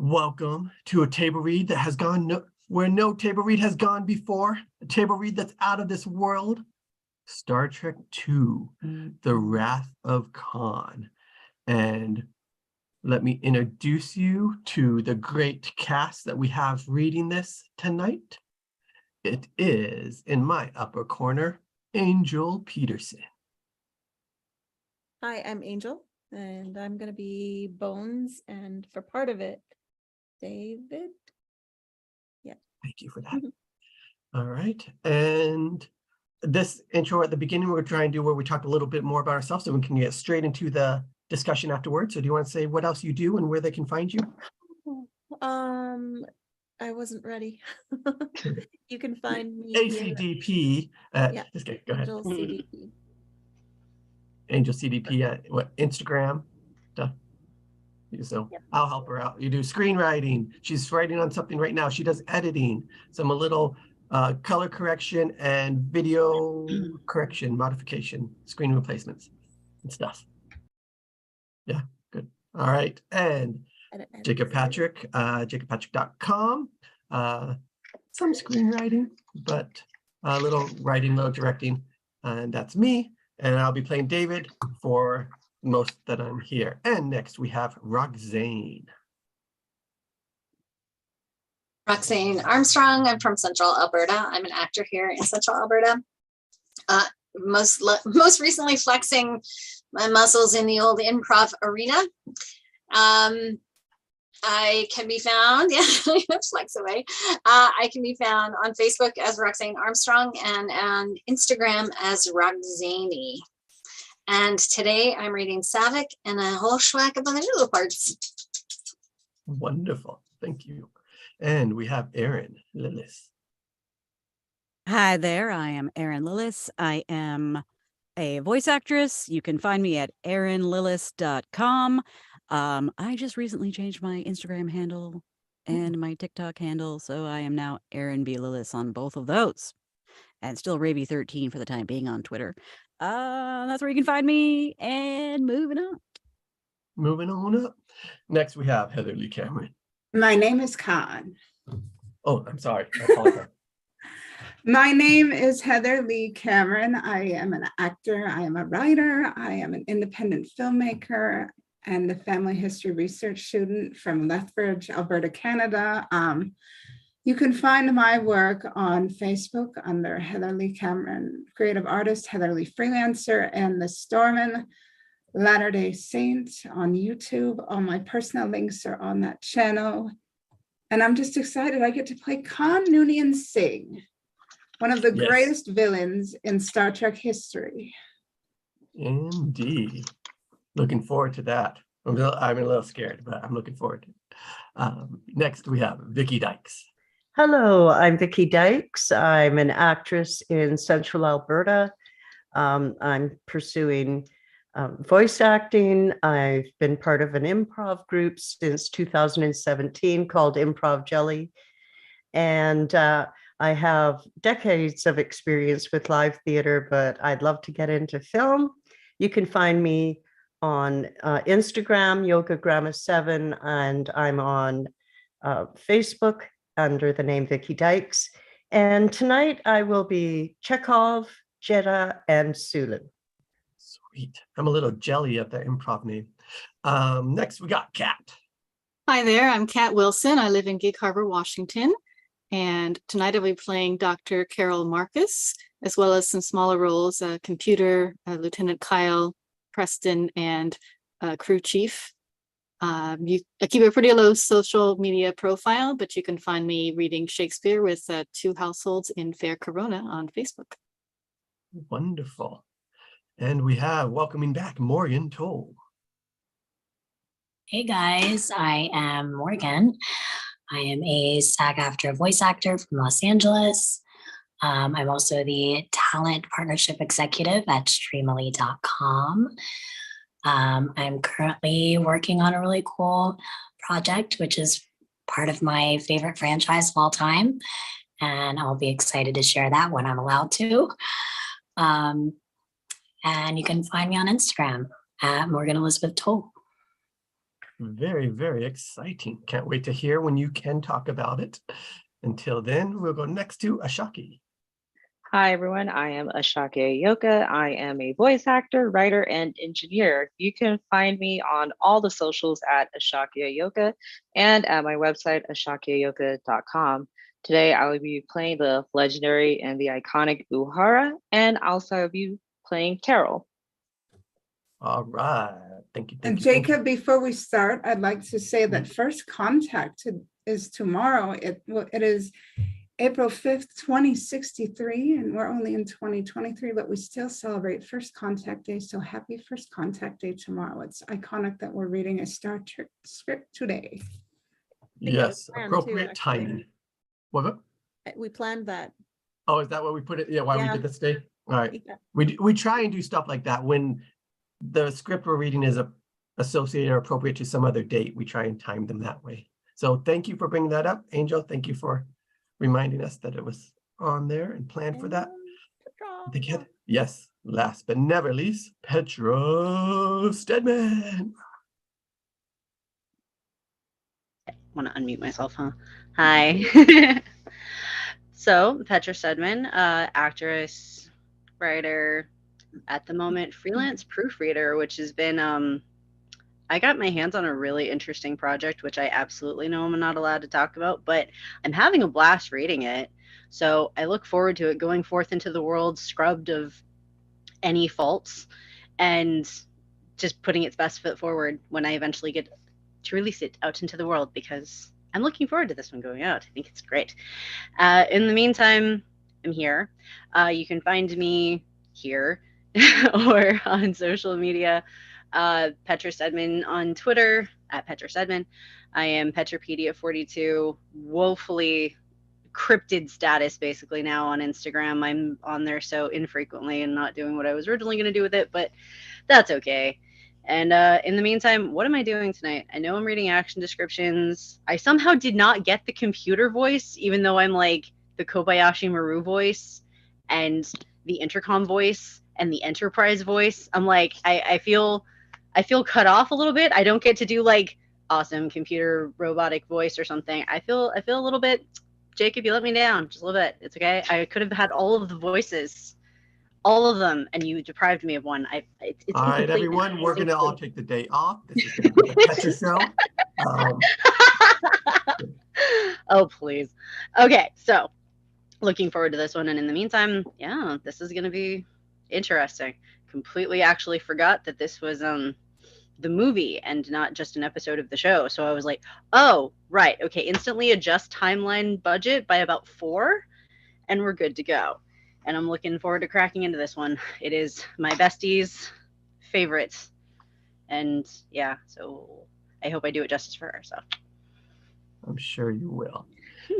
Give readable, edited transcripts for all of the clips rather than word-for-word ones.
Welcome to a table read that has gone where no table read has gone before. A table read that's out of this world. Star Trek II, The Wrath of Kahn. And let me introduce you to the great cast that we have reading this tonight. It is, in my upper corner, Angel Peterson. Hi, I'm Angel, and I'm going to be Bones, and for part of it, David. Yeah. Thank you for that. All right. And this intro at the beginning, we're going to try and do where we talk a little bit more about ourselves so we can get straight into the discussion afterwards. So do you want to say what else you do and where they can find you? I wasn't ready. You can find me ACDP. Yeah. Just kidding. Go ahead. Angel CDP. Angel CDP at what, Instagram stuff. So yep. I'll help her out. You do screenwriting. She's writing on something right now. She does editing, a little color correction and video correction, modification, screen replacements and stuff. Yeah, good. All right. And Jacob Patrick, jacobpatrick.com. Some screenwriting, but a little writing, little directing. And that's me. And I'll be playing David for most that I'm here. And next we have Roxane. Roxane Armstrong. I'm from Central Alberta. I'm an actor here in Central Alberta. Most recently flexing my muscles in the old improv arena. I can be found, flex away. I can be found on Facebook as Roxane Armstrong and on Instagram as Roxane. And today I'm reading Savick and a whole schwack of other little parts. Wonderful, thank you. And we have Erin Lillis. Hi there, I am Erin Lillis. I am a voice actress. You can find me at erinlillis.com. I just recently changed my Instagram handle and my TikTok handle, so I am now Erin B. Lillis on both of those. And still Raby13 for the time being on Twitter. That's where you can find me. And moving on. Moving on up. Next we have Heather Lee Cameron. My name is Kahn. Oh, I'm sorry. I apologize. My name is Heather Lee Cameron. I am an actor. I am a writer. I am an independent filmmaker and a family history research student from Lethbridge, Alberta, Canada. You can find my work on Facebook under Heather Lee Cameron, creative artist, Heather Lee Freelancer, and The Stormin Latter-day Saint on YouTube. All my personal links are on that channel. And I'm just excited. I get to play Kahn Noonien Singh, one of the greatest villains in Star Trek history. Indeed. Looking forward to that. I'm a little scared, but I'm looking forward to it. Next, we have Vicki Dykes. Hello, I'm Vicki Dykes. I'm an actress in Central Alberta. I'm pursuing voice acting. I've been part of an improv group since 2017 called Improv Jelly. And I have decades of experience with live theater, but I'd love to get into film. You can find me on Instagram, YogaGramma7, and I'm on Facebook under the name Vicki Dykes. And tonight I will be Chekhov, Jeddah, and Sulin. Sweet. I'm a little jelly of the improv name. Next, we got Kat. Hi there, I'm Kat Wilson. I live in Gig Harbor, Washington. And tonight I'll be playing Dr. Carol Marcus, as well as some smaller roles, Computer, Lieutenant Kyle, Preston, and Crew Chief. I keep a pretty low social media profile, but you can find me reading Shakespeare with 2 households in Fair Corona on Facebook. Wonderful. And we have, welcoming back, Morgan Toll. Hey guys, I am Morgan. I am a SAG-AFTRA voice actor from Los Angeles. I'm also the talent partnership executive at streamily.com. I'm currently working on a really cool project, which is part of my favorite franchise of all time. And I'll be excited to share that when I'm allowed to. And you can find me on Instagram at Morgan Elizabeth Toll. Very, very exciting. Can't wait to hear when you can talk about it. Until then, we'll go next to Ashaki. Hi, everyone. I am Ashaki Ayoka. I am a voice actor, writer, and engineer. You can find me on all the socials at Ashaki Ayoka and at my website, ashakiayoka.com. Today, I will be playing the legendary and the iconic Uhura, and also I'll be playing Carol. All right. Thank you. And Thank you, thank you. Jacob, before we start, I'd like to say that first contact is tomorrow. It is April 5th, 2063, and we're only in 2023, but we still celebrate First Contact Day. So happy First Contact Day tomorrow. It's iconic that we're reading a Star Trek script today. Yes, planned appropriate too, timing. What? We planned that. Oh, is that what we put it? Yeah, why we Yeah. did this day? All right. Yeah. We try and do stuff like that when the script we're reading is associated or appropriate to some other date. We try and time them that way. So thank you for bringing that up, Angel. Thank you for reminding us that it was on there and planned for that. Petra. Yes, last but never least, Petra Stedman. Want to unmute myself, huh? Hi. So, Petra Stedman, actress, writer, at the moment, freelance proofreader, which has been, I got my hands on a really interesting project, which I absolutely know I'm not allowed to talk about, but I'm having a blast reading it. So I look forward to it going forth into the world, scrubbed of any faults, and just putting its best foot forward when I eventually get to release it out into the world, because I'm looking forward to this one going out. I think it's great. In the meantime, I'm here. You can find me here or on social media. Petra Stedman on Twitter at Petra Stedman. I am Petrapedia42, woefully cryptid status basically now on Instagram. I'm on there so infrequently and not doing what I was originally going to do with it, but that's okay. And in the meantime, what am I doing tonight? I know I'm reading action descriptions. I somehow did not get the computer voice, even though I'm like the Kobayashi Maru voice and the intercom voice and the Enterprise voice. I'm like, I feel cut off a little bit. I don't get to do like awesome computer robotic voice or something. I feel a little bit, Jacob, you let me down just a little bit. It's okay. I could have had all of the voices, all of them, and you deprived me of one. It's all right, incomplete. everyone, we're gonna all take the day off. This is gonna be the Petra show. Oh, please. Okay, so looking forward to this one. And in the meantime, yeah, this is gonna be interesting. Completely actually forgot that this was the movie and not just an episode of the show. So I was like, oh, right. Okay. Instantly adjust timeline budget by about 4 and we're good to go. And I'm looking forward to cracking into this one. It is my bestie's favorite. And yeah, so I hope I do it justice for her. So I'm sure you will.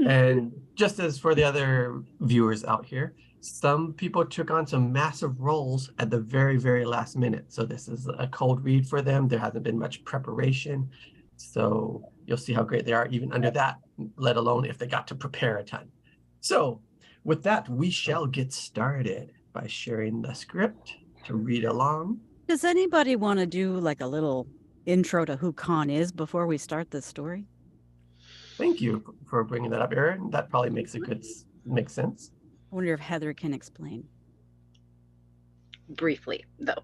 And just as for the other viewers out here, some people took on some massive roles at the very, very last minute. So this is a cold read for them. There hasn't been much preparation. So you'll see how great they are even under that, let alone if they got to prepare a ton. So with that, we shall get started by sharing the script to read along. Does anybody want to do like a little intro to who Kahn is before we start this story? Thank you for bringing that up, Erin. That probably makes sense. I wonder if Heather can explain. briefly, though.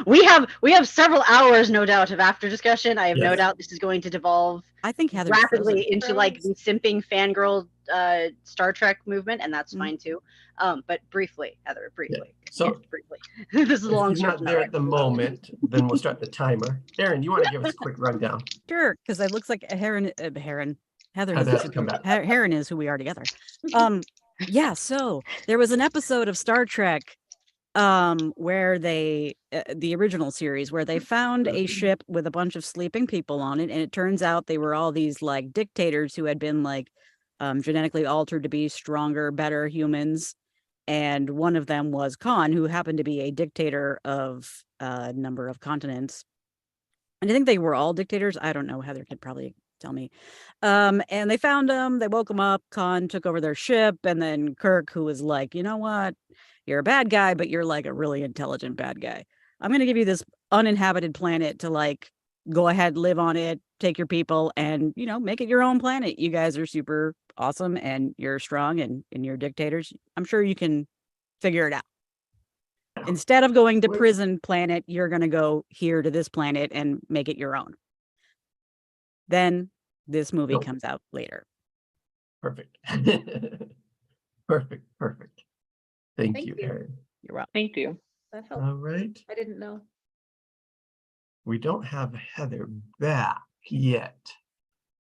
we have several hours, no doubt, of after discussion. I have no doubt this is going to devolve I think Heather rapidly into like the simping fangirl Star Trek movement, and that's fine too. But briefly, Heather, briefly. So yes, briefly. This is a long if you're not there at the moment, then we'll start the timer. Erin, you want to give us a quick rundown? Sure, because it looks like Heather has to come back. Heron is who we are together. Yeah, so there was an episode of Star Trek where they the original series where they found a ship with a bunch of sleeping people on it, and it turns out they were all these like dictators who had been like genetically altered to be stronger, better humans, and one of them was Kahn, who happened to be a dictator of a number of continents. And I think they were all dictators. I don't know. Heather could probably tell me. And they found him, they woke him up, Kahn took over their ship, and then Kirk, who was like, you know what, you're a bad guy, but you're like a really intelligent bad guy. I'm going to give you this uninhabited planet to like go ahead, live on it, take your people and, make it your own planet. You guys are super awesome and you're strong and you're dictators. I'm sure you can figure it out. Instead of going to prison planet, you're going to go here to this planet and make it your own. Then this movie comes out later. Perfect. Perfect. Thank you, Erin. You're welcome. Thank you. That helped. All right. I didn't know. We don't have Heather back yet.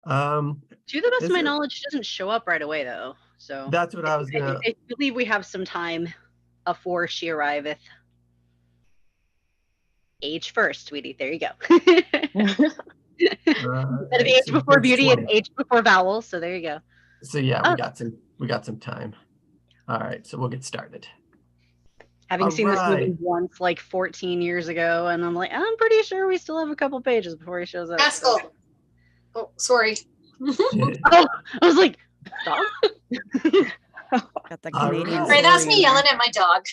To the best Is of my it- knowledge, she doesn't show up right away though. So That's what I was gonna. I believe we have some time afore she arriveth. Age first, sweetie. There you go. Instead of age so before it's beauty, 20. it's age before vowels. So there you go. So yeah, Oh. we got some time. All right, so we'll get started. Having seen this Alright. movie once, like 14 years ago, and I'm like, I'm pretty sure we still have a couple pages before he shows up. Pascal. Oh, sorry. Oh, I was like, stop. Got the All Canadian. right. Sorry, that's story me in there. yelling at my dog.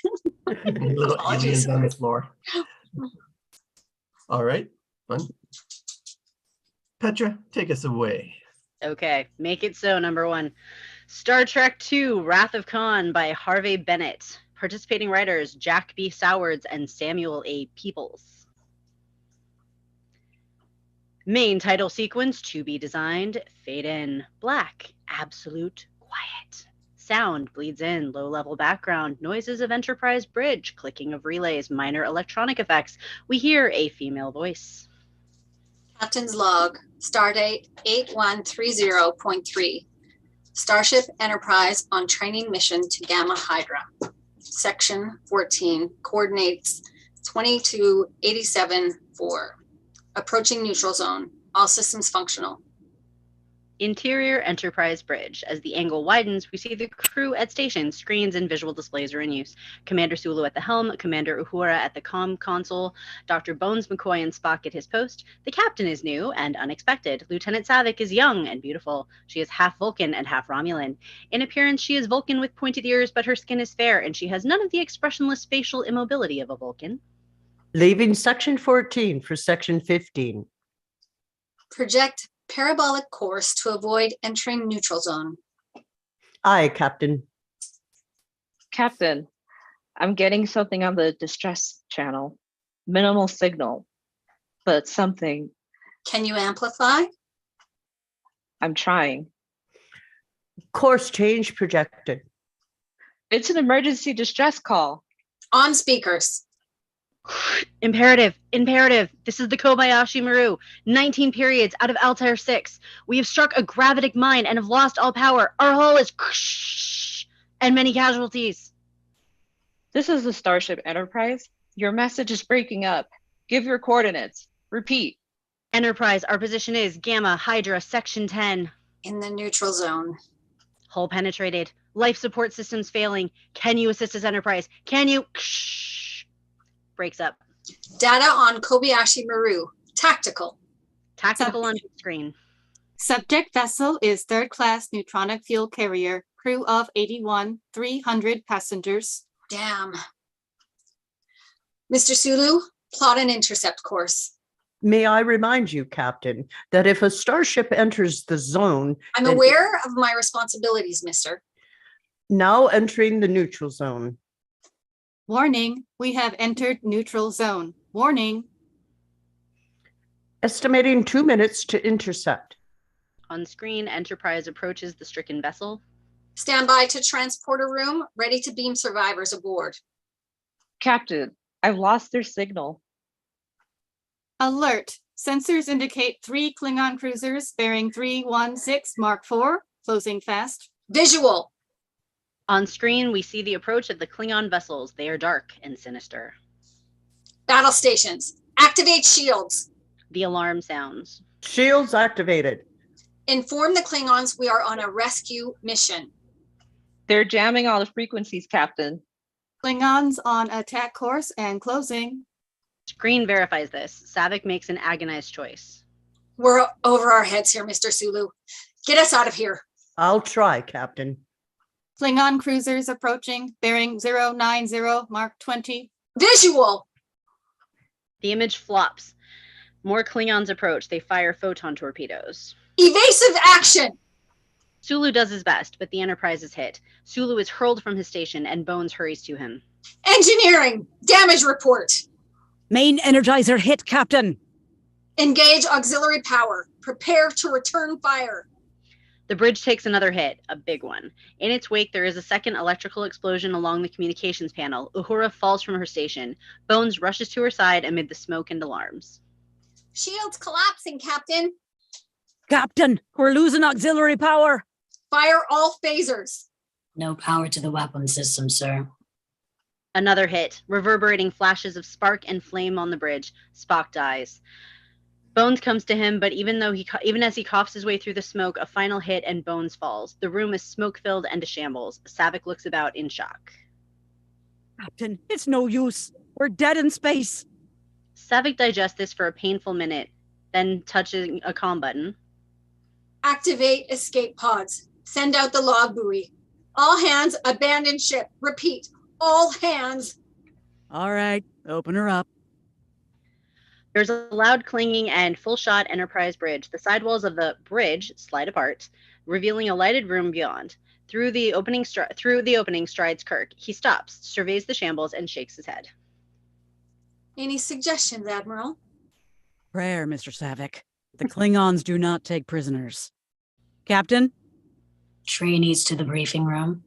Little Apologies. aliens on the floor. All right, fun. Petra, take us away. Okay, make it so. Number 1, Star Trek II: Wrath of Khan by Harvey Bennett. Participating writers Jack B. Sowards and Samuel A. Peoples. Main title sequence to be designed. Fade in. Black. Absolute quiet. Sound bleeds in. Low-level background. Noises of Enterprise bridge. Clicking of relays. Minor electronic effects. We hear a female voice. Captain's log, stardate 8130.3. Starship Enterprise on training mission to Gamma Hydra. Section 14, coordinates 2287-4. Approaching neutral zone. All systems functional. Interior Enterprise bridge. As the angle widens, we see the crew at station. Screens and visual displays are in use. Commander Sulu at the helm, Commander Uhura at the comm console, Dr. Bones, McCoy, and Spock at his post. The captain is new and unexpected. Lieutenant Savick is young and beautiful. She is half Vulcan and half Romulan. In appearance, she is Vulcan with pointed ears, but her skin is fair, and she has none of the expressionless facial immobility of a Vulcan. Leaving section 14 for section 15. Project parabolic course to avoid entering neutral zone. Aye, Captain. Captain, I'm getting something on the distress channel. Minimal signal, but something. Can you amplify? I'm trying. Course change projected. It's an emergency distress call. On speakers. Imperative. This is the Kobayashi Maru. 19 periods out of Altair 6. We have struck a gravitic mine and have lost all power. Our hull is and many casualties. This is the Starship Enterprise. Your message is breaking up. Give your coordinates. Repeat. Enterprise, our position is Gamma Hydra Section 10. In the neutral zone. Hull penetrated. Life support systems failing. Can you assist us, Enterprise? Can you? Breaks up. Data on Kobayashi Maru. Tactical. Tactical on screen. Subject vessel is third-class neutronic fuel carrier, crew of 81, 300 passengers. Damn. Mr. Sulu, plot an intercept course. May I remind you, Captain, that if a starship enters the zone, I'm then- aware of my responsibilities, mister. now entering the neutral zone. Warning, we have entered neutral zone. Warning. Estimating 2 minutes to intercept. On screen, Enterprise approaches the stricken vessel. Stand by to transporter room, ready to beam survivors aboard. Captain, I've lost their signal. Alert. Sensors indicate 3 Klingon cruisers bearing 316 Mark IV, closing fast. Visual. On screen, we see the approach of the Klingon vessels. They are dark and sinister. Battle stations. Activate shields. The alarm sounds. Shields activated. Inform the Klingons we are on a rescue mission. They're jamming all the frequencies, Captain. Klingons on attack course and closing. Screen verifies this. Savick makes an agonized choice. We're over our heads here, Mr. Sulu. Get us out of here. I'll try, Captain. Klingon cruisers approaching, bearing 090 Mark 20. Visual. The image flops. More Klingons approach. They fire photon torpedoes. Evasive action! Sulu does his best, but the Enterprise is hit. Sulu is hurled from his station, and Bones hurries to him. Engineering! Damage report! Main energizer hit, Captain. Engage auxiliary power. Prepare to return fire. The bridge takes another hit, a big one. In its wake, there is a second electrical explosion along the communications panel. Uhura falls from her station. Bones rushes to her side amid the smoke and alarms. Shields collapsing, Captain. Captain, we're losing auxiliary power. Fire all phasers. No power to the weapon system, sir. Another hit, reverberating flashes of spark and flame on the bridge. Spock dies. Bones comes to him, but even as he coughs his way through the smoke, a final hit and Bones falls. The room is smoke-filled and a shambles. Saavik looks about in shock. Captain, it's no use. We're dead in space. Saavik digests this for a painful minute, then touching a comm button. Activate escape pods. Send out the log buoy. All hands abandon ship. Repeat, all hands. All right, open her up. There's a loud clanging and full-shot Enterprise bridge. The sidewalls of the bridge slide apart, revealing a lighted room beyond. Through the opening strides Kirk. He stops, surveys the shambles, and shakes his head. Any suggestions, Admiral? Prayer, Mr. Saavik. The Klingons do not take prisoners. Captain? Trainees to the briefing room.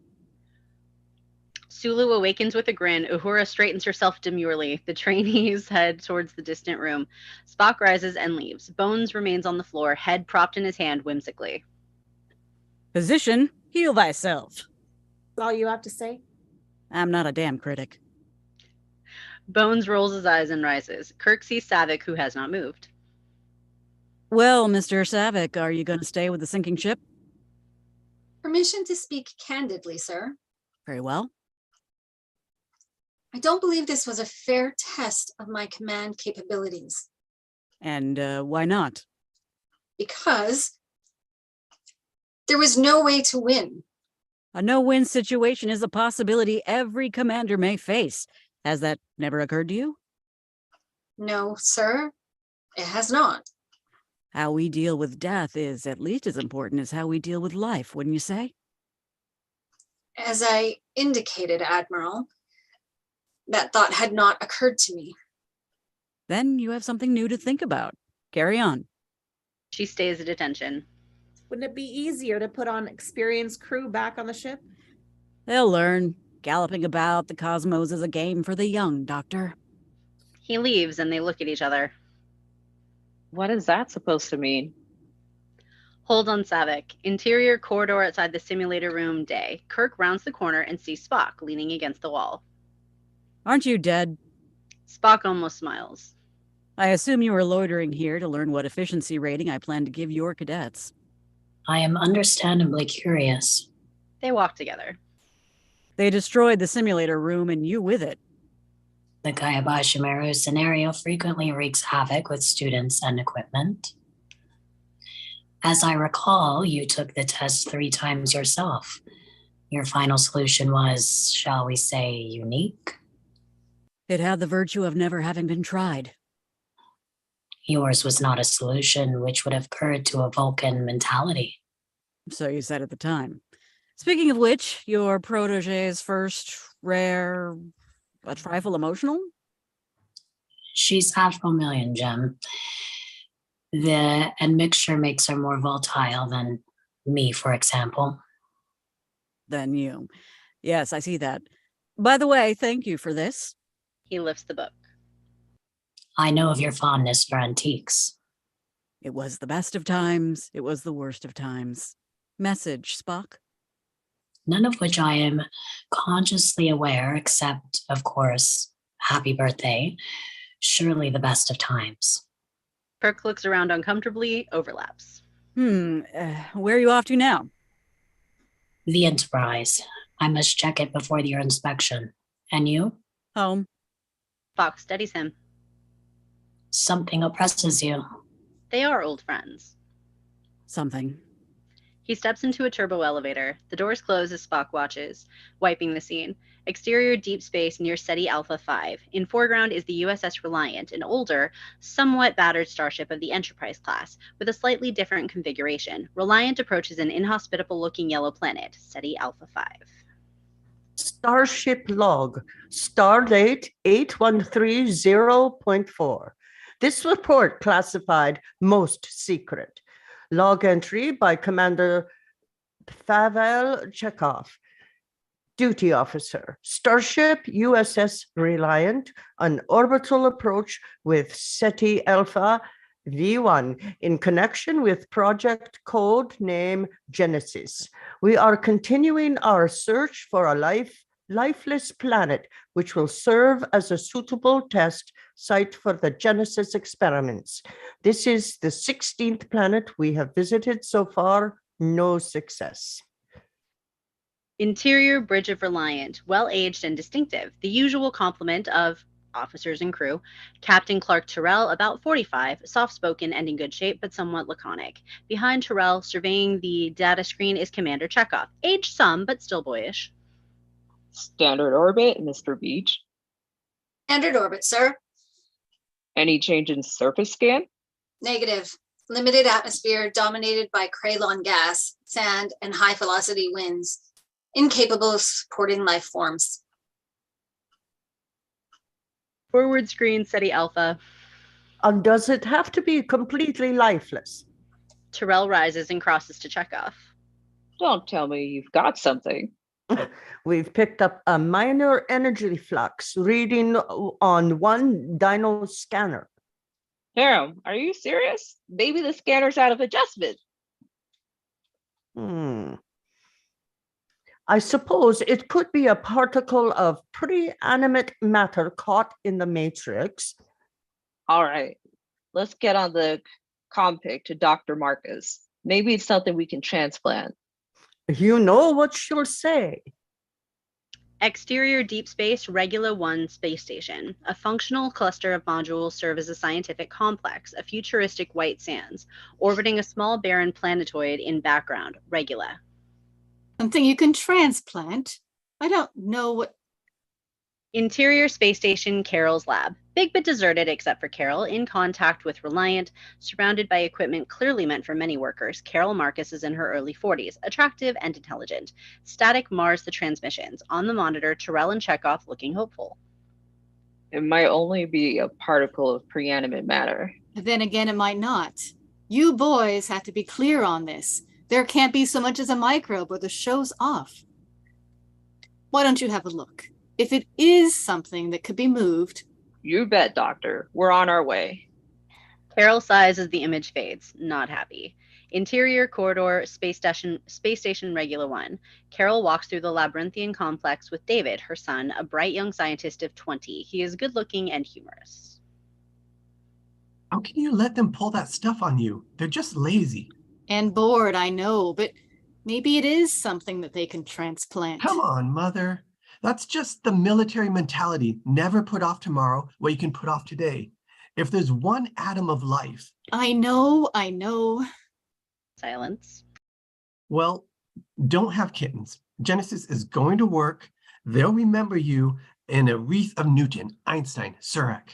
Sulu awakens with a grin. Uhura straightens herself demurely. The trainees head towards the distant room. Spock rises and leaves. Bones remains on the floor, head propped in his hand whimsically. Physician, heal thyself. That's all you have to say? I'm not a damn critic. Bones rolls his eyes and rises. Kirk sees Saavik, who has not moved. Well, Mr. Saavik, are you going to stay with the sinking ship? Permission to speak candidly, sir. Very well. I don't believe this was a fair test of my command capabilities. And why not? Because there was no way to win. A no-win situation is a possibility every commander may face. Has that never occurred to you? No, sir, it has not. How we deal with death is at least as important as how we deal with life, wouldn't you say? As I indicated, Admiral, that thought had not occurred to me. Then you have something new to think about. Carry on. She stays at attention. Wouldn't it be easier to put on experienced crew back on the ship? They'll learn. Galloping about the cosmos is a game for the young, Doctor. He leaves and they look at each other. What is that supposed to mean? Hold on, Saavik. Interior corridor outside the simulator room, day. Kirk rounds the corner and sees Spock leaning against the wall. Aren't you dead? Spock almost smiles. I assume you are loitering here to learn what efficiency rating I plan to give your cadets. I am understandably curious. They walk together. They destroyed the simulator room and you with it. The Kayabashi scenario frequently wreaks havoc with students and equipment. As I recall, you took the test 3 times yourself. Your final solution was, shall we say, unique? It had the virtue of never having been tried. Yours was not a solution which would have occurred to a Vulcan mentality. So you said at the time. Speaking of which, your protege's first rare, a trifle emotional? She's $500,000, Jim. The admixture makes her more volatile than me, for example. Than you. Yes, I see that. By the way, thank you for this. He lifts the book. I know of your fondness for antiques. It was the best of times. It was the worst of times. Message, Spock. None of which I am consciously aware, except, of course, happy birthday. Surely the best of times. Kirk looks around uncomfortably, overlaps. Where are you off to now? The Enterprise. I must check it before your inspection. And you? Home. Spock studies him. Something oppresses you. They are old friends. Something. He steps into a turbo elevator. The doors close as Spock watches, wiping the scene. Exterior deep space near SETI Alpha 5. In foreground is the USS Reliant, an older, somewhat battered starship of the Enterprise class, with a slightly different configuration. Reliant approaches an inhospitable-looking yellow planet, SETI Alpha 5. Starship log, stardate 8130.4. This report classified most secret. Log entry by Commander Pavel Chekhov, duty officer. Starship USS Reliant, an orbital approach with SETI Alpha V1 in connection with project code name Genesis. We are continuing our search for a lifeless planet, which will serve as a suitable test site for the Genesis experiments. This is the 16th planet we have visited so far. No success. Interior bridge of Reliant, well-aged and distinctive, the usual complement of officers and crew. Captain Clark Terrell, about 45, soft-spoken and in good shape, but somewhat laconic. Behind Terrell, surveying the data screen, is Commander Chekhov, aged some, but still boyish. Standard orbit, Mr. Beach. Standard orbit, sir. Any change in surface scan? Negative. Limited atmosphere dominated by Kralon gas, sand, and high velocity winds. Incapable of supporting life forms. Forward screen, SETI Alpha. And does it have to be completely lifeless? Terrell rises and crosses to Chekhov. Don't tell me you've got something. We've picked up a minor energy flux reading on one dyno scanner. Harem, are you serious? Maybe the scanner's out of adjustment. I suppose it could be a particle of pre-animate matter caught in the matrix. All right, let's get on the compig to Dr. Marcus. Maybe it's something we can transplant. You know what she'll say. Exterior deep space, Regula 1 space station. A functional cluster of modules serve as a scientific complex, a futuristic white sands, orbiting a small barren planetoid in background, Regula. Something you can transplant? I don't know what. Interior space station, Carol's lab. Big but deserted except for Carol, in contact with Reliant, surrounded by equipment clearly meant for many workers. Carol Marcus is in her early 40s, attractive and intelligent. Static mars the transmissions. On the monitor, Terrell and Chekhov looking hopeful. It might only be a particle of preanimate matter. Then again, it might not. You boys have to be clear on this. There can't be so much as a microbe or the show's off. Why don't you have a look? If it is something that could be moved. You bet, Doctor. We're on our way. Carol sighs as the image fades, not happy. Interior corridor, space station Regula 1. Carol walks through the labyrinthian complex with David, her son, a bright young scientist of 20. He is good-looking and humorous. How can you let them pull that stuff on you? They're just lazy. And bored, I know, but maybe it is something that they can transplant. Come on, Mother. That's just the military mentality. Never put off tomorrow what you can put off today. If there's one atom of life. I know. Silence. Well, don't have kittens. Genesis is going to work. They'll remember you in a wreath of Newton, Einstein, Surak.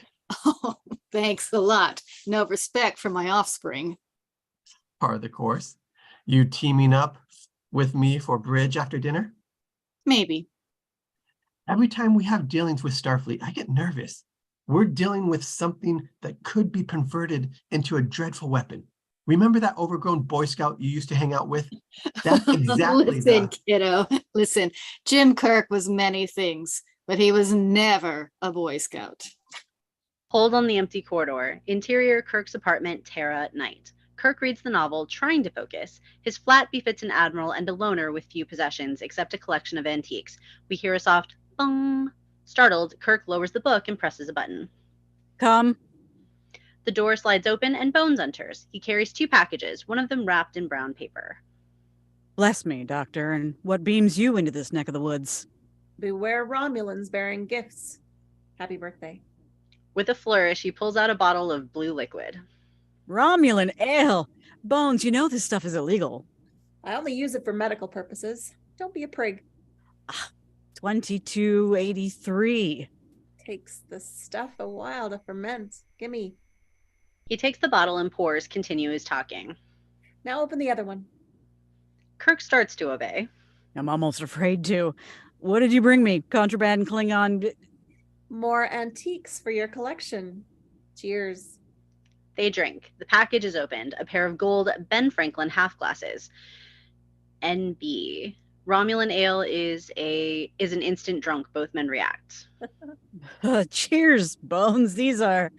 Oh, thanks a lot. No respect for my offspring. Part of the course. You teaming up with me for bridge after dinner? Maybe. Every time we have dealings with Starfleet, I get nervous. We're dealing with something that could be converted into a dreadful weapon. Remember that overgrown Boy Scout you used to hang out with? That's exactly Listen, kiddo. Listen, Jim Kirk was many things, but he was never a Boy Scout. Hold on the empty corridor. Interior Kirk's apartment, Terra, night. Kirk reads the novel, trying to focus. His flat befits an admiral and a loner with few possessions, except a collection of antiques. We hear a soft bung. Startled, Kirk lowers the book and presses a button. Come. The door slides open and Bones enters. He carries 2 packages, one of them wrapped in brown paper. Bless me, Doctor, and what beams you into this neck of the woods? Beware Romulans bearing gifts. Happy birthday. With a flourish, he pulls out a bottle of blue liquid. Romulan ale! Bones, you know this stuff is illegal. I only use it for medical purposes. Don't be a prig. 2283. Takes the stuff a while to ferment. Gimme. He takes the bottle and pours, continues talking. Now open the other one. Kirk starts to obey. I'm almost afraid to. What did you bring me? Contraband Klingon? More antiques for your collection. Cheers. They drink. The package is opened. A pair of gold Ben Franklin half glasses. NB. Romulan ale is an instant drunk. Both men react. Cheers, Bones. These are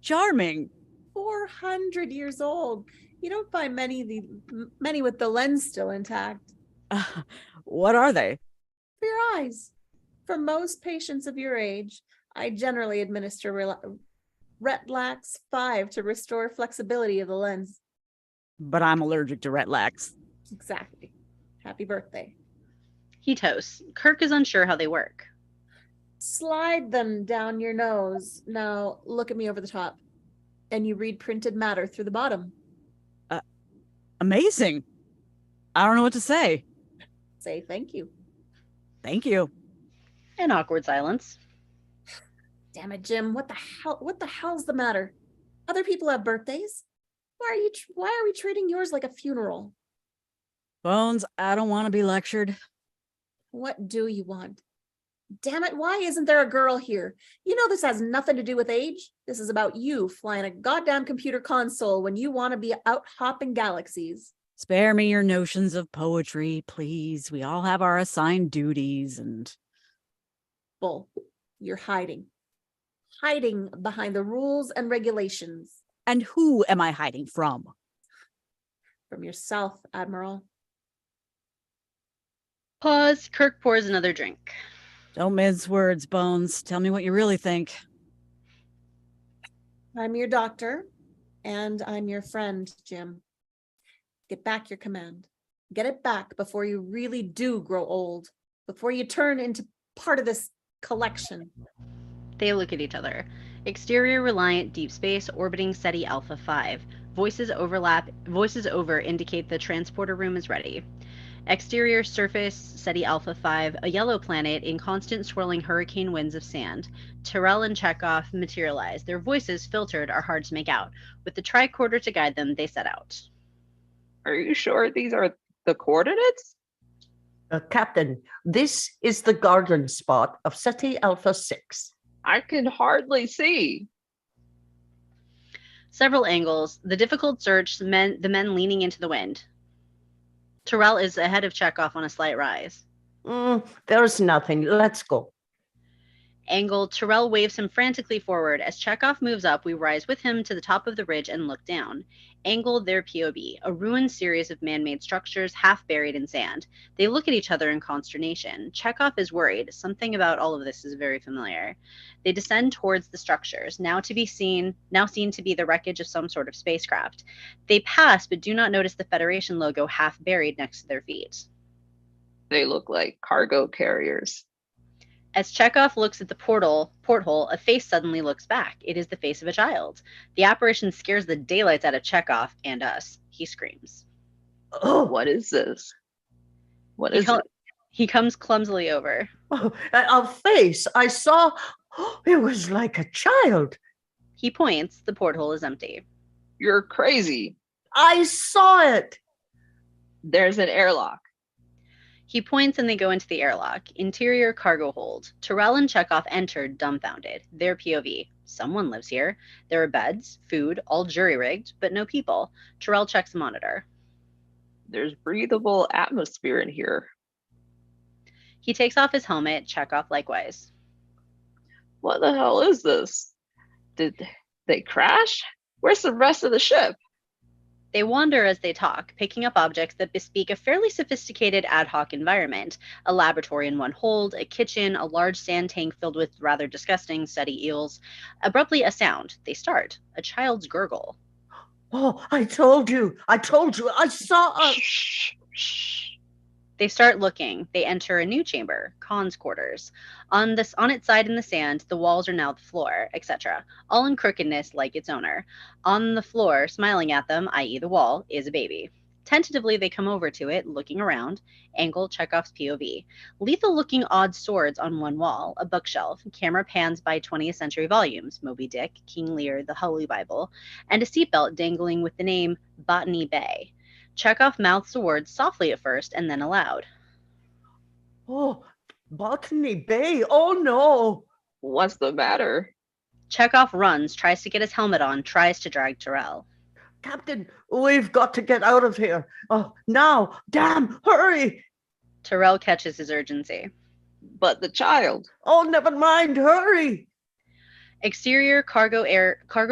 charming. 400 years old. You don't find many with the lens still intact. What are they? For your eyes. For most patients of your age, I generally administer Retlax 5 to restore flexibility of the lens. But I'm allergic to Retlax. Exactly. Happy birthday. He toasts. Kirk is unsure how they work. Slide them down your nose. Now look at me over the top. And you read printed matter through the bottom. Amazing. I don't know what to say. Say thank you. Thank you. An awkward silence. Damn it, Jim. What the hell's the matter? Other people have birthdays. Why are we treating yours like a funeral? Bones, I don't want to be lectured. What do you want? Damn it, why isn't there a girl here? You know this has nothing to do with age. This is about you flying a goddamn computer console when you want to be out hopping galaxies. Spare me your notions of poetry, please. We all have our assigned duties and... Bull, you're hiding. Hiding behind the rules and regulations. And who am I hiding from? From yourself, Admiral. Pause. Kirk pours another drink. Don't mince words, Bones. Tell me what you really think. I'm your doctor, and I'm your friend, Jim. Get back your command. Get it back before you really do grow old, before you turn into part of this collection. They look at each other. Exterior reliant deep space orbiting SETI Alpha 5. Voices over indicate the transporter room is ready. Exterior surface, SETI Alpha 5, a yellow planet in constant swirling hurricane winds of sand. Tyrell and Chekhov materialize. Their voices, filtered, are hard to make out. With the tricorder to guide them, they set out. Are you sure these are the coordinates? Captain, this is the garden spot of SETI Alpha 6. I can hardly see. Several angles, the difficult search, the men leaning into the wind. Tyrell is ahead of Chekhov on a slight rise. There's nothing. Let's go. Angle, Tyrell waves him frantically forward. As Chekhov moves up, we rise with him to the top of the ridge and look down. Angle, their POV, a ruined series of man-made structures half buried in sand. They look at each other in consternation. Chekhov is worried. Something about all of this is very familiar. They descend towards the structures, now seen to be the wreckage of some sort of spacecraft. They pass, but do not notice the Federation logo half buried next to their feet. They look like cargo carriers. As Chekhov looks at the porthole, a face suddenly looks back. It is the face of a child. The apparition scares the daylights out of Chekhov and us. He screams. Oh, what is this? What is it? He comes clumsily over. Oh, a face. I saw. It was like a child. He points. The porthole is empty. You're crazy. I saw it. There's an airlock. He points and they go into the airlock. Interior cargo hold. Tyrell and Chekhov entered, dumbfounded. Their POV. Someone lives here. There are beds, food, all jury-rigged, but no people. Tyrell checks the monitor. There's breathable atmosphere in here. He takes off his helmet. Chekhov likewise. What the hell is this? Did they crash? Where's the rest of the ship? They wander as they talk, picking up objects that bespeak a fairly sophisticated ad hoc environment. A laboratory in one hold, a kitchen, a large sand tank filled with rather disgusting SETI eels. Abruptly, a sound. They start. A child's gurgle. Oh, I told you. I saw a... Shh, shh. They start looking. They enter a new chamber, Kahn's quarters. On its side in the sand, the walls are now the floor, etc. All in crookedness like its owner. On the floor, smiling at them, i.e. the wall, is a baby. Tentatively, they come over to it, looking around. Angle, Chekhov's POV. Lethal-looking odd swords on one wall, a bookshelf, camera pans by 20th century volumes, Moby Dick, King Lear, the Holy Bible, and a seatbelt dangling with the name Botany Bay. Chekhov mouths the words softly at first and then aloud. Oh, Botany Bay. Oh, no. What's the matter? Chekhov runs, tries to get his helmet on, tries to drag Terrell. Captain, we've got to get out of here. Oh, now. Damn, hurry. Terrell catches his urgency. But the child. Oh, never mind. Hurry. Exterior cargo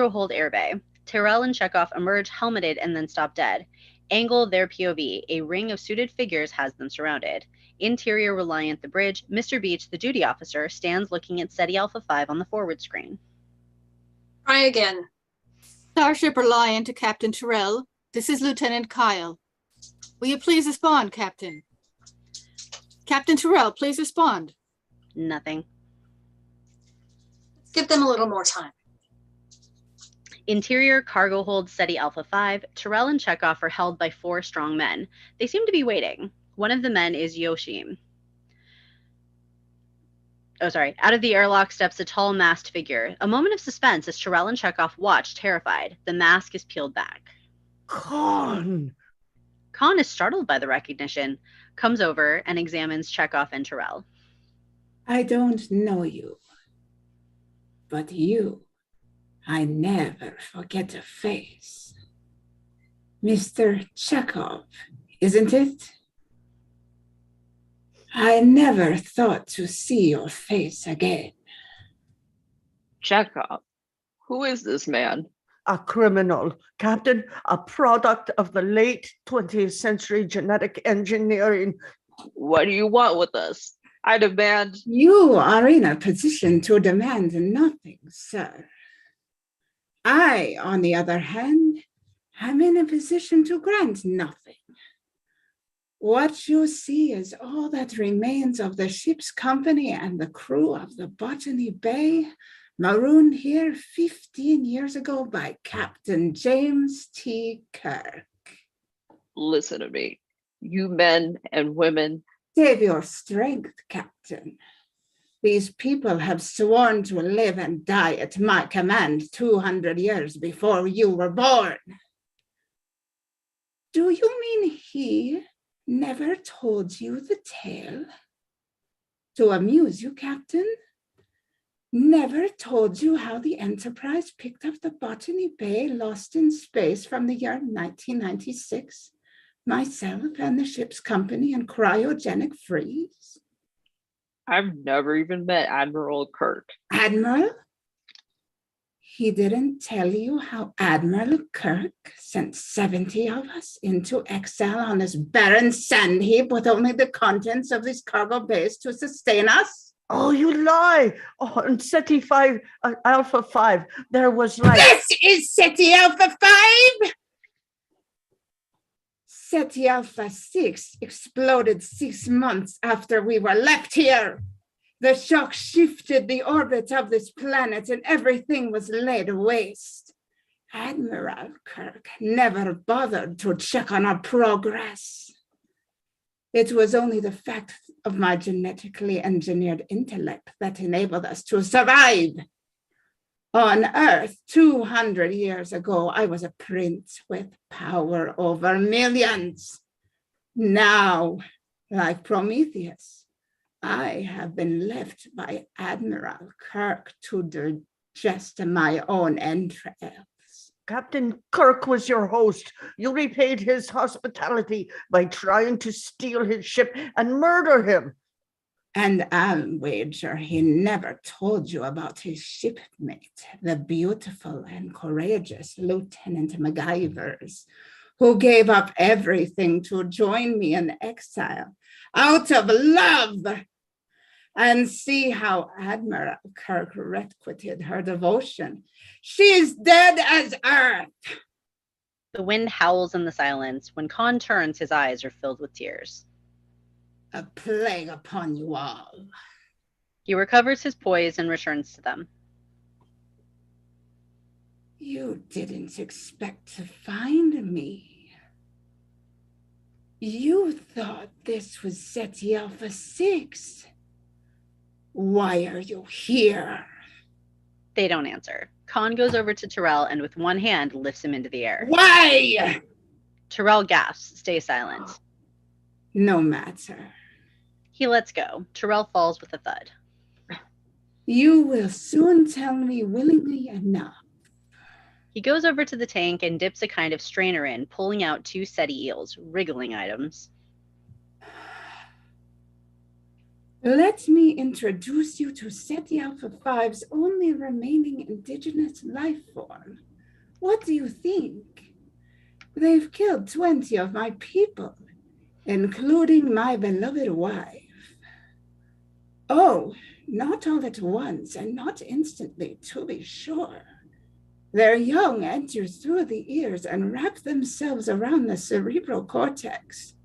hold airbay. Terrell and Chekhov emerge helmeted and then stop dead. Angle their POV. A ring of suited figures has them surrounded. Interior Reliant the bridge. Mr. Beach, the duty officer, stands looking at SETI Alpha 5 on the forward screen. Try again. Starship Reliant to Captain Terrell. This is Lieutenant Kyle. Will you please respond, Captain? Captain Terrell, please respond. Nothing. Let's give them a little more time. Interior cargo hold SETI Alpha 5. Terrell and Chekhov are held by 4 strong men. They seem to be waiting. One of the men is Yoshim. Out of the airlock steps a tall masked figure. A moment of suspense as Terrell and Chekhov watch, terrified. The mask is peeled back. Kahn. Kahn is startled by the recognition, comes over and examines Chekhov and Terrell. I don't know you, but you, I never forget a face. Mr. Chekhov, isn't it? I never thought to see your face again. Chekhov. Who is this man? A criminal, Captain, a product of the late 20th century genetic engineering. What do you want with us? I demand. You are in a position to demand nothing, sir. I, on the other hand, am in a position to grant nothing. What you see is all that remains of the ship's company and the crew of the Botany Bay, marooned here 15 years ago by Captain James T. Kirk. Listen to me. You men and women. Save your strength, Captain. These people have sworn to live and die at my command 200 years before you were born. Do you mean he never told you the tale? To amuse you, Captain? Never told you how the Enterprise picked up the Botany Bay lost in space from the year 1996, myself and the ship's company in cryogenic freeze? I've never even met Admiral Kirk. Admiral? He didn't tell you how Admiral Kirk sent 70 of us into exile on this barren sand heap with only the contents of this cargo base to sustain us? Oh, you lie. Oh, on SETI 5, Alpha 5, there was like... This is SETI Alpha 5? SETI Alpha 6 exploded 6 months after we were left here. The shock shifted the orbit of this planet and everything was laid waste. Admiral Kirk never bothered to check on our progress. It was only the fact of my genetically engineered intellect that enabled us to survive. On Earth, 200 years ago, I was a prince with power over millions. Now, like Prometheus, I have been left by Admiral Kirk to digest my own entrails. Captain Kirk was your host. You repaid his hospitality by trying to steal his ship and murder him. And I'll wager he never told you about his shipmate, the beautiful and courageous Lieutenant MacGyvers, who gave up everything to join me in exile out of love. And see how Admiral Kirk requited her devotion. She's dead as earth. The wind howls in the silence. When Kahn turns, his eyes are filled with tears. A plague upon you all. He recovers his poise and returns to them. You didn't expect to find me. You thought this was SETI Alpha 6. Why are you here? They don't answer. Kahn goes over to Terrell and with one hand lifts him into the air. Why? Terrell gasps, stay silent. No matter. He lets go. Terrell falls with a thud. You will soon tell me willingly enough. He goes over to the tank and dips a kind of strainer in, pulling out 2 SETI eels, wriggling items. Let me introduce you to SETI Alpha 5's only remaining indigenous life form. What do you think? They've killed 20 of my people, including my beloved wife. Oh, not all at once and not instantly, to be sure. Their young enter through the ears and wrap themselves around the cerebral cortex.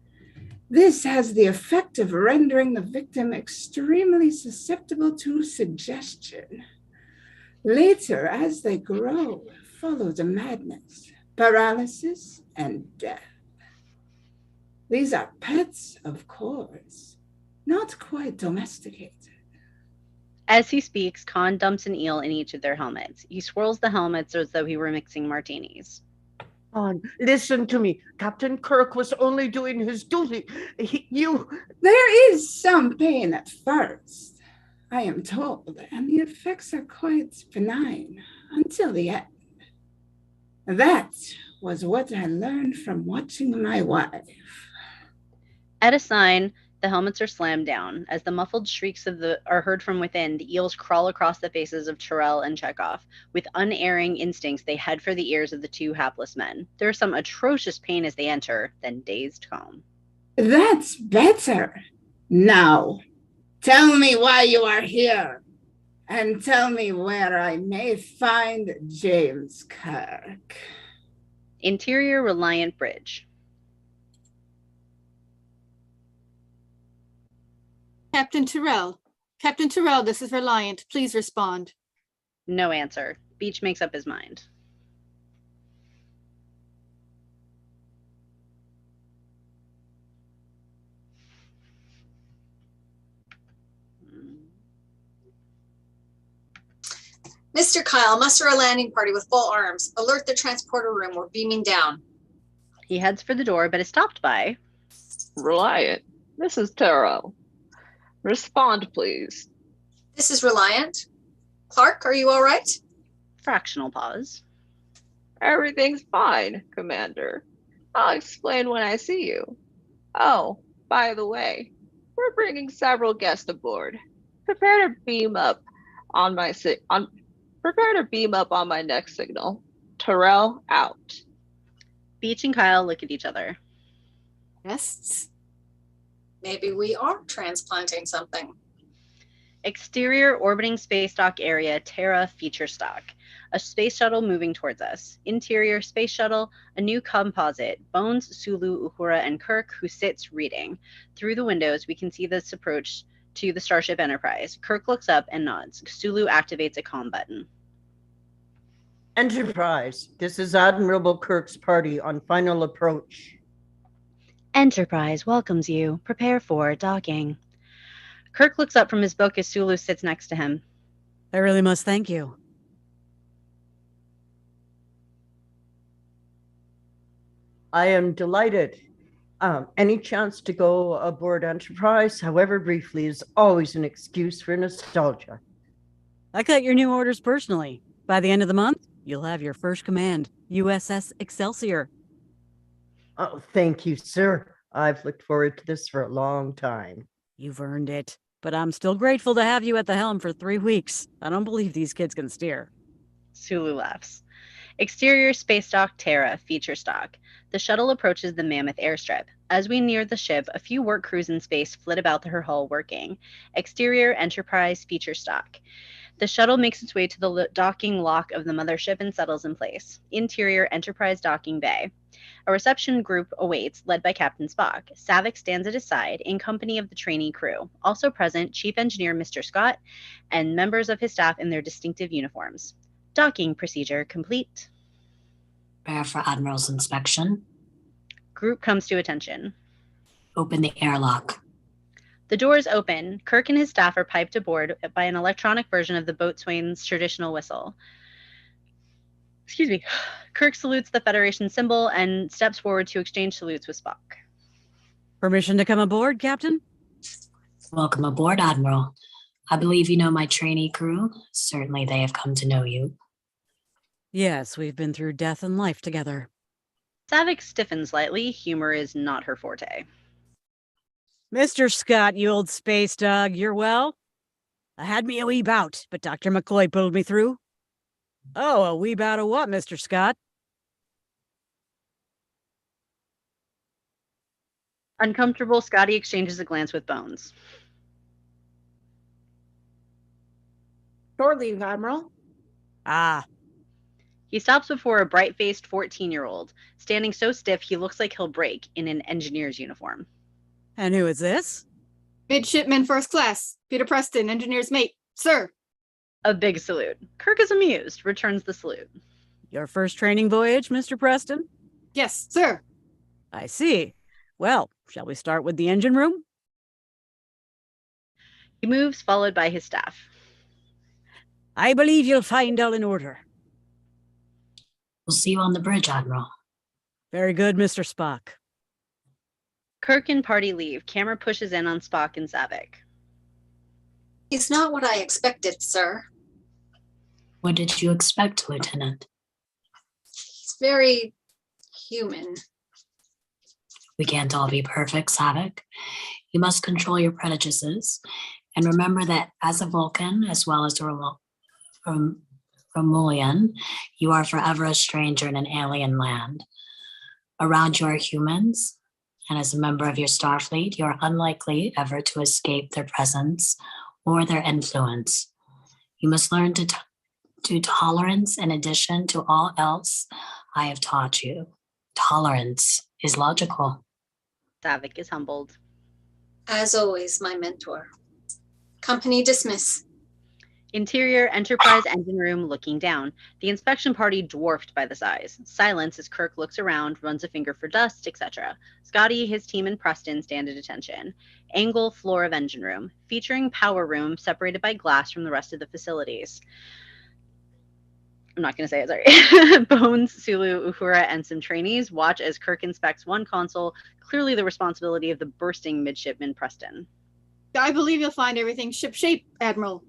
This has the effect of rendering the victim extremely susceptible to suggestion. Later, as they grow, follows madness, paralysis, and death. These are pets, of course, not quite domesticated. As he speaks, Kahn dumps an eel in each of their helmets. He swirls the helmets as though he were mixing martinis. Listen to me. Captain Kirk was only doing his duty. There is some pain at first, I am told, and the effects are quite benign until the end. That was what I learned from watching my wife. At a sign, the helmets are slammed down. As the muffled shrieks are heard from within, the eels crawl across the faces of Terrell and Chekhov. With unerring instincts, they head for the ears of the 2 hapless men. There is some atrocious pain as they enter, then dazed calm. That's better. Now, tell me why you are here, and tell me where I may find James Kirk. Interior Reliant Bridge. Captain Terrell, this is Reliant. Please respond. No answer. Beach makes up his mind. Mr. Kyle, muster a landing party with full arms. Alert the transporter room. We're beaming down. He heads for the door, but is stopped by Reliant, this is Terrell. Respond, please. This is Reliant. Clark, are you all right? fractional pause. Everything's fine, Commander. I'll explain when I see you. Oh, by the way, we're bringing several guests aboard. Prepare to beam up on my next signal. Terrell out. Beach and Kyle look at each other. Guests? Maybe we are transplanting something. Exterior orbiting space dock area, Terra feature stock. A space shuttle moving towards us. Interior space shuttle, a new composite. Bones, Sulu, Uhura, and Kirk, who sits reading. Through the windows, we can see this approach to the Starship Enterprise. Kirk looks up and nods. Sulu activates a comm button. Enterprise, this is Admiral Kirk's party on final approach. Enterprise welcomes you. Prepare for docking. Kirk looks up from his book as Sulu sits next to him. I really must thank you. I am delighted. Any chance to go aboard Enterprise, however briefly, is always an excuse for nostalgia. I cut your new orders personally. By the end of the month, you'll have your first command, USS Excelsior. Oh, thank you, sir. I've looked forward to this for a long time. You've earned it. But I'm still grateful to have you at the helm for 3 weeks. I don't believe these kids can steer. Sulu laughs. Exterior space dock Terra, feature stock. The shuttle approaches the mammoth airstrip. As we near the ship, a few work crews in space flit about her hull working. Exterior Enterprise, feature stock. The shuttle makes its way to the docking lock of the mothership and settles in place. Interior Enterprise docking bay. A reception group awaits, led by Captain Spock. Savick stands at his side, in company of the trainee crew. Also present, Chief Engineer Mr. Scott, and members of his staff in their distinctive uniforms. Docking procedure complete. Prepare for Admiral's inspection. Group comes to attention. Open the airlock. The doors open. Kirk and his staff are piped aboard by an electronic version of the boatswain's traditional whistle. Excuse me. Kirk salutes the Federation symbol and steps forward to exchange salutes with Spock. Permission to come aboard, Captain? Welcome aboard, Admiral. I believe you know my trainee crew. Certainly they have come to know you. Yes, we've been through death and life together. Saavik stiffens slightly. Humor is not her forte. Mr. Scott, you old space dog, you're well? I had me a wee bout, but Dr. McCoy pulled me through. Oh, a wee bout of what, Mr. Scott? Uncomfortable, Scotty exchanges a glance with Bones. Shore leave, Admiral. Ah, He stops before a bright-faced 14-year-old, standing so stiff he looks like he'll break in an engineer's uniform. and who is this? Midshipman First Class, Peter Preston, engineer's mate, sir. A big salute. Kirk is amused, returns the salute. Your first training voyage, Mr. Preston? Yes, sir. I see. Well, shall we start with the engine room? He moves, followed by his staff. I believe you'll find all in order. We'll see you on the bridge, Admiral. Very good, Mr. Spock. Kirk and party leave. Camera pushes in on Spock and Saavik. He's not what I expected, sir. What did you expect, Lieutenant? He's very human. We can't all be perfect, Saavik. You must control your prejudices and remember that as a Vulcan, as well as a Romulan, you are forever a stranger in an alien land. Around you are humans, and as a member of your Starfleet, you are unlikely ever to escape their presence or their influence. You must learn to tolerance in addition to all else I have taught you. Tolerance is logical. Saavik is humbled. As always, my mentor. Company dismiss. Interior Enterprise engine room looking down. The inspection party dwarfed by the size. Silence as Kirk looks around, runs a finger for dust, etc. Scotty, his team, and Preston stand at attention. Angle floor of engine room, featuring power room separated by glass from the rest of the facilities. I'm not going to say it, sorry. Bones, Sulu, Uhura, and some trainees watch as Kirk inspects one console, clearly the responsibility of the bursting midshipman Preston. I believe you'll find everything shipshape, Admiral.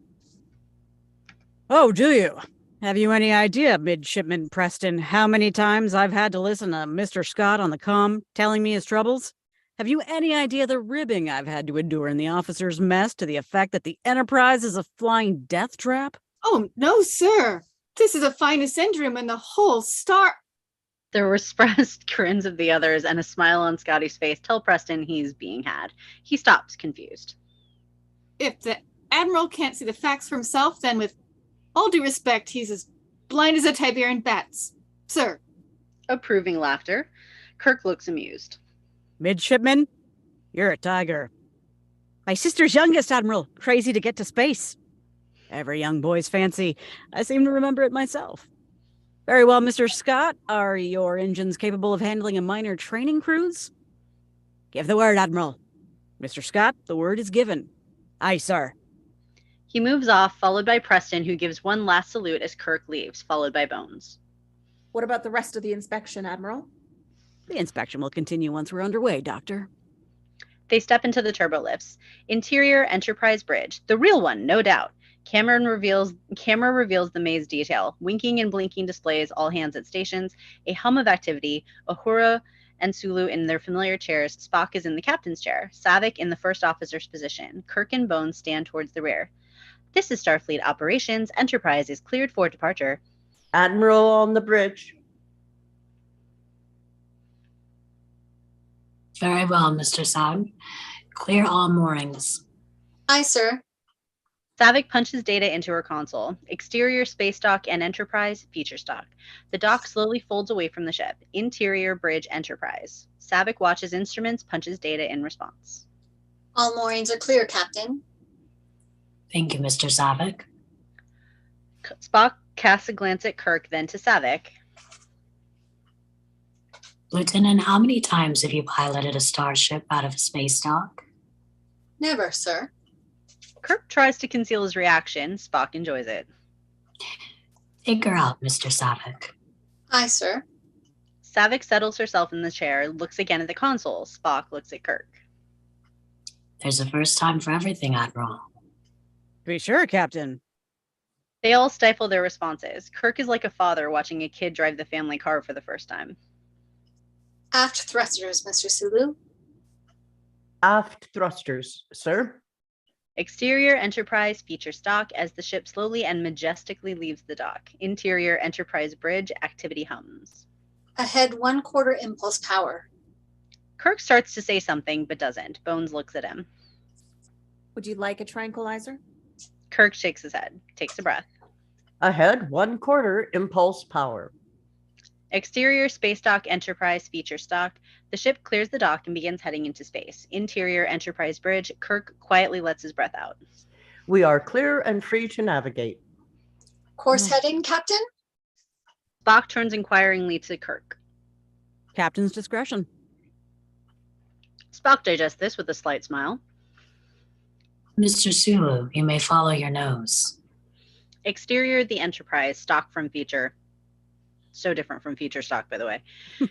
Oh, do you? Have you any idea, Midshipman Preston, how many times I've had to listen to Mr. Scott on the comm telling me his troubles? Have you any idea the ribbing I've had to endure in the officers' mess to the effect that the Enterprise is a flying death trap? Oh, no, sir. This is the finest engine room in the whole star. The repressed grins of the others and a smile on Scotty's face tell Preston he's being had. He stops, confused. If the Admiral can't see the facts for himself, then with all due respect, he's as blind as a Tiberian bats. Sir. Approving laughter. Kirk looks amused. Midshipman, you're a tiger. My sister's youngest, Admiral. Crazy to get to space. Every young boy's fancy. I seem to remember it myself. Very well, Mr. Scott. Are your engines capable of handling a minor training cruise? Give the word, Admiral. Mr. Scott, the word is given. Aye, sir. He moves off, followed by Preston, who gives one last salute as Kirk leaves, followed by Bones. What about the rest of the inspection, Admiral? The inspection will continue once we're underway, Doctor. They step into the turbolifts. Interior Enterprise bridge, the real one, no doubt. Camera reveals the maze detail. Winking and blinking displays, all hands at stations. A hum of activity. Uhura and Sulu in their familiar chairs. Spock is in the captain's chair. Saavik in the first officer's position. Kirk and Bones stand towards the rear. This is Starfleet Operations. Enterprise is cleared for departure. Admiral on the bridge. Very well, Mr. Saad. Clear all moorings. Aye, sir. Saavik punches data into her console. Exterior space dock and Enterprise, feature stock. The dock slowly folds away from the ship. Interior bridge Enterprise. Saavik watches instruments, punches data in response. All moorings are clear, Captain. Thank you, Mr. Saavik. Spock casts a glance at Kirk, then to Saavik. Lieutenant, how many times have you piloted a starship out of a space dock? Never, sir. Kirk tries to conceal his reaction. Spock enjoys it. Take her out, Mr. Savick. Aye, sir. Savick settles herself in the chair, looks again at the console. Spock looks at Kirk. There's a first time for everything, Admiral. Be sure, Captain. They all stifle their responses. Kirk is like a father watching a kid drive the family car for the first time. Aft thrusters, Mr. Sulu. Aft thrusters, sir. Exterior Enterprise feature stock as the ship slowly and majestically leaves the dock. Interior Enterprise bridge activity hums. Ahead 1/4 impulse power. Kirk starts to say something but doesn't. Bones looks at him. Would you like a tranquilizer? Kirk shakes his head, takes a breath. Ahead 1/4 impulse power. Exterior Space Dock Enterprise feature stock. The ship clears the dock and begins heading into space. Interior Enterprise bridge. Kirk quietly lets his breath out. We are clear and free to navigate. Course heading, Captain? Spock turns inquiringly to Kirk. Captain's discretion. Spock digests this with a slight smile. Mr. Sulu, you may follow your nose. Exterior the Enterprise, stock from feature. So different from feature stock, by the way.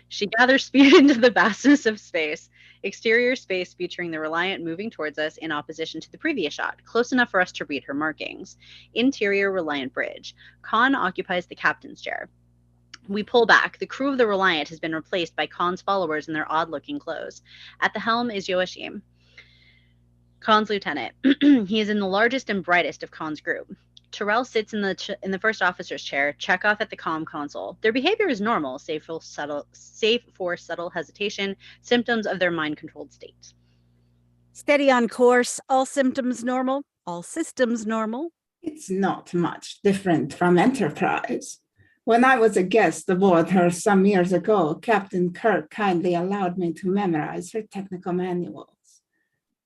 She gathers speed into the vastness of space. Exterior space featuring the Reliant moving towards us in opposition to the previous shot, close enough for us to read her markings. Interior Reliant bridge. Kahn occupies the captain's chair. We pull back. The crew of the Reliant has been replaced by Kahn's followers in their odd-looking clothes. At the helm is Yoashim, Kahn's lieutenant. He is in the largest and brightest of Kahn's group. Terrell sits in the first officer's chair, Chekhov at the comm console. Their behavior is normal, save for subtle hesitation, symptoms of their mind-controlled state. Steady on course. All symptoms normal. All systems normal. It's not much different from Enterprise. When I was a guest aboard her some years ago, Captain Kirk kindly allowed me to memorize her technical manuals.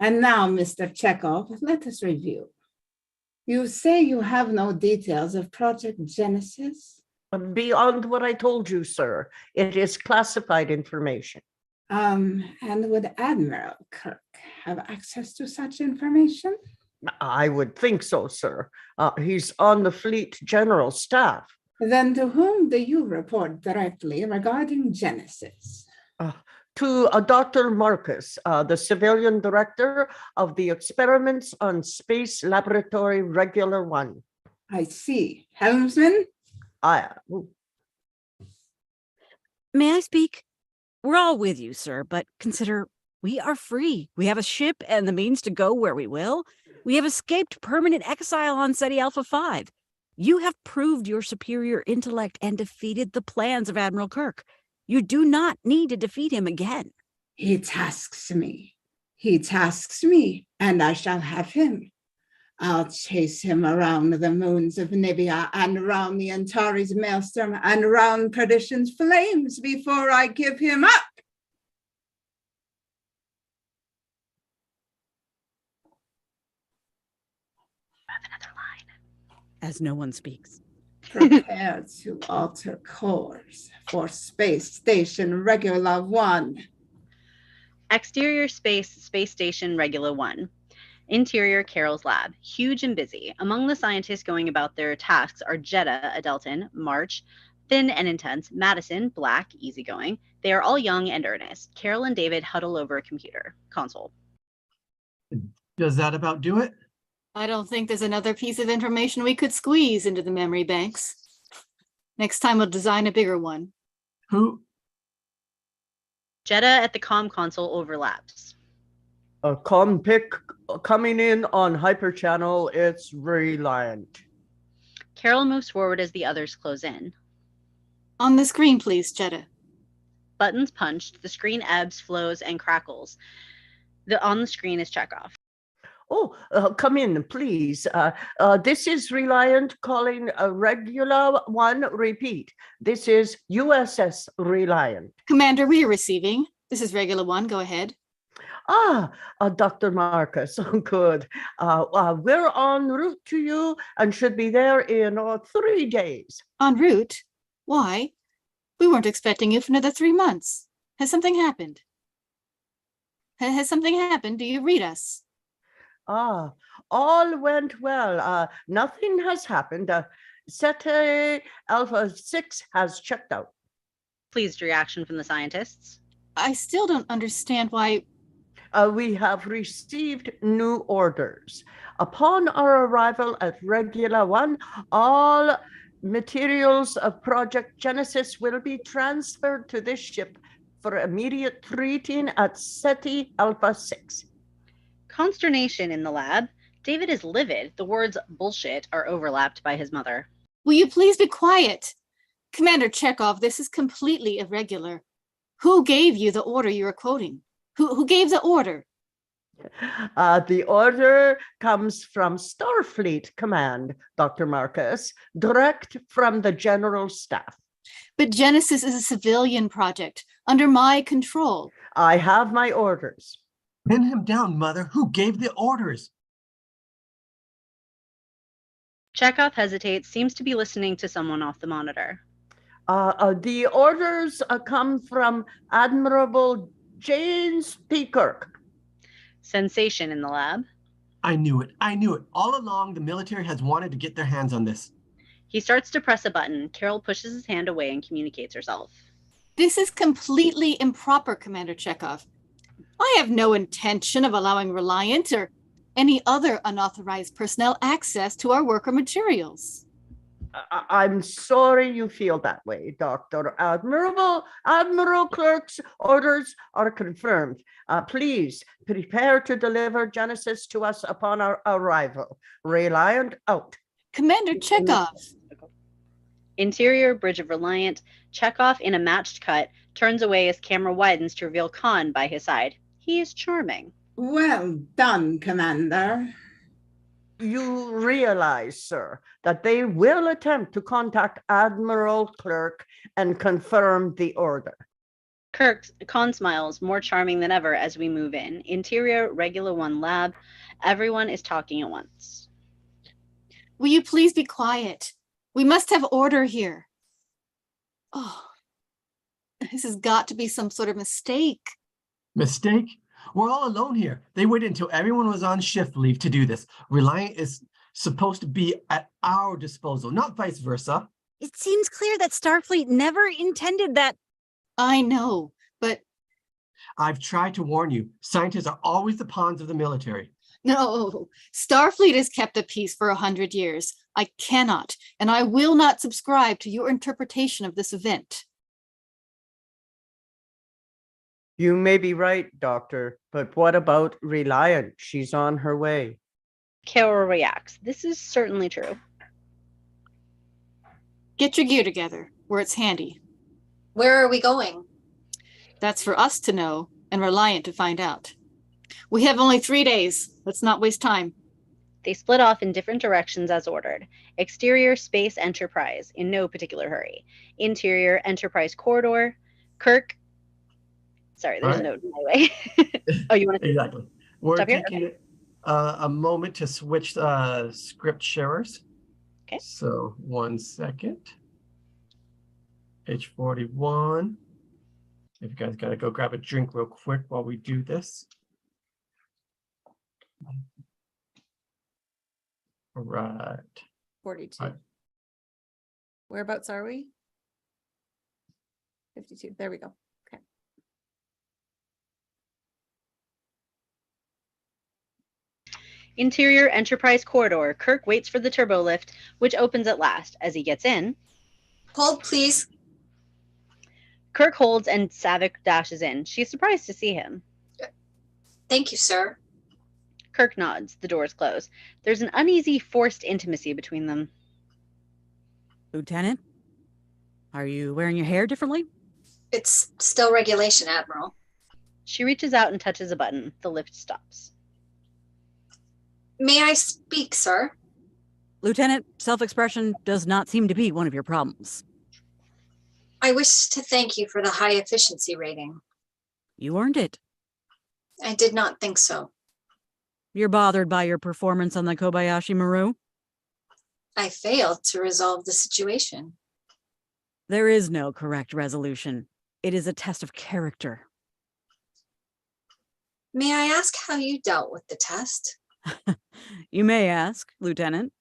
And now, Mr. Chekhov, let us review. You say you have no details of Project Genesis? Beyond what I told you, sir, it is classified information. And would Admiral Kirk have access to such information? I would think so, sir. He's on the fleet general staff. Then to whom do you report directly regarding Genesis? To Dr. Marcus, the civilian director of the experiments on Space Laboratory Regular 1. I see. Helmsman? May I speak? We're all with you, sir, but consider we are free. We have a ship and the means to go where we will. We have escaped permanent exile on SETI Alpha 5. You have proved your superior intellect and defeated the plans of Admiral Kirk. You do not need to defeat him again. He tasks me. He tasks me, and I shall have him. I'll chase him around the moons of Nibia and around the Antares maelstrom and around perdition's flames before I give him up. As no one speaks. Prepare to alter course for Space Station Regular 1. Exterior Space Station Regular 1. Interior Carol's lab, huge and busy. Among the scientists going about their tasks are Jeddah, a Deltan, March, thin and intense, Madison, black, easygoing. They are all young and earnest. Carol and David huddle over a computer console. Does that about do it? I don't think there's another piece of information we could squeeze into the memory banks. Next time we'll design a bigger one. Who? Jeddah at the comm console overlaps. A comm pick coming in on hyperchannel. It's Reliant. Carol moves forward as the others close in. On the screen, please, Jeddah. Buttons punched, the screen ebbs, flows, and crackles. On the screen is Chekhov. Oh, come in, please. This is Reliant calling a Regular 1. Repeat. This is USS Reliant. Commander, we are receiving. This is Regular 1. Go ahead. Dr. Marcus. Good. We're en route to you and should be there in 3 days. En route? Why? We weren't expecting you for another 3 months. Has something happened? Has something happened? Do you read us? Ah, all went well. Nothing has happened. Ceti Alpha 6 has checked out. Pleased reaction from the scientists. I still don't understand why. We have received new orders. Upon our arrival at Regula 1, all materials of Project Genesis will be transferred to this ship for immediate treating at Ceti Alpha 6. Consternation in the lab. David is livid. The words bullshit are overlapped by his mother. Will you please be quiet? Commander Chekhov, this is completely irregular. Who gave you the order you are quoting? Who gave the order? The order comes from Starfleet Command, Dr. Marcus, direct from the General Staff. But Genesis is a civilian project under my control. I have my orders. Pin him down, Mother. Who gave the orders? Chekhov hesitates, seems to be listening to someone off the monitor. The orders come from Admiral James P. Kirk. Sensation in the lab. I knew it. I knew it. All along, the military has wanted to get their hands on this. He starts to press a button. Carol pushes his hand away and communicates herself. This is completely improper, Commander Chekhov. I have no intention of allowing Reliant or any other unauthorized personnel access to our worker materials. I'm sorry you feel that way, Dr. Admiral Clerk's orders are confirmed. Please prepare to deliver Genesis to us upon our arrival. Reliant out. Commander Chekhov. Interior bridge of Reliant. Chekhov, in a matched cut, turns away as camera widens to reveal Kahn by his side. He is charming. Well done, Commander. You realize, sir, that they will attempt to contact Admiral Clerk and confirm the order. Kahn smiles, more charming than ever as we move in. Interior, Regula 1 lab. Everyone is talking at once. Will you please be quiet? We must have order here. Oh, this has got to be some sort of mistake. Mistake? We're all alone here. They waited until everyone was on shift leave to do this. Reliant is supposed to be at our disposal, not vice versa. It seems clear that Starfleet never intended that. I know, but... I've tried to warn you. Scientists are always the pawns of the military. No, Starfleet has kept the peace for 100 years. I cannot, and I will not subscribe to your interpretation of this event. You may be right, Doctor, but what about Reliant? She's on her way. Carol reacts. This is certainly true. Get your gear together, where it's handy. Where are we going? That's for us to know and Reliant to find out. We have only 3 days. Let's not waste time. They split off in different directions as ordered. Exterior, Space Enterprise, in no particular hurry. Interior, Enterprise Corridor. Kirk. Sorry, there's a note in my way. Oh, you want to? Exactly. We're Stop here? taking a moment to switch script sharers. Okay. So 1 second. Page 41. If you guys gotta go grab a drink real quick while we do this. All right. 42. All right. Whereabouts are we? 52. There we go. Okay. Interior, Enterprise Corridor. Kirk waits for the turbo lift, which opens at last. As he gets in, Hold, please. Kirk holds and Saavik dashes in. She's surprised to see him. Thank you, sir. Kirk nods. The doors close. There's an uneasy, forced intimacy between them. Lieutenant, are you wearing your hair differently? It's still regulation, Admiral. She reaches out and touches a button. The lift stops. May I speak, sir? Lieutenant, self-expression does not seem to be one of your problems. I wish to thank you for the high efficiency rating. You earned it. I did not think so. You're bothered by your performance on the Kobayashi Maru? I failed to resolve the situation. There is no correct resolution. It is a test of character. May I ask how you dealt with the test? You may ask, Lieutenant.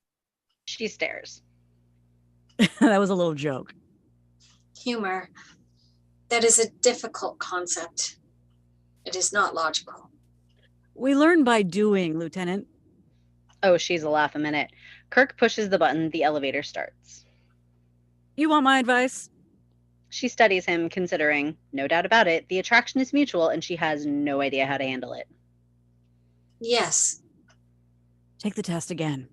She stares. That was a little joke. Humor. That is a difficult concept. It is not logical. We learn by doing, Lieutenant. Oh, she's a laugh a minute. Kirk pushes the button, the elevator starts. You want my advice? She studies him, considering, no doubt about it, the attraction is mutual and she has no idea how to handle it. Yes. Take the test again.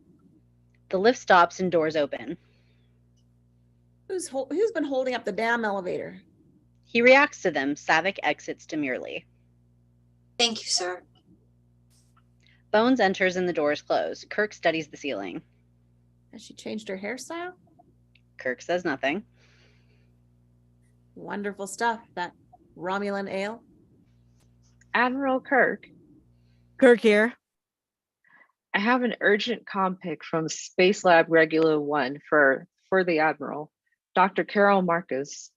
The lift stops and doors open. Who's been holding up the damn elevator? He reacts to them. Savick exits demurely. Thank you, sir. Bones enters and the doors close. Kirk studies the ceiling. Has she changed her hairstyle? Kirk says nothing. Wonderful stuff, that Romulan ale. Admiral Kirk, Kirk here. I have an urgent comm pick from Space Lab Regula 1 for the Admiral, Dr. Carol Marcus.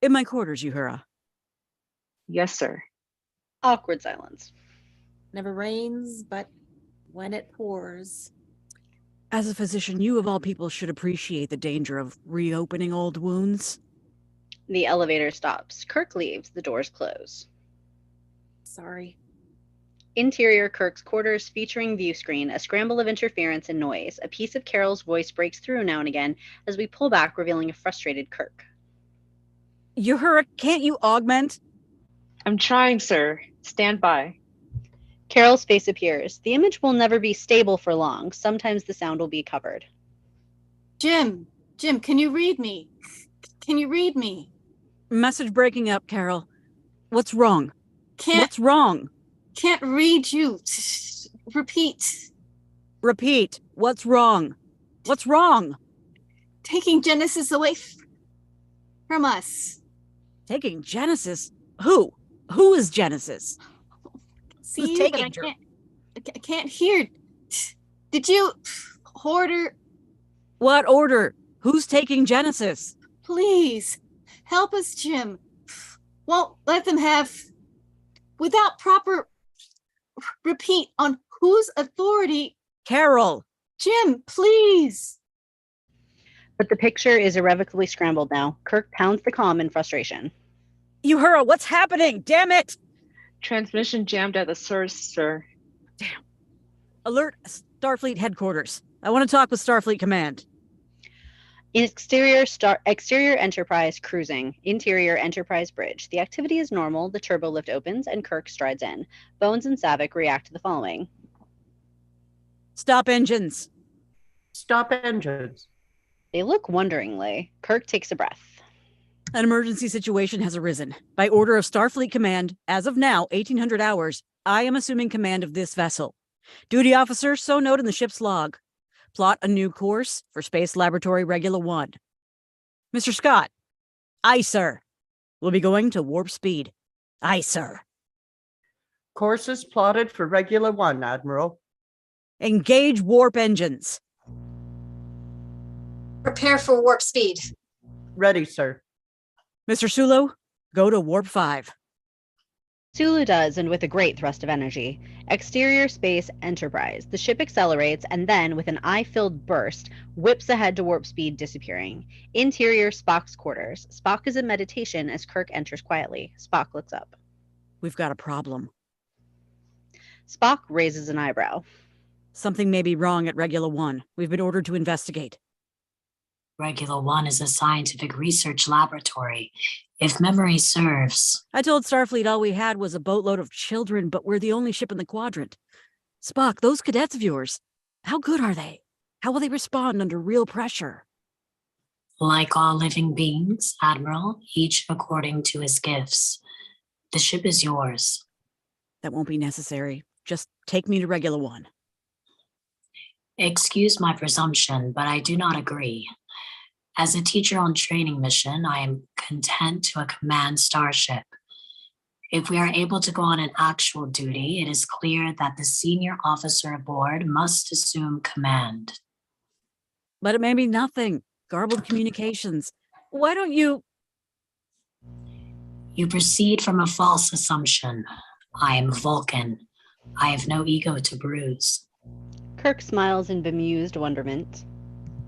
In my quarters, Uhura. Yes, sir. Awkward silence. Never rains, but when it pours. As a physician, you of all people should appreciate the danger of reopening old wounds. The elevator stops. Kirk leaves. The doors close. Sorry. Interior Kirk's quarters featuring view screen, a scramble of interference and noise. A piece of Carol's voice breaks through now and again as we pull back, revealing a frustrated Kirk. Uhura, can't you augment? I'm trying, sir. Stand by. Carol's face appears. The image will never be stable for long. Sometimes the sound will be covered. Jim, can you read me? Can you read me? Message breaking up, Carol. What's wrong? Can't What's wrong? read you. Repeat. Repeat. What's wrong? What's wrong? Taking Genesis away from us. Taking Genesis? Who? Who is Genesis? See Who's you, taking but her? I can't hear. Did you order? What order? Who's taking Genesis? Please help us, Jim. Won't let them have without proper repeat on whose authority. Carol. Jim, please. But the picture is irrevocably scrambled now. Kirk pounds the comm in frustration. Uhura, what's happening? Damn it! Transmission jammed at the source, sir. Damn. Alert Starfleet headquarters. I want to talk with Starfleet Command. Exterior Enterprise cruising. Interior Enterprise bridge. The activity is normal. The turbo lift opens and Kirk strides in. Bones and Savick react to the following. Stop engines. Stop engines. They look wonderingly. Kirk takes a breath. An emergency situation has arisen. By order of Starfleet Command, as of now, 1800 hours, I am assuming command of this vessel. Duty officer, so note in the ship's log. Plot a new course for Space Laboratory Regula 1. Mr. Scott. Aye, sir. We'll be going to warp speed. Aye, sir. Courses plotted for Regula 1, Admiral. Engage warp engines. Prepare for warp speed. Ready, sir. Mr. Sulu, go to warp 5. Sulu does, and with a great thrust of energy. Exterior Space Enterprise. The ship accelerates and then, with an eye-filled burst, whips ahead to warp speed, disappearing. Interior Spock's quarters. Spock is in meditation as Kirk enters quietly. Spock looks up. We've got a problem. Spock raises an eyebrow. Something may be wrong at Regula 1. We've been ordered to investigate. Regula 1 is a scientific research laboratory. If memory serves. I told Starfleet all we had was a boatload of children, but we're the only ship in the quadrant. Spock, those cadets of yours, how good are they? How will they respond under real pressure? Like all living beings, Admiral, each according to his gifts. The ship is yours. That won't be necessary. Just take me to Regula 1. Excuse my presumption, but I do not agree. As a teacher on training mission, I am content to command starship. If we are able to go on an actual duty, it is clear that the senior officer aboard must assume command. But it may be nothing. Garbled communications. Why don't you... You proceed from a false assumption. I am Vulcan. I have no ego to bruise. Kirk smiles in bemused wonderment.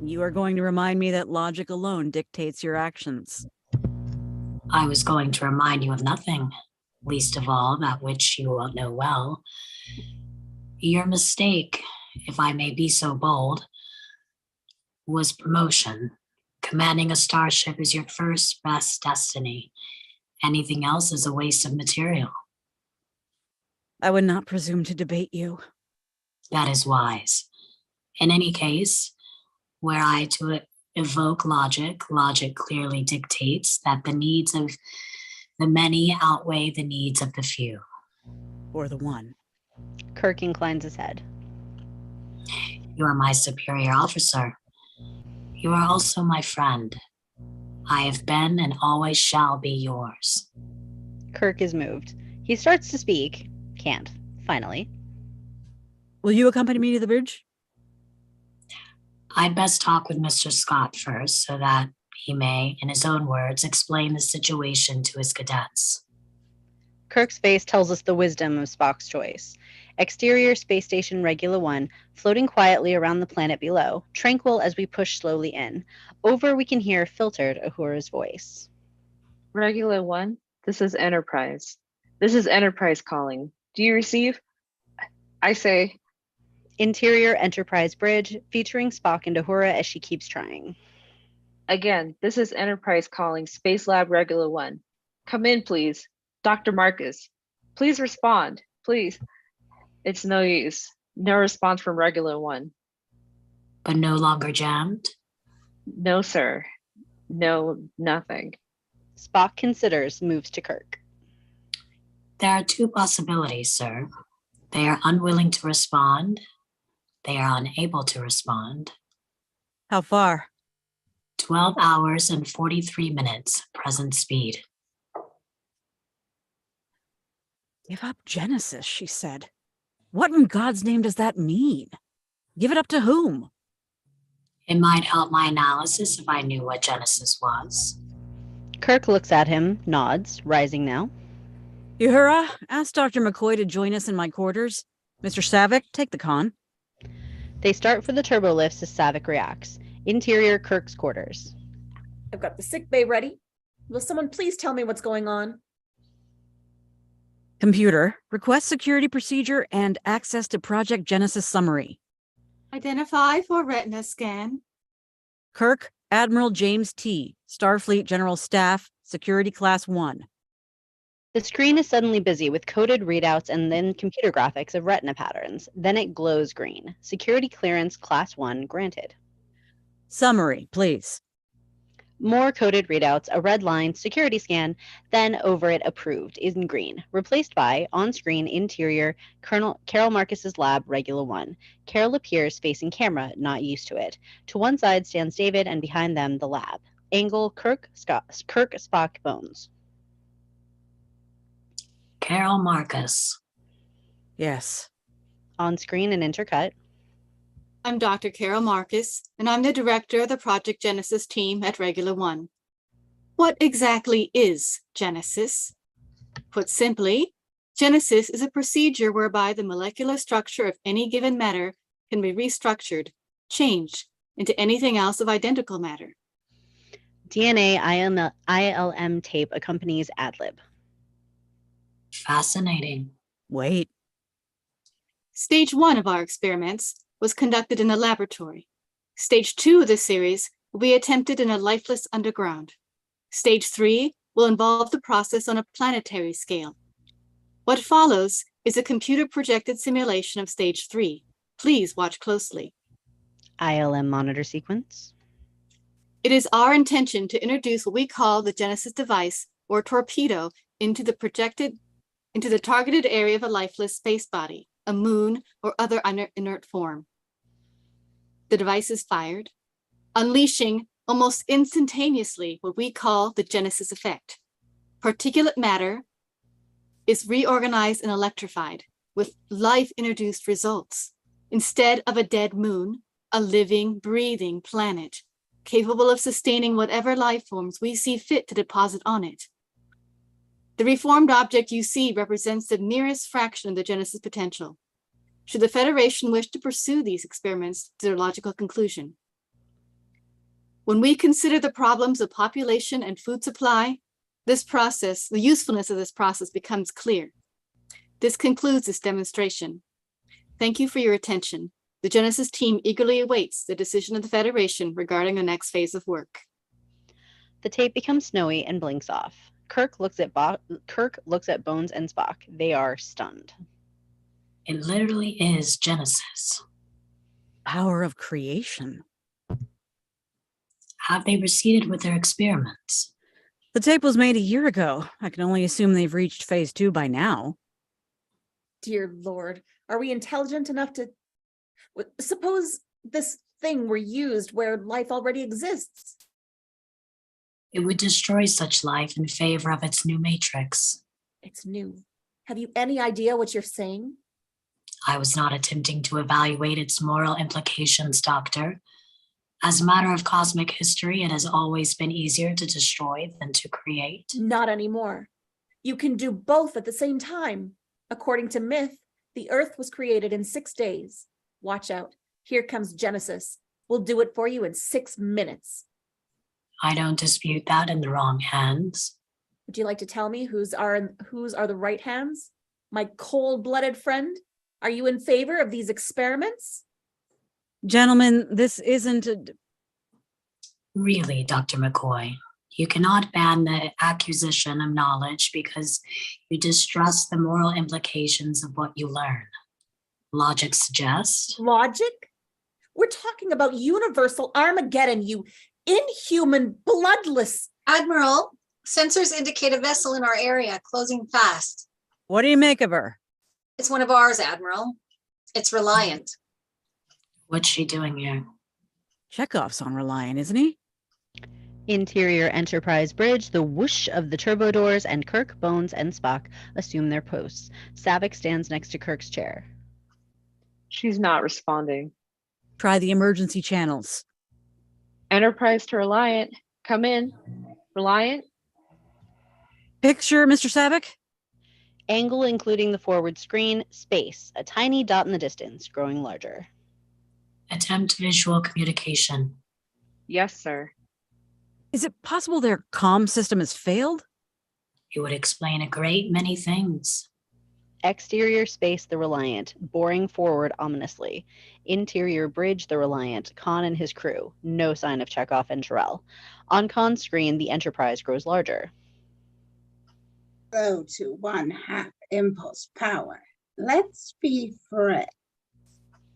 You are going to remind me that logic alone dictates your actions. I was going to remind you of nothing, least of all that which you will know well. Your mistake, if I may be so bold, was promotion. Commanding a starship is your first best destiny. Anything else is a waste of material. I would not presume to debate you. That is wise. In any case, were I to evoke logic, logic clearly dictates that the needs of the many outweigh the needs of the few. Or the one. Kirk inclines his head. You are my superior officer. You are also my friend. I have been and always shall be yours. Kirk is moved. He starts to speak. Can't. Finally. Will you accompany me to the bridge? I'd best talk with Mr. Scott first so that he may, in his own words, explain the situation to his cadets. Kirk's face tells us the wisdom of Spock's choice. Exterior Space Station Regula 1, floating quietly around the planet below, tranquil as we push slowly in. Over we can hear filtered Uhura's voice. Regula 1, this is Enterprise. This is Enterprise calling. Do you receive? I say. Interior Enterprise Bridge, featuring Spock and Uhura as she keeps trying. Again, this is Enterprise calling Space Lab Regula 1. Come in, please. Dr. Marcus, please respond, please. It's no use. No response from Regula 1. But no longer jammed? No, sir. No, nothing. Spock considers, moves to Kirk. There are two possibilities, sir. They are unwilling to respond. They are unable to respond. How far? 12 hours and 43 minutes, present speed. Give up Genesis, she said. What in God's name does that mean? Give it up to whom? It might help my analysis if I knew what Genesis was. Kirk looks at him, nods, rising now. Uhura, ask Dr. McCoy to join us in my quarters. Mr. Savick, take the Kahn. They start for the turbo lifts as Savick reacts. Interior Kirk's quarters. I've got the sick bay ready. Will someone please tell me what's going on? Computer, request security procedure and access to Project Genesis summary. Identify for retina scan. Kirk, Admiral James T., Starfleet General Staff, Security Class 1. The screen is suddenly busy with coded readouts and then computer graphics of retina patterns. Then it glows green. Security clearance Class 1 granted. Summary, please. More coded readouts, a red line, security scan, then over it approved in green, replaced by on-screen interior Carol Marcus's lab, Regula 1. Carol appears facing camera, not used to it. To one side stands David and behind them the lab. Angle Kirk, Spock, Bones. Carol Marcus. Yes. On screen and intercut. I'm Dr. Carol Marcus, and I'm the director of the Project Genesis team at Regula 1. What exactly is Genesis? Put simply, Genesis is a procedure whereby the molecular structure of any given matter can be restructured, changed into anything else of identical matter. DNA ILM tape accompanies AdLib. Fascinating. Wait. Stage 1 of our experiments was conducted in a laboratory. Stage 2 of the series will be attempted in a lifeless underground. Stage 3 will involve the process on a planetary scale. What follows is a computer-projected simulation of Stage 3. Please watch closely. ILM monitor sequence. It is our intention to introduce what we call the Genesis device or torpedo into the targeted area of a lifeless space body, a moon or other inert form. The device is fired, unleashing almost instantaneously what we call the Genesis effect. Particulate matter is reorganized and electrified with life-introduced results. Instead of a dead moon, a living, breathing planet, capable of sustaining whatever life forms we see fit to deposit on it. The reformed object you see represents the nearest fraction of the Genesis potential. Should the Federation wish to pursue these experiments to their logical conclusion? When we consider the problems of population and food supply, this process, the usefulness of this process becomes clear. This concludes this demonstration. Thank you for your attention. The Genesis team eagerly awaits the decision of the Federation regarding the next phase of work. The tape becomes snowy and blinks off. Kirk looks at Bones and Spock. They are stunned. It literally is Genesis. Power of creation. Have they proceeded with their experiments? The tape was made a year ago. I can only assume they've reached phase 2 by now. Dear Lord, are we intelligent enough to... Suppose this thing were used where life already exists? It would destroy such life in favor of its new matrix. It's new. Have you any idea what you're saying? I was not attempting to evaluate its moral implications, Doctor. As a matter of cosmic history, it has always been easier to destroy than to create. Not anymore. You can do both at the same time. According to myth, the Earth was created in 6 days. Watch out. Here comes Genesis. We'll do it for you in 6 minutes. I don't dispute that in the wrong hands. Would you like to tell me whose are the right hands? My cold-blooded friend? Are you in favor of these experiments? Gentlemen, this isn't a... Really, Dr. McCoy, you cannot ban the acquisition of knowledge because you distrust the moral implications of what you learn. Logic suggests... Logic? We're talking about universal Armageddon, you inhuman, bloodless... Admiral, sensors indicate a vessel in our area closing fast. What do you make of her? It's one of ours, Admiral. It's Reliant. What's she doing here? Chekhov's on Reliant, isn't he? Interior Enterprise bridge, the whoosh of the turbo doors, and Kirk, Bones, and Spock assume their posts. Saavik stands next to Kirk's chair. She's not responding. Try the emergency channels. Enterprise to Reliant. Come in. Reliant? Picture, Mr. Saavik? Angle including the forward screen, space, a tiny dot in the distance, growing larger. Attempt visual communication. Yes, sir. Is it possible their comm system has failed? It would explain a great many things. Exterior space, the Reliant, boring forward ominously. Interior bridge, the Reliant, Kahn and his crew. No sign of Chekhov and Terrell. On Kahn's screen, the Enterprise grows larger. Go to 1/2 impulse power. Let's be friends.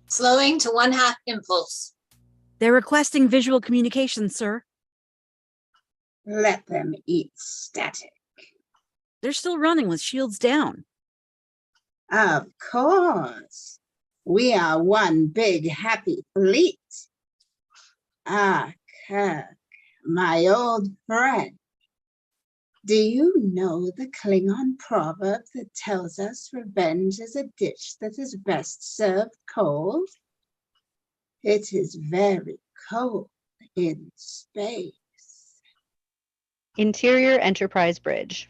Slowing to 1/2 impulse. They're requesting visual communication, sir. Let them eat static. They're still running with shields down. Of course. We are one big happy fleet. Ah, Kirk, my old friend. Do you know the Klingon proverb that tells us revenge is a dish that is best served cold? It is very cold in space. Interior Enterprise bridge.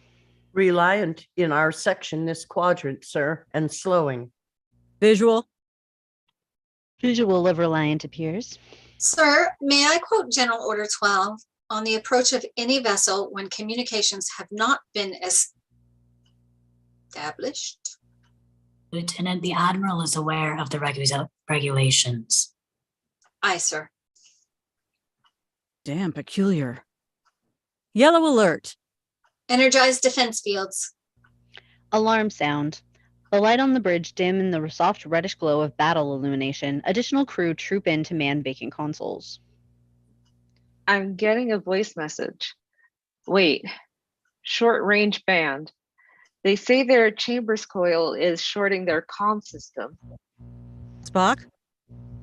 Reliant in our section, this quadrant, sir, and slowing. Visual. Visual of Reliant appears. Sir, may I quote General Order 12 on the approach of any vessel when communications have not been established? Lieutenant, the Admiral is aware of the regulations. Aye, sir. Damn peculiar. Yellow alert. Energize defense fields. Alarm sound. The light on the bridge dim in the soft reddish glow of battle illumination. Additional crew troop in to man baking consoles. I'm getting a voice message. Wait, short range band. They say their chambers coil is shorting their comm system. Spock?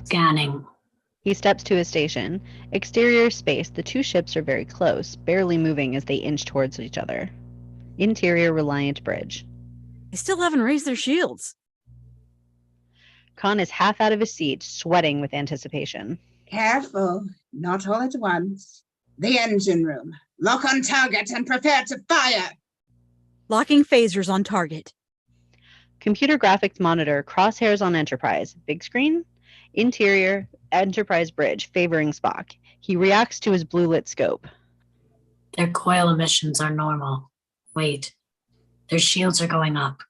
Scanning. He steps to his station. Exterior space. The two ships are very close, barely moving as they inch towards each other. Interior Reliant bridge. They still haven't raised their shields. Kahn is half out of his seat, sweating with anticipation. Careful, not all at once. The engine room. Lock on target and prepare to fire. Locking phasers on target. Computer graphics monitor, crosshairs on Enterprise. Big screen. Interior, Enterprise bridge, favoring Spock. He reacts to his blue lit scope. Their coil emissions are normal. Wait, their shields are going up.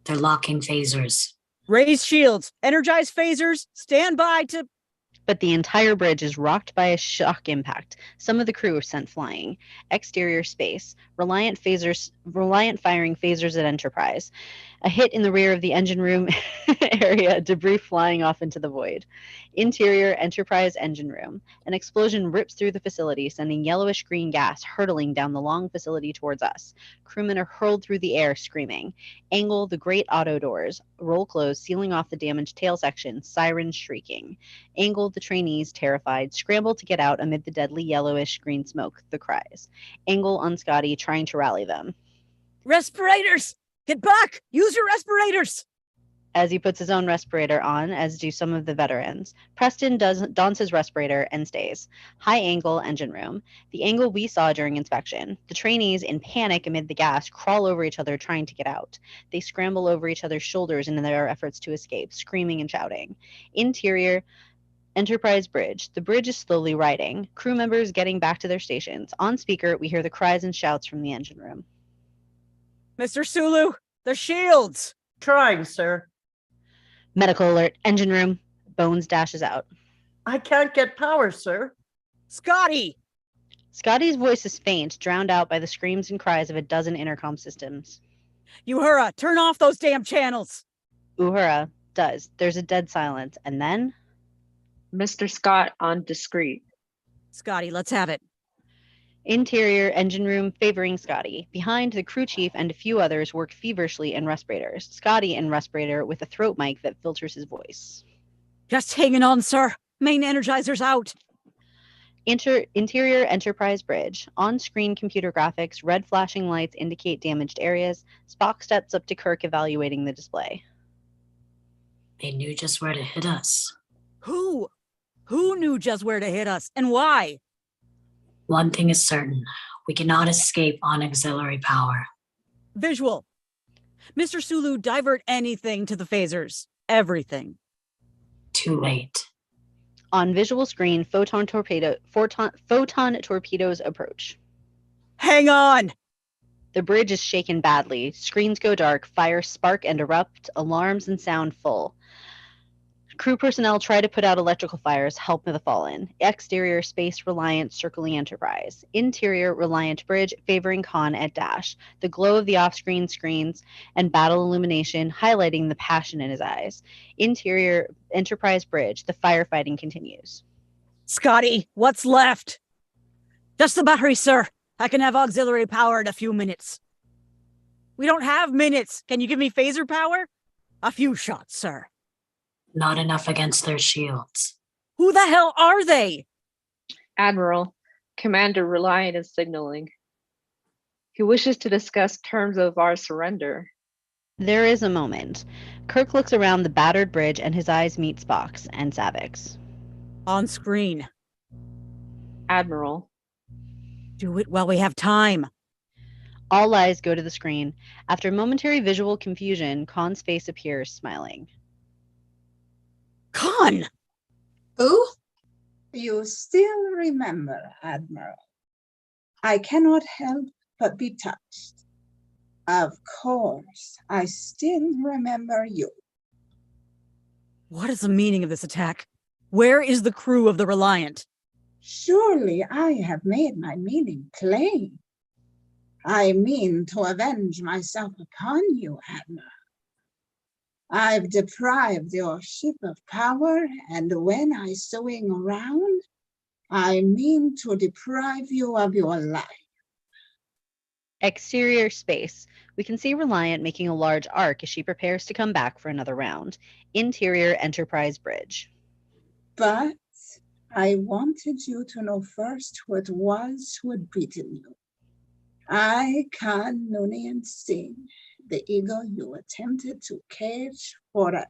They're locking phasers. Raise shields. Energize phasers. Stand by to... But the entire bridge is rocked by a shock impact. Some of the crew are sent flying. Exterior space. Reliant firing phasers at Enterprise. A hit in the rear of the engine room area, debris flying off into the void. Interior Enterprise engine room. An explosion rips through the facility, sending yellowish green gas hurtling down the long facility towards us. Crewmen are hurled through the air, screaming. Angle the great auto doors. Roll close, sealing off the damaged tail section, sirens shrieking. Angle the trainees, terrified, scramble to get out amid the deadly yellowish green smoke, the cries. Angle on Scotty, trying to rally them. Respirators! Get back! Use your respirators! As he puts his own respirator on, as do some of the veterans. Preston dons his respirator and stays. High angle engine room. The angle we saw during inspection. The trainees, in panic amid the gas, crawl over each other trying to get out. They scramble over each other's shoulders in their efforts to escape, screaming and shouting. Interior Enterprise bridge. The bridge is slowly righting. Crew members getting back to their stations. On speaker, we hear the cries and shouts from the engine room. Mr. Sulu, the shields! Trying, sir. Medical alert. Engine room. Bones dashes out. I can't get power, sir. Scotty! Scotty's voice is faint, drowned out by the screams and cries of a dozen intercom systems. Uhura, turn off those damn channels! Uhura does. There's a dead silence. And then... Mr. Scott on discreet. Scotty, let's have it. Interior engine room favoring Scotty. Behind, the crew chief and a few others work feverishly in respirators. Scotty in respirator with a throat mic that filters his voice. Just hanging on, sir. Main energizer's out. Interior Enterprise bridge. On-screen computer graphics, red flashing lights indicate damaged areas. Spock steps up to Kirk, evaluating the display. They knew just where to hit us. Who? Who knew just where to hit us, and why? One thing is certain. We cannot escape on auxiliary power. Visual. Mr. Sulu, divert anything to the phasers. Everything. Too late. On visual screen, photon torpedoes approach. Hang on! The bridge is shaken badly. Screens go dark, fires spark and erupt, alarms and sound full. Crew personnel try to put out electrical fires, help the fallen. Exterior space Reliant circling Enterprise. Interior Reliant bridge favoring Kahn at dash. The glow of the off-screen screens and battle illumination highlighting the passion in his eyes. Interior Enterprise bridge. The firefighting continues. Scotty, what's left? Just the battery, sir. I can have auxiliary power in a few minutes. We don't have minutes. Can you give me phaser power? A few shots, sir. Not enough against their shields. Who the hell are they? Admiral, Commander Reliant is signaling. He wishes to discuss terms of our surrender. There is a moment. Kirk looks around the battered bridge and his eyes meet Spock's and Savik's. On screen. Admiral. Do it while we have time. All eyes go to the screen. After momentary visual confusion, Kahn's face appears, smiling. Kahn! Who? You still remember, Admiral. I cannot help but be touched. Of course, I still remember you. What is the meaning of this attack? Where is the crew of the Reliant? Surely I have made my meaning plain. I mean to avenge myself upon you, Admiral. I've deprived your ship of power, and when I swing around, I mean to deprive you of your life. Exterior space. We can see Reliant making a large arc as she prepares to come back for another round. Interior Enterprise bridge. But I wanted you to know first who it was who had beaten you. I, Kahn, Noonien Singh, the eagle you attempted to cage forever.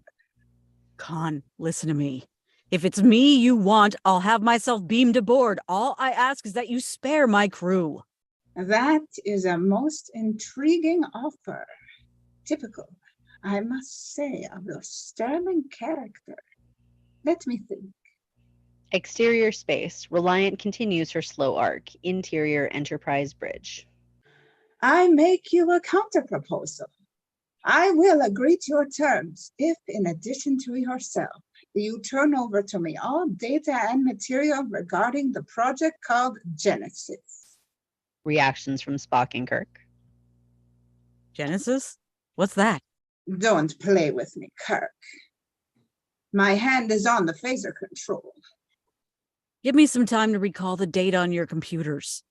Kahn, listen to me. If it's me you want, I'll have myself beamed aboard. All I ask is that you spare my crew. That is a most intriguing offer. Typical, I must say, of your sterling character. Let me think. Exterior space. Reliant continues her slow arc. Interior Enterprise Bridge. I make you a counterproposal. I will agree to your terms if, in addition to yourself, you turn over to me all data and material regarding the project called Genesis. Reactions from Spock and Kirk. Genesis? What's that? Don't play with me, Kirk. My hand is on the phaser control. Give me some time to recall the data on your computers.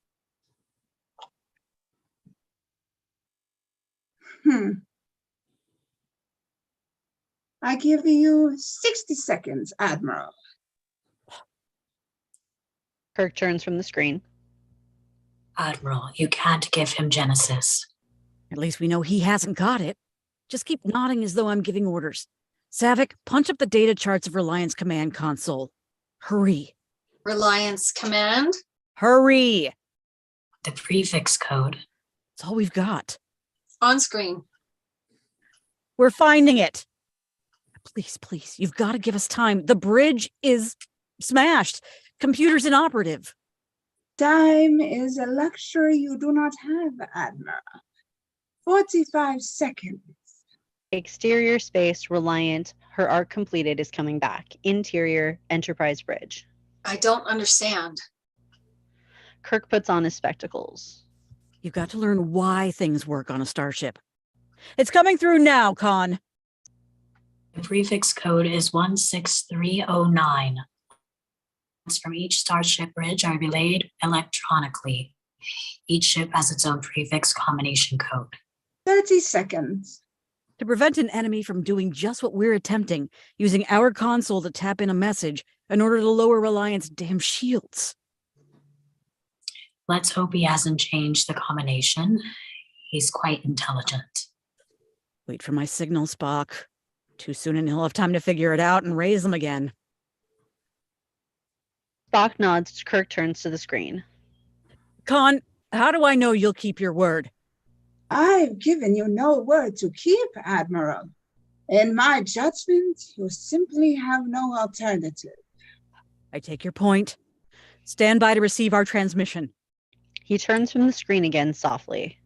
I give you 60 seconds, Admiral. Kirk turns from the screen. Admiral, you can't give him Genesis. At least we know he hasn't got it. Just keep nodding as though I'm giving orders. Saavik, punch up the data charts of Reliance Command Console. Hurry. Reliance Command. Hurry! The prefix code. That's all we've got. On screen. We're finding it. Please, please, you've got to give us time. The bridge is smashed. Computer's inoperative. Time is a luxury you do not have, Admiral. 45 seconds. Exterior space. Reliant. Her arc completed is coming back. Interior Enterprise Bridge. I don't understand. Kirk puts on his spectacles. You've got to learn why things work on a starship. It's coming through now, Kahn. The prefix code is 16309. From each starship bridge are relayed electronically. Each ship has its own prefix combination code. 30 seconds. To prevent an enemy from doing just what we're attempting, using our console to tap in a message in order to lower Reliant's damn shields. Let's hope he hasn't changed the combination. He's quite intelligent. Wait for my signal, Spock. Too soon and he'll have time to figure it out and raise them again. Spock nods. Kirk turns to the screen. Kahn, how do I know you'll keep your word? I've given you no word to keep, Admiral. In my judgment, you simply have no alternative. I take your point. Stand by to receive our transmission. He turns from the screen again softly.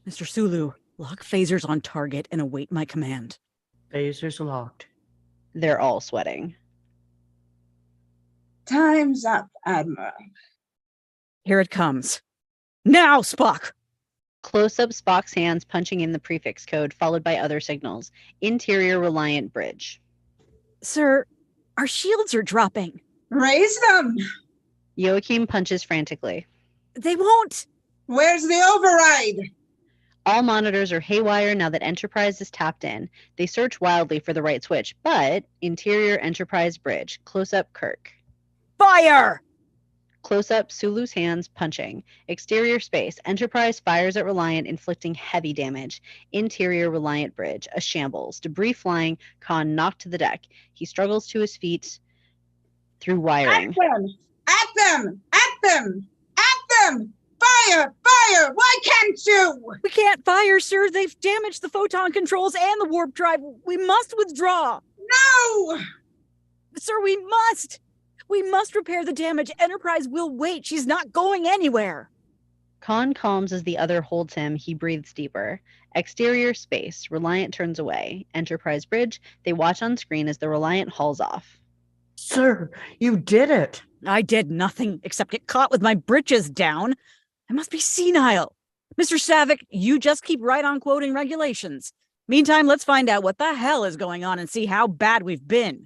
Mr. Sulu, lock phasers on target and await my command. Phasers locked. They're all sweating. Time's up, Admiral. Here it comes. Now, Spock! Close-up Spock's hands punching in the prefix code, followed by other signals. Interior Reliant Bridge. Sir, our shields are dropping. Raise them! Joachim punches frantically. They won't! Where's the override? All monitors are haywire now that Enterprise is tapped in. They search wildly for the right switch, but Interior Enterprise Bridge. Close-up Kirk. Fire! Close-up Sulu's hands punching. Exterior space. Enterprise fires at Reliant, inflicting heavy damage. Interior Reliant Bridge. A shambles. Debris flying. Kahn knocked to the deck. He struggles to his feet through wiring. At them! At them! At them! At them! Fire! Fire! Why can't you? We can't fire, sir. They've damaged the photon controls and the warp drive. We must withdraw. No! Sir, we must. We must repair the damage. Enterprise will wait. She's not going anywhere. Kahn calms as the other holds him. He breathes deeper. Exterior space. Reliant turns away. Enterprise Bridge. They watch on screen as the Reliant hauls off. Sir, you did it. I did nothing except get caught with my britches down. I must be senile. Mr. Saavik, you just keep right on quoting regulations. Meantime, let's find out what the hell is going on and see how bad we've been.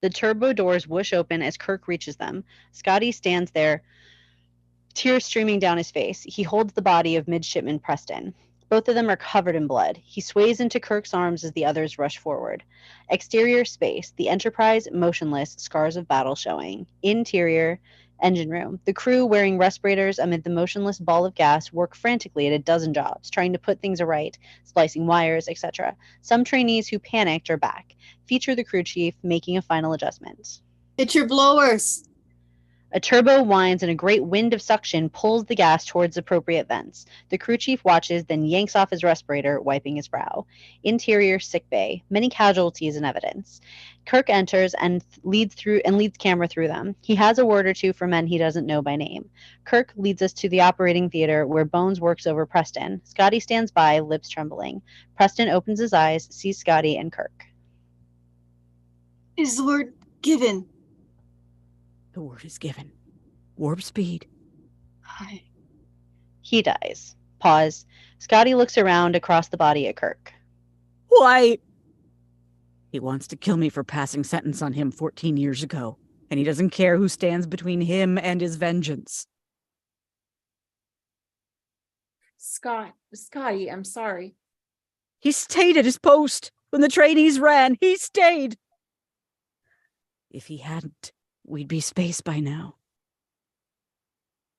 The turbo doors whoosh open as Kirk reaches them. Scotty stands there, tears streaming down his face. He holds the body of Midshipman Preston. Both of them are covered in blood. He sways into Kirk's arms as the others rush forward. Exterior space. The Enterprise motionless, scars of battle showing. Interior engine room. The crew, wearing respirators amid the motionless ball of gas, work frantically at a dozen jobs, trying to put things aright, splicing wires, etc. Some trainees who panicked are back. Feature the crew chief making a final adjustment. Hit your blowers. A turbo whines and a great wind of suction pulls the gas towards appropriate vents. The crew chief watches, then yanks off his respirator, wiping his brow. Interior sickbay. Many casualties in evidence. Kirk enters and leads camera through them. He has a word or two for men he doesn't know by name. Kirk leads us to the operating theater where Bones works over Preston. Scotty stands by, lips trembling. Preston opens his eyes, sees Scotty and Kirk. Is the word given? The word is given. Warp speed. He dies. Pause. Scotty looks around across the body at Kirk. Why? He wants to kill me for passing sentence on him 14 years ago, and he doesn't care who stands between him and his vengeance. Scotty, I'm sorry. He stayed at his post when the trainees ran. He stayed. If he hadn't, we'd be space by now.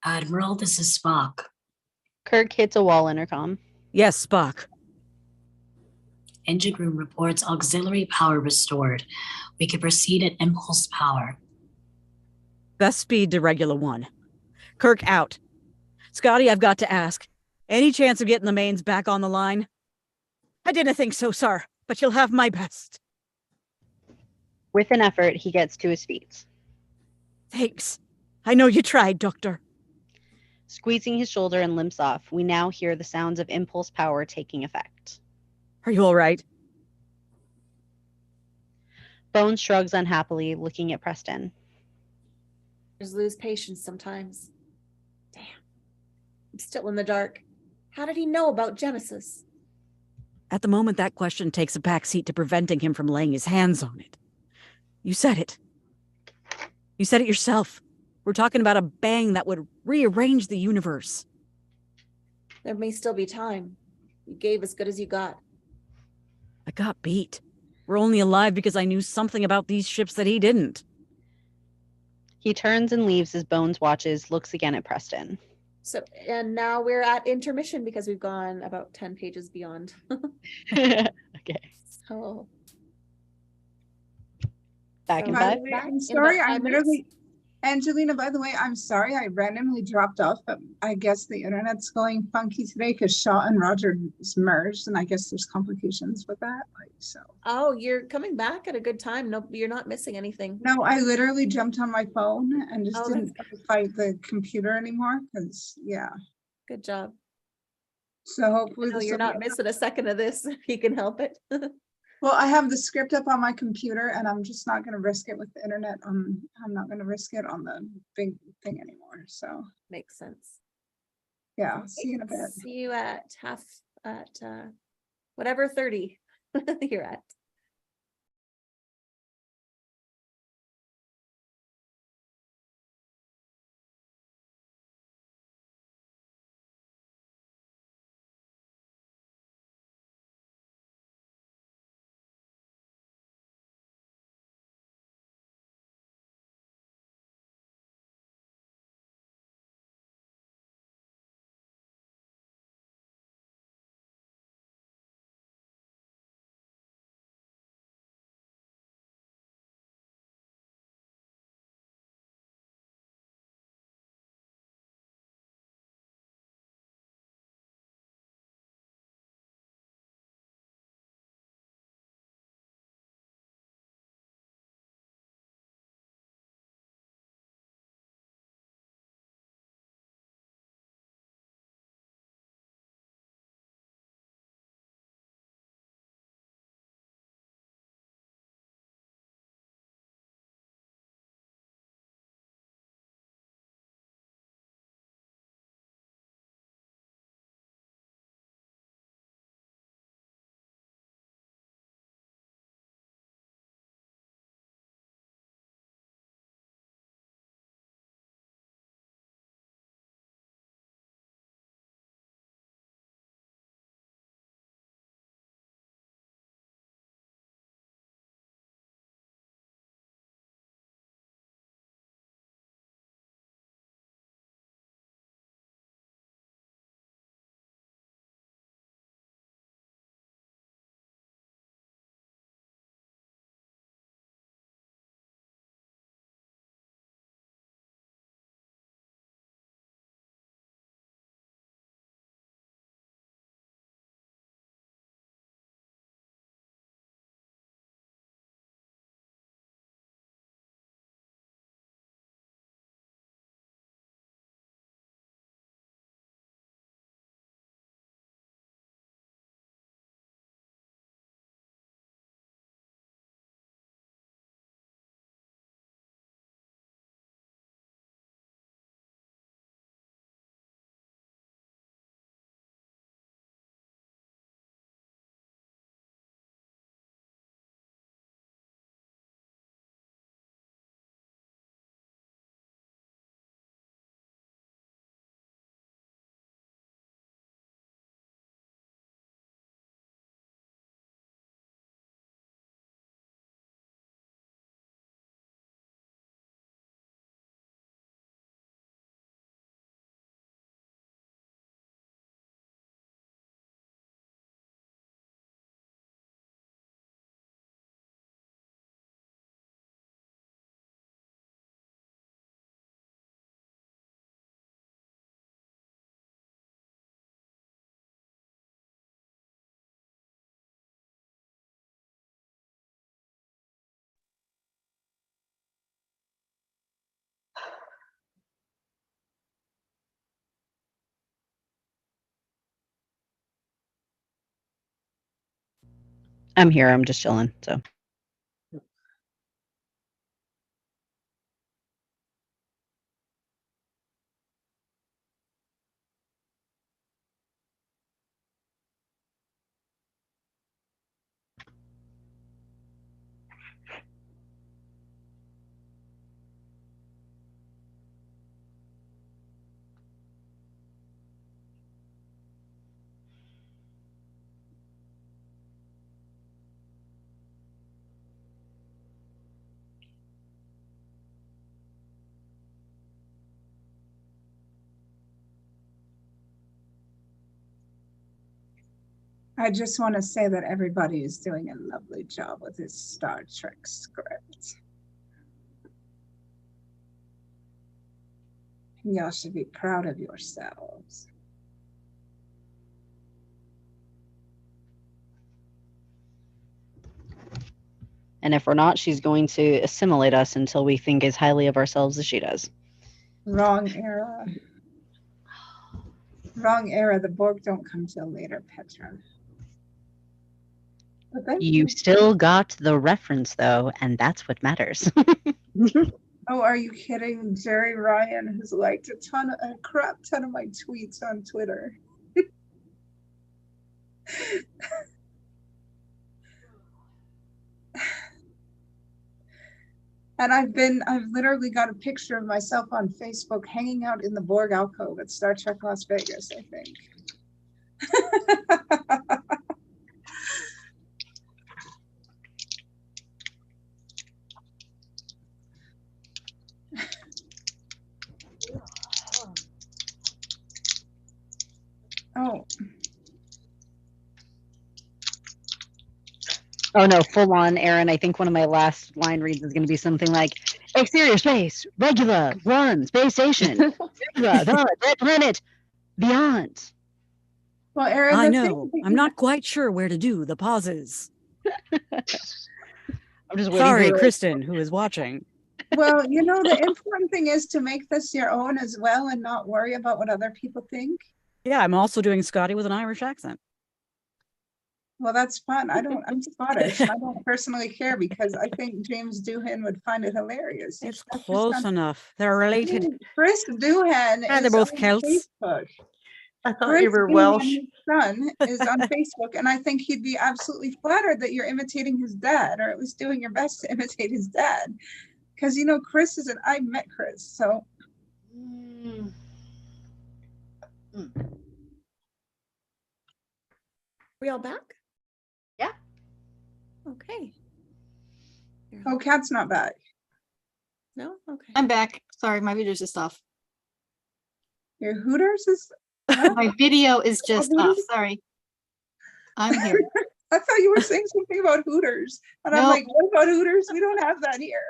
Admiral, this is Spock. Kirk hits a wall intercom. Yes, Spock. Engine room reports auxiliary power restored. We can proceed at impulse power. Best speed to regular 1. Kirk out. Scotty, I've got to ask. Any chance of getting the mains back on the line? I didn't think so, sir, but you'll have my best. With an effort, he gets to his feet. Thanks. I know you tried, Doctor. Squeezing his shoulder and limps off, we now hear the sounds of impulse power taking effect. Are you all right? Bones shrugs unhappily, looking at Preston. Just lose patience sometimes. Damn. I'm still in the dark. How did he know about Genesis? At the moment, that question takes a backseat to preventing him from laying his hands on it. You said it. You said it yourself. We're talking about a bang that would rearrange the universe. There may still be time. You gave as good as you got. I got beat. We're only alive because I knew something about these ships that he didn't. He turns and leaves as Bones watches, looks again at Preston. So, and now we're at intermission because we've gone about 10 pages beyond. Okay. So. Back in By 5? the way, I'm sorry, I literally, Angelina, by the way, I'm sorry I randomly dropped off, but I guess the internet's going funky today because Shaw and Roger is merged, and I guess there's complications with that. So. Oh, you're coming back at a good time. No, you're not missing anything. No, I literally jumped on my phone and just Oh, didn't fight the computer anymore because, yeah. Good job. So hopefully No, you're not missing a second of this if you can help it. Well, I have the script up on my computer and I'm just not going to risk it with the internet. I'm not going to risk it on the big thing anymore. So makes sense. Yeah. See you in a bit. See you at whatever 30 you're at. I'm here. I'm just chilling. So. I just want to say that everybody is doing a lovely job with this Star Trek script. Y'all should be proud of yourselves. And if we're not, she's going to assimilate us until we think as highly of ourselves as she does. Wrong era. Wrong era. The Borg don't come till later, Petra. But thank You still got the reference, though, and that's what matters. Oh, are you kidding? Jerry Ryan has liked a crap ton of my tweets on Twitter. And I've literally got a picture of myself on Facebook hanging out in the Borg alcove at Star Trek Las Vegas, I think. Oh. Oh no, full on, Aaron. I think one of my last line reads is going to be something like, exterior space, regular, one, space station, regular, the dead planet, beyond. Well, Aaron, I know. I'm not quite sure where to do the pauses. I'm just waiting. Sorry, Kristen, who is watching. Well, you know, the important thing is to make this your own as well and not worry about what other people think. Yeah, I'm also doing Scotty with an Irish accent. Well, that's fun. I'm Scottish. I don't personally care because I think James Doohan would find it hilarious. It's close enough. They're related. Chris Doohan Yeah, they're is both on Celts. Facebook. I thought Chris you were Doohan, Welsh. his son, is on Facebook, and I think he'd be absolutely flattered that you're imitating his dad, or at least doing your best to imitate his dad. Because, you know, Chris is I met Chris, so. We all back? Yeah. Okay. Oh, Kat's not back. No? Okay. I'm back. Sorry, my video's just off. Your Hooters is. My video is just off. Sorry. I'm here. I thought you were saying something about Hooters. And I'm Nope. like, what about Hooters? We don't have that here.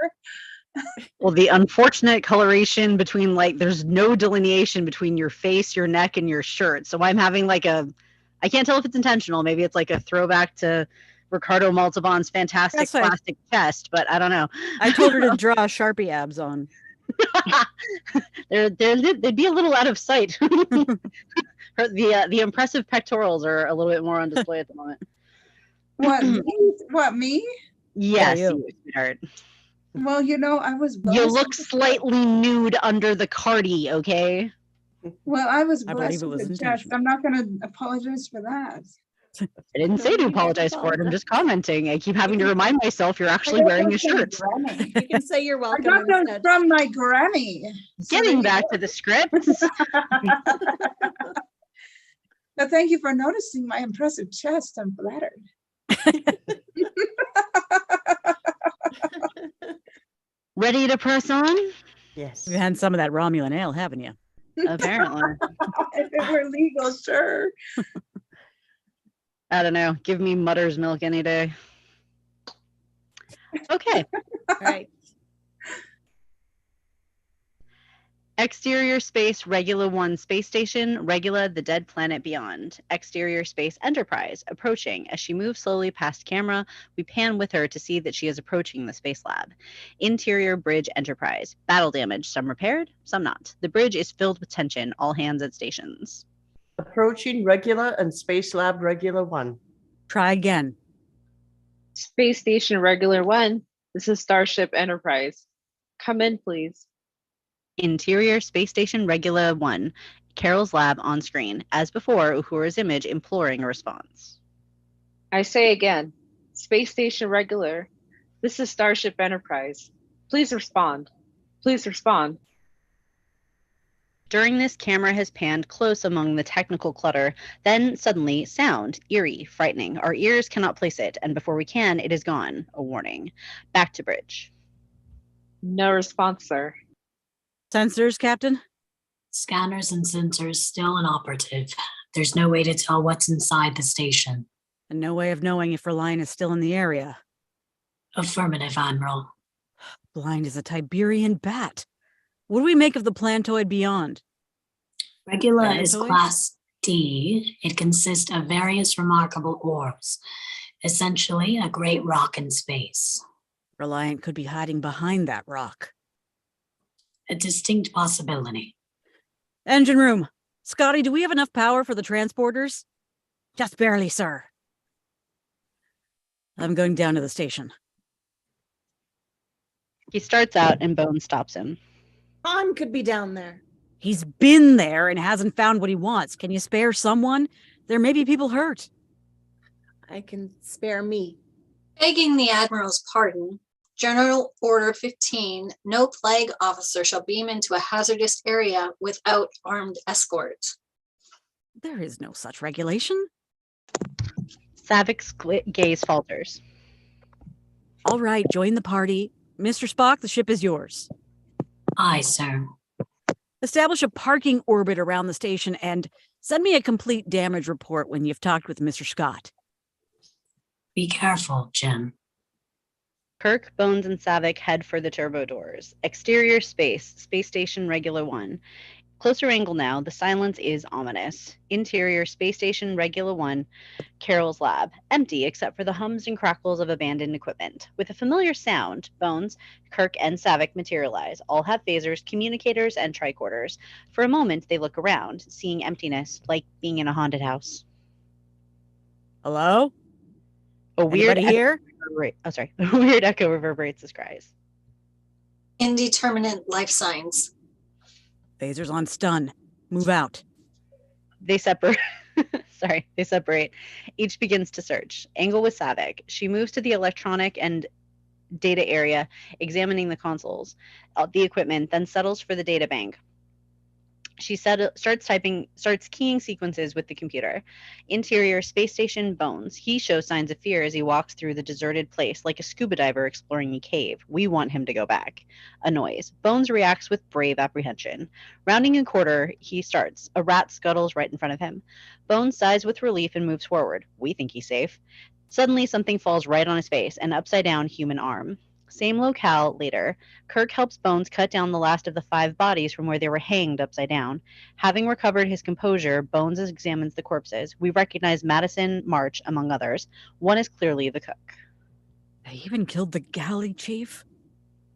Well, the unfortunate coloration between, like, there's no delineation between your face, your neck, and your shirt. So I'm having like I can't tell if it's intentional. Maybe it's like a throwback to Ricardo Montalban's fantastic That's right. plastic chest, but I don't know. I told her to draw Sharpie abs on. They'd be a little out of sight. The impressive pectorals are a little bit more on display at the moment. What, me? Yes, you. you, sweetheart. Well, you know, I was You blessed. look slightly nude under the cardi, okay? Well, I was I believe blessed it was with a chest. intentional. I'm not going to apologize for that. I didn't say to You apologize have to for it. I'm apologize. just commenting. I keep having to remind myself you're actually I got wearing a those from shirt. Granny. You can say you're I welcome got those instead. from my granny. So Getting there you back go. to the script. But thank you for noticing my impressive chest. I'm flattered. Ready to press on? Yes. You've had some of that Romulan ale, haven't you? Apparently. If it were legal, sure. I don't know. Give me Mutter's milk any day. Okay. All right. Exterior space, Regula 1 space station, Regula, the dead planet beyond. Exterior space, Enterprise, approaching. As she moves slowly past camera, we pan with her to see that she is approaching the space lab. Interior bridge, Enterprise. Battle damage, some repaired, some not. The bridge is filled with tension, all hands at stations. Approaching Regula and Space Lab Regula 1. Try again. Space Station Regular 1, this is Starship Enterprise. Come in, please. Interior Space Station Regula 1, Carol's lab on screen. As before, Uhura's image imploring a response. I say again, Space Station Regular, this is Starship Enterprise. Please respond. Please respond. During this, camera has panned close among the technical clutter. Then suddenly, sound, eerie, frightening. Our ears cannot place it, and before we can, it is gone. A warning. Back to bridge. No response, sir. Sensors, Captain? Scanners and sensors still inoperative. There's no way to tell what's inside the station. And no way of knowing if Reliant is still in the area. Affirmative, Admiral. Blind as a Tiberian bat. What do we make of the planetoid beyond? Regula is Planetoid? Class D. It consists of various remarkable orbs, essentially a great rock in space. Reliant could be hiding behind that rock. A distinct possibility. Engine room. Scotty, do we have enough power for the transporters? Just barely, sir. I'm going down to the station. He starts out and Bones stops him. Kahn could be down there. He's been there and hasn't found what he wants. Can you spare someone? There may be people hurt. I can spare me. Begging the Admiral's pardon, General Order 15, no flag officer shall beam into a hazardous area without armed escort. There is no such regulation. Savik's gaze falters. All right, join the party. Mr. Spock, the ship is yours. Aye, sir. Establish a parking orbit around the station and send me a complete damage report when you've talked with Mr. Scott. Be careful, Jim. Kirk, Bones, and Savik head for the turbo doors. Exterior space, Space Station Regula 1. Closer angle now, the silence is ominous. Interior Space Station Regula 1, Carol's lab. Empty except for the hums and crackles of abandoned equipment. With a familiar sound, Bones, Kirk, and Savik materialize. All have phasers, communicators, and tricorders. For a moment, they look around, seeing emptiness, like being in a haunted house. Hello? A weird Anybody here? A weird echo reverberates the skies. Indeterminate life signs. Phasers on stun. Move out. They separate. They separate. Each begins to search. Angle with Savik. She moves to the electronic and data area, examining the consoles, the equipment, then settles for the data bank. She starts keying sequences with the computer. Interior Space Station Bones. He shows signs of fear as he walks through the deserted place like a scuba diver exploring a cave. We want him to go back. A noise. Bones reacts with brave apprehension. Rounding a corner, he starts. A rat scuttles right in front of him. Bones sighs with relief and moves forward. We think he's safe. Suddenly, something falls right on his face, an upside-down human arm. Same locale later. Kirk helps Bones cut down the last of the 5 bodies from where they were hanged upside down. Having recovered his composure, Bones examines the corpses. We recognize Madison, March, among others. One is clearly the cook. They even killed the galley chief?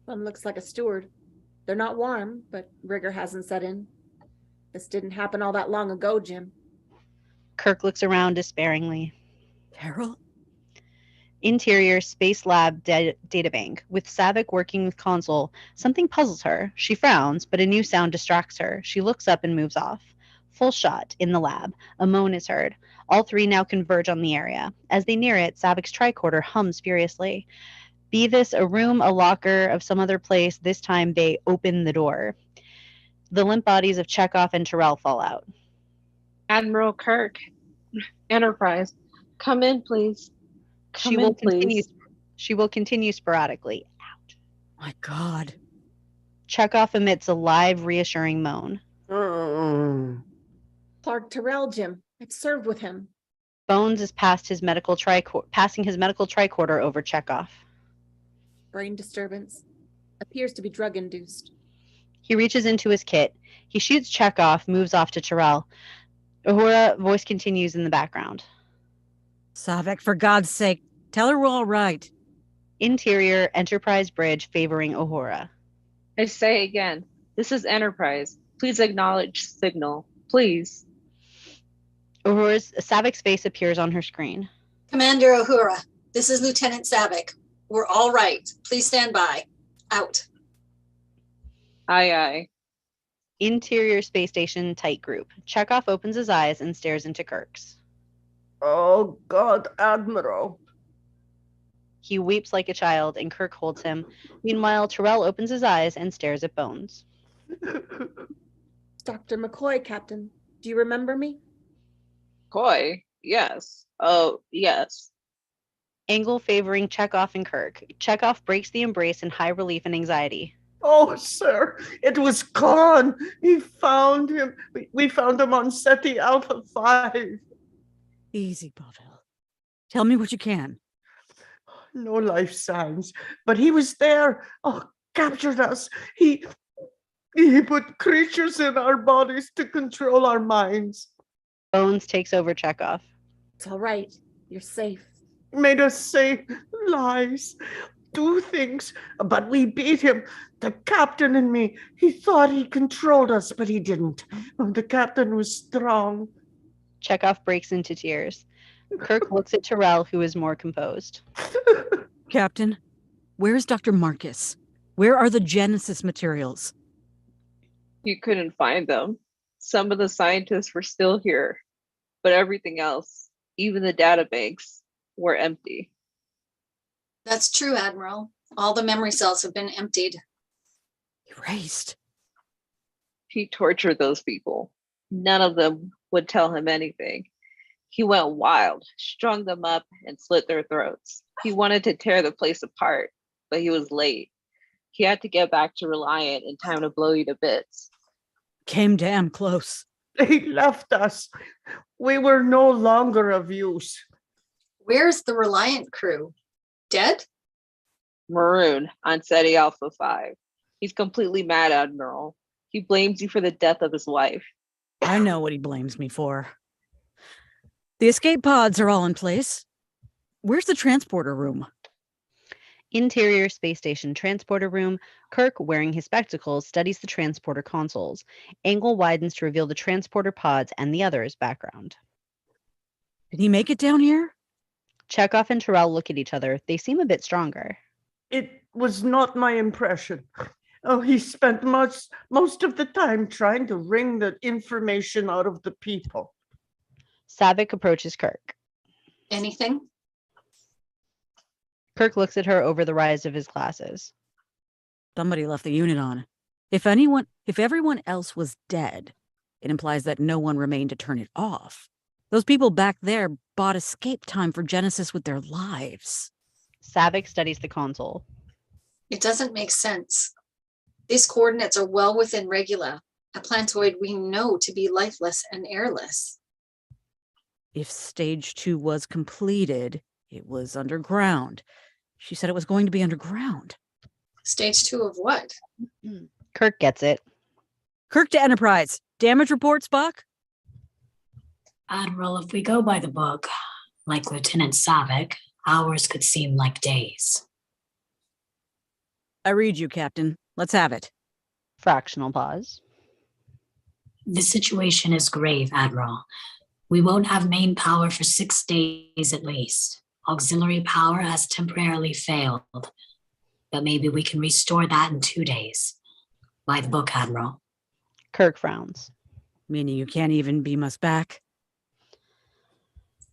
One looks like a steward. They're not warm, but rigor hasn't set in. This didn't happen all that long ago, Jim. Kirk looks around despairingly. Carol? Interior Space Lab databank. With Savik working with console, something puzzles her. She frowns, but a new sound distracts her. She looks up and moves off. Full shot in the lab. A moan is heard. All 3 now converge on the area. As they near it, Savik's tricorder hums furiously. Be this a room, a locker, of some other place, this time they open the door. The limp bodies of Chekhov and Terrell fall out. Admiral Kirk, Enterprise, come in, please. She will continue sporadically. Ouch. My God. Chekhov emits a live, reassuring moan. Clark Terrell, Jim. I've served with him. Bones is passing his medical tricorder over Chekhov. Brain disturbance. Appears to be drug-induced. He reaches into his kit. He shoots Chekhov, moves off to Terrell. Uhura voice continues in the background. Savik, for God's sake, tell her we're all right. Interior Enterprise bridge favoring Uhura. I say again, this is Enterprise. Please acknowledge signal. Please. Savik's face appears on her screen. Commander Uhura, This is Lieutenant Savick. We're all right. Please stand by. Out. Aye, aye. Interior space station tight group. Chekhov opens his eyes and stares into Kirk's. Oh, God, Admiral. He weeps like a child and Kirk holds him. Meanwhile, Terrell opens his eyes and stares at Bones. Dr. McCoy, Captain, do you remember me? Coy, yes. Oh, yes. Angle favoring Chekhov and Kirk. Chekhov breaks the embrace in high relief and anxiety. Oh, sir, it was Kahn. He found him. We found him on SETI Alpha 5. Easy, Pavel. Tell me what you can. No life signs, but he was there. Oh, captured us. He put creatures in our bodies to control our minds. Bones takes over Chekhov. It's all right. You're safe. Made us say lies, do things, but we beat him. The captain and me, he thought he controlled us, but he didn't. The captain was strong. Chekhov breaks into tears. Kirk looks at Terrell, who is more composed. Captain, where's Dr. Marcus? Where are the Genesis materials? You couldn't find them. Some of the scientists were still here, but everything else, even the databanks, were empty. That's true, Admiral. All the memory cells have been emptied. Erased. He tortured those people. None of them would tell him anything. He went wild, strung them up, and slit their throats. He wanted to tear the place apart, but he was late. He had to get back to Reliant in time to blow you to bits. Came damn close. They left us. We were no longer of use. Where's the Reliant crew? Dead? Maroon on SETI Alpha 5. He's completely mad, Admiral. He blames you for the death of his wife. I know what he blames me for. The escape pods are all in place. Where's the transporter room? Interior space station transporter room. Kirk, wearing his spectacles, studies the transporter consoles. Angle widens to reveal the transporter pods and the others' background. Did he make it down here? Chekhov and Terrell look at each other. They seem a bit stronger. It was not my impression. Oh, he spent most of the time trying to wring the information out of the people. Savick approaches Kirk. Anything? Kirk looks at her over the rise of his glasses. Somebody left the unit on. If everyone else was dead, it implies that no one remained to turn it off. Those people back there bought escape time for Genesis with their lives. Savick studies the console. It doesn't make sense. These coordinates are well within Regula, a planetoid we know to be lifeless and airless. If stage 2 was completed, it was underground. She said it was going to be underground. Stage 2 of what? Kirk gets it. Kirk to Enterprise. Damage report, Spock? Admiral, if we go by the book, like Lieutenant Savick, hours could seem like days. I read you, Captain. Let's have it. Fractional pause. The situation is grave, Admiral. We won't have main power for 6 days at least. Auxiliary power has temporarily failed, but maybe we can restore that in 2 days. By the book, Admiral. Kirk frowns. Meaning you can't even beam us back?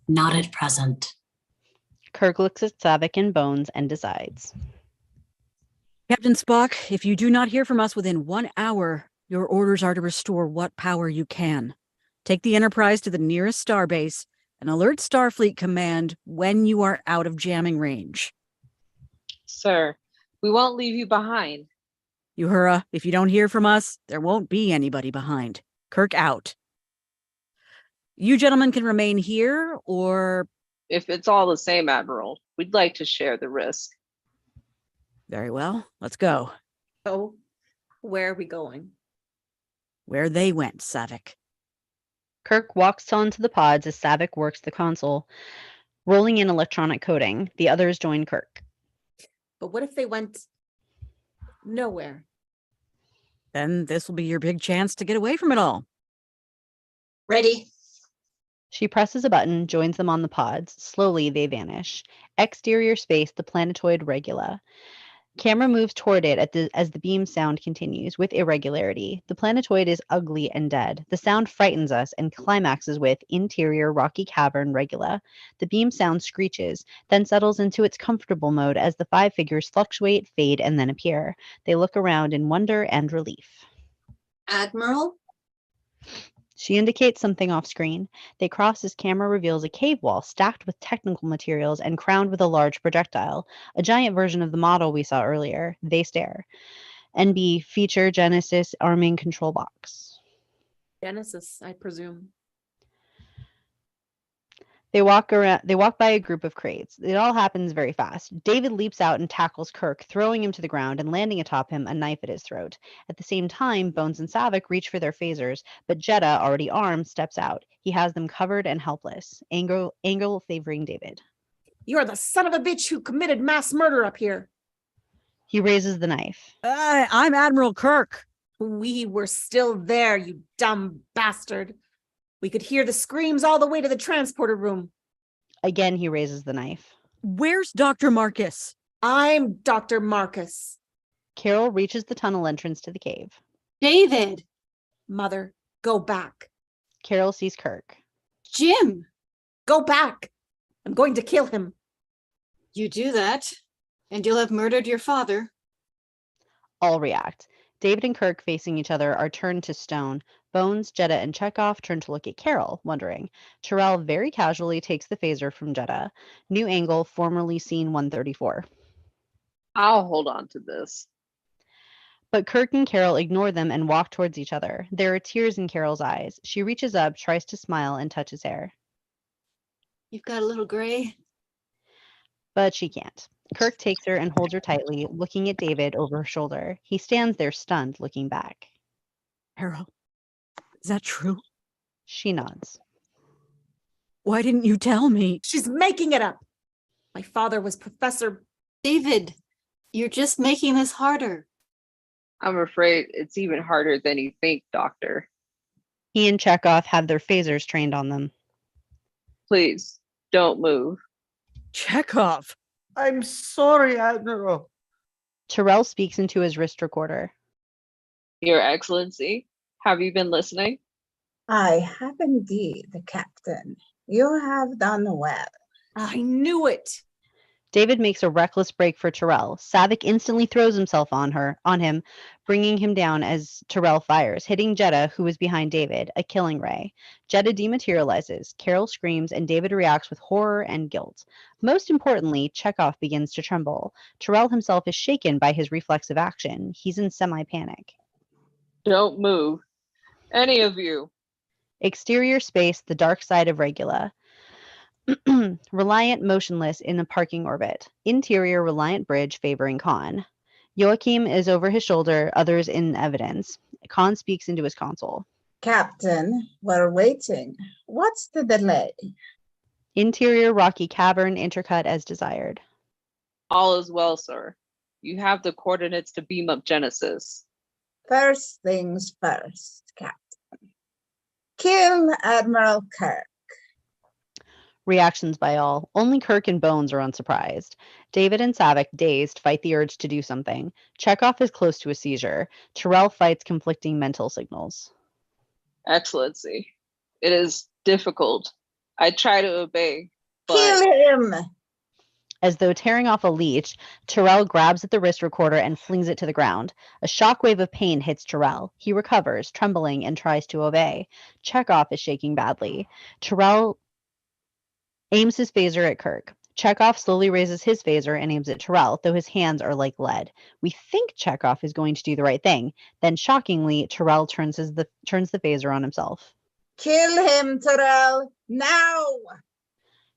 Not at present. Kirk looks at Savick and Bones and decides. Captain Spock, if you do not hear from us within 1 hour, your orders are to restore what power you can. Take the Enterprise to the nearest starbase and alert Starfleet Command when you are out of jamming range. Sir, we won't leave you behind. Uhura, if you don't hear from us, there won't be anybody behind. Kirk out. You gentlemen can remain here, or... If it's all the same, Admiral, we'd like to share the risk. Very well, let's go. So, where are we going? Where they went, Savick. Kirk walks onto the pods as Savick works the console, rolling in electronic coding. The others join Kirk. But what if they went nowhere? Then this will be your big chance to get away from it all. Ready? She presses a button, joins them on the pods. Slowly, they vanish. Exterior space, the planetoid Regula. Camera moves toward it as the beam sound continues, with irregularity. The planetoid is ugly and dead. The sound frightens us and climaxes with interior rocky cavern Regula. The beam sound screeches, then settles into its comfortable mode as the 5 figures fluctuate, fade, and then appear. They look around in wonder and relief. Admiral? She indicates something off screen. They cross as camera reveals a cave wall stacked with technical materials and crowned with a large projectile, a giant version of the model we saw earlier. They stare. NB feature Genesis arming control box. Genesis, I presume. They walk by a group of crates. It all happens very fast. David leaps out and tackles Kirk, throwing him to the ground and landing atop him, a knife at his throat. At the same time, Bones and Savick reach for their phasers, but Jeddah, already armed, steps out. He has them covered and helpless. Angle favoring David. You're the son of a bitch who committed mass murder up here. He raises the knife. I'm Admiral Kirk. We were still there, you dumb bastard. We could hear the screams all the way to the transporter room. Again, he raises the knife. Where's Dr. Marcus? I'm Dr. Marcus. Carol reaches the tunnel entrance to the cave. David. Mother, go back. Carol sees Kirk. Jim. Go back. I'm going to kill him. You do that, and you'll have murdered your father. All react. David and Kirk, facing each other, are turned to stone. Bones, Jeddah, and Chekhov turn to look at Carol, wondering. Terrell very casually takes the phaser from Jeddah. New angle, formerly scene 134. I'll hold on to this. But Kirk and Carol ignore them and walk towards each other. There are tears in Carol's eyes. She reaches up, tries to smile, and touch his hair. You've got a little gray. But she can't. Kirk takes her and holds her tightly, looking at David over her shoulder. He stands there stunned, looking back. Carol, is that true? She nods. Why didn't you tell me? She's making it up. My father was Professor. David, you're just making this harder. I'm afraid it's even harder than you think, Doctor. He and Chekhov have their phasers trained on them. Please, don't move. Chekhov. I'm sorry, Admiral. Terrell speaks into his wrist recorder. Your Excellency, have you been listening? I have indeed, Captain. You have done well. I knew it. David makes a reckless break for Terrell. Savick instantly throws himself on him, bringing him down as Terrell fires, hitting Jeddah, who is behind David, a killing ray. Jeddah dematerializes. Carol screams, and David reacts with horror and guilt. Most importantly, Chekhov begins to tremble. Terrell himself is shaken by his reflexive action. He's in semi-panic. Don't move. Any of you. Exterior space, the dark side of Regula. Reliant motionless in a parking orbit. Interior Reliant bridge favoring Kahn. Joachim is over his shoulder, others in evidence. Kahn speaks into his console. Captain, we're waiting. What's the delay? Interior rocky cavern intercut as desired. All is well, sir. You have the coordinates to beam up Genesis. First things first, Captain. Kill Admiral Kirk. Reactions by all. Only Kirk and Bones are unsurprised. David and Savick, dazed, fight the urge to do something. Chekhov is close to a seizure. Terrell fights conflicting mental signals. Excellency, it is difficult. I try to obey, but... Kill him! As though tearing off a leech, Terrell grabs at the wrist recorder and flings it to the ground. A shockwave of pain hits Terrell. He recovers, trembling, and tries to obey. Chekhov is shaking badly. Terrell aims his phaser at Kirk. Chekhov slowly raises his phaser and aims at Terrell, though his hands are like lead. We think Chekhov is going to do the right thing. Then, shockingly, Terrell turns the phaser on himself. Kill him, Terrell, now!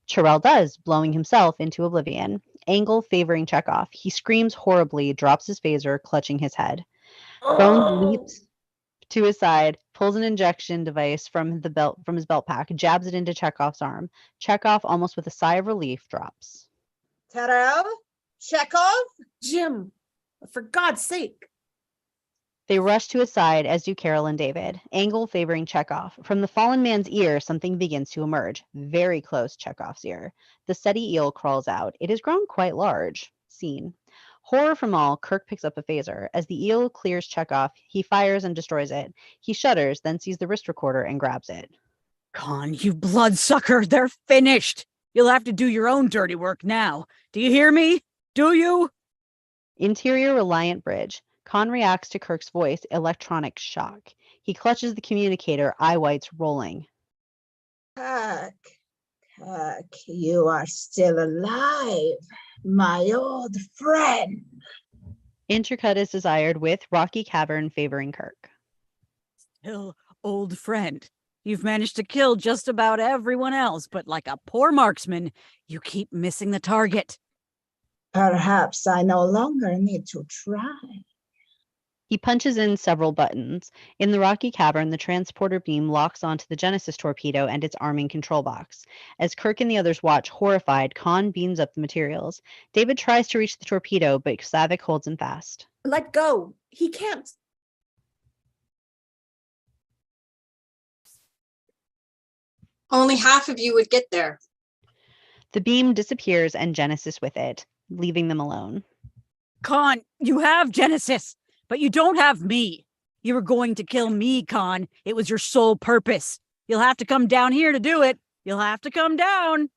Terrell does, blowing himself into oblivion. Angle favoring Chekhov. He screams horribly, drops his phaser, clutching his head. Bones leaps to his side, pulls an injection device from his belt pack, jabs it into Chekhov's arm. Chekhov, almost with a sigh of relief, drops. Terrell? Chekhov? Jim, for God's sake. They rush to his side, as do Carol and David, angle favoring Chekhov. From the fallen man's ear, something begins to emerge, very close Chekhov's ear. The steady eel crawls out. It has grown quite large. Scene. Horror from all, Kirk picks up a phaser. As the eel clears Chekhov, he fires and destroys it. He shudders, then sees the wrist recorder and grabs it. Kahn, you bloodsucker, they're finished. You'll have to do your own dirty work now. Do you hear me? Do you? Interior Reliant Bridge. Kahn reacts to Kirk's voice, electronic shock. He clutches the communicator, eye whites rolling. Kirk, you are still alive, my old friend. Intercut is desired with Rocky Cavern favoring Kirk. Still, old friend. You've managed to kill just about everyone else, but like a poor marksman, you keep missing the target. Perhaps I no longer need to try. He punches in several buttons. In the rocky cavern, the transporter beam locks onto the Genesis torpedo and its arming control box. As Kirk and the others watch, horrified, Kahn beams up the materials. David tries to reach the torpedo, but Savick holds him fast. Let go. He can't. Only half of you would get there. The beam disappears and Genesis with it, leaving them alone. Kahn, you have Genesis, but you don't have me. You were going to kill me, Kahn. It was your sole purpose. You'll have to come down here to do it. You'll have to come down.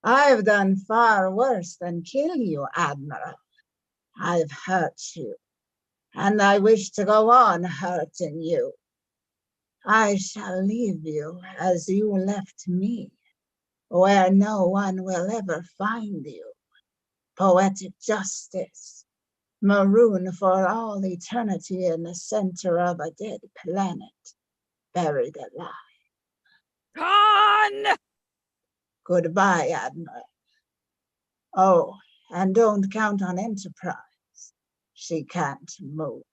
I've done far worse than kill you, Admiral. I've hurt you, and I wish to go on hurting you. I shall leave you as you left me, where no one will ever find you. Poetic justice, maroon for all eternity in the center of a dead planet, buried alive. Kahn! Goodbye, Admiral. Oh, and don't count on Enterprise. She can't move.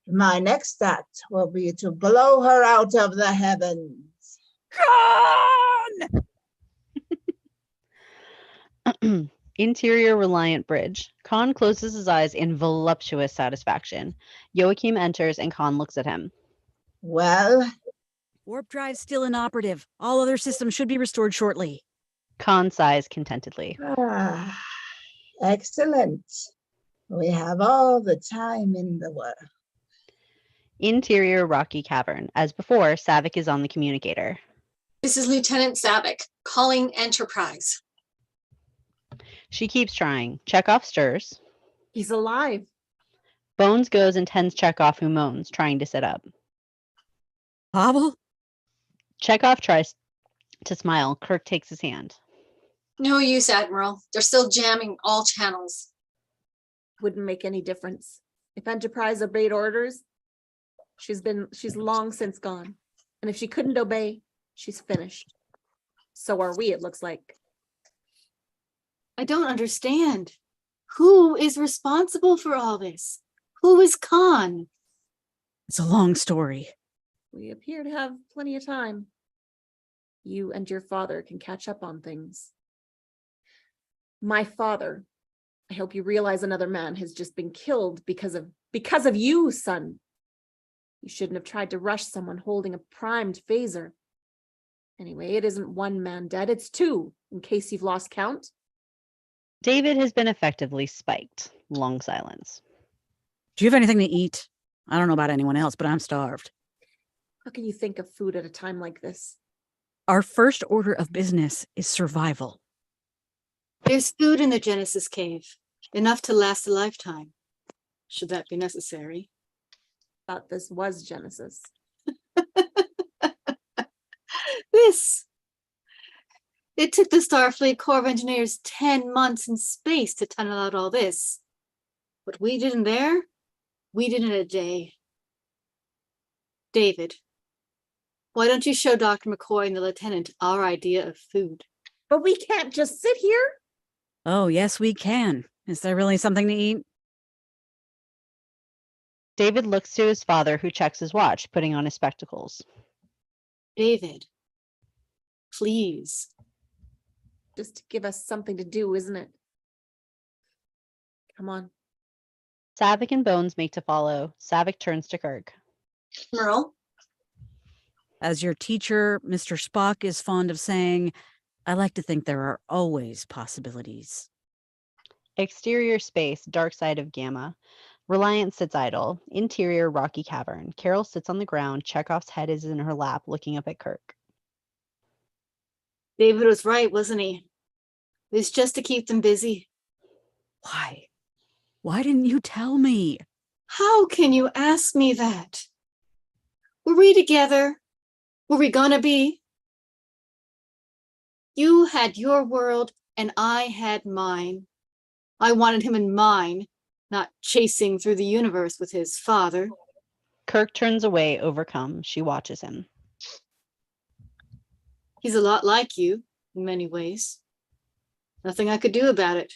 My next act will be to blow her out of the heavens. Kahn! Interior Reliant Bridge. Kahn closes his eyes in voluptuous satisfaction. Joachim enters and Kahn looks at him. Well? Warp drive's still inoperative. All other systems should be restored shortly. Kahn sighs contentedly. Ah, excellent. We have all the time in the world. Interior Rocky Cavern. As before, Savick is on the communicator. This is Lieutenant Savick, calling Enterprise. She keeps trying. Chekhov stirs. He's alive. Bones goes and tends Chekhov, who moans, trying to sit up. Pavel? Chekhov tries to smile. Kirk takes his hand. No use, Admiral. They're still jamming all channels. Wouldn't make any difference. If Enterprise obeyed orders, she's long since gone. And if she couldn't obey, she's finished. So are we, it looks like. I don't understand. Who is responsible for all this? Who is Kahn? It's a long story. We appear to have plenty of time. You and your father can catch up on things. My father, I hope you realize another man has just been killed because of you, son. You shouldn't have tried to rush someone holding a primed phaser. Anyway, it isn't one man dead, it's two, in case you've lost count. David has been effectively spiked. Long silence. Do you have anything to eat? I don't know about anyone else, but I'm starved. How can you think of food at a time like this? Our first order of business is survival. There's food in the Genesis cave, enough to last a lifetime, should that be necessary. Thought this was Genesis. It took the Starfleet Corps of Engineers 10 months in space to tunnel out all this. What we did in there, we did in a day. David, why don't you show Dr. McCoy and the lieutenant our idea of food? But we can't just sit here. Oh, yes, we can. Is there really something to eat? David looks to his father, who checks his watch, putting on his spectacles. David, please. Just to give us something to do, isn't it? Come on. Savick and Bones make to follow. Savick turns to Kirk. Merle? As your teacher, Mr. Spock, is fond of saying, I like to think there are always possibilities. Exterior space, dark side of Gamma. Reliant sits idle. Interior, rocky cavern. Carol sits on the ground. Chekhov's head is in her lap, looking up at Kirk. David was right, wasn't he? It's just to keep them busy. Why? Why didn't you tell me? How can you ask me that? Were we together? Were we gonna be? You had your world and I had mine. I wanted him in mine, not chasing through the universe with his father. Kirk turns away, overcome. She watches him. He's a lot like you in many ways. Nothing I could do about it.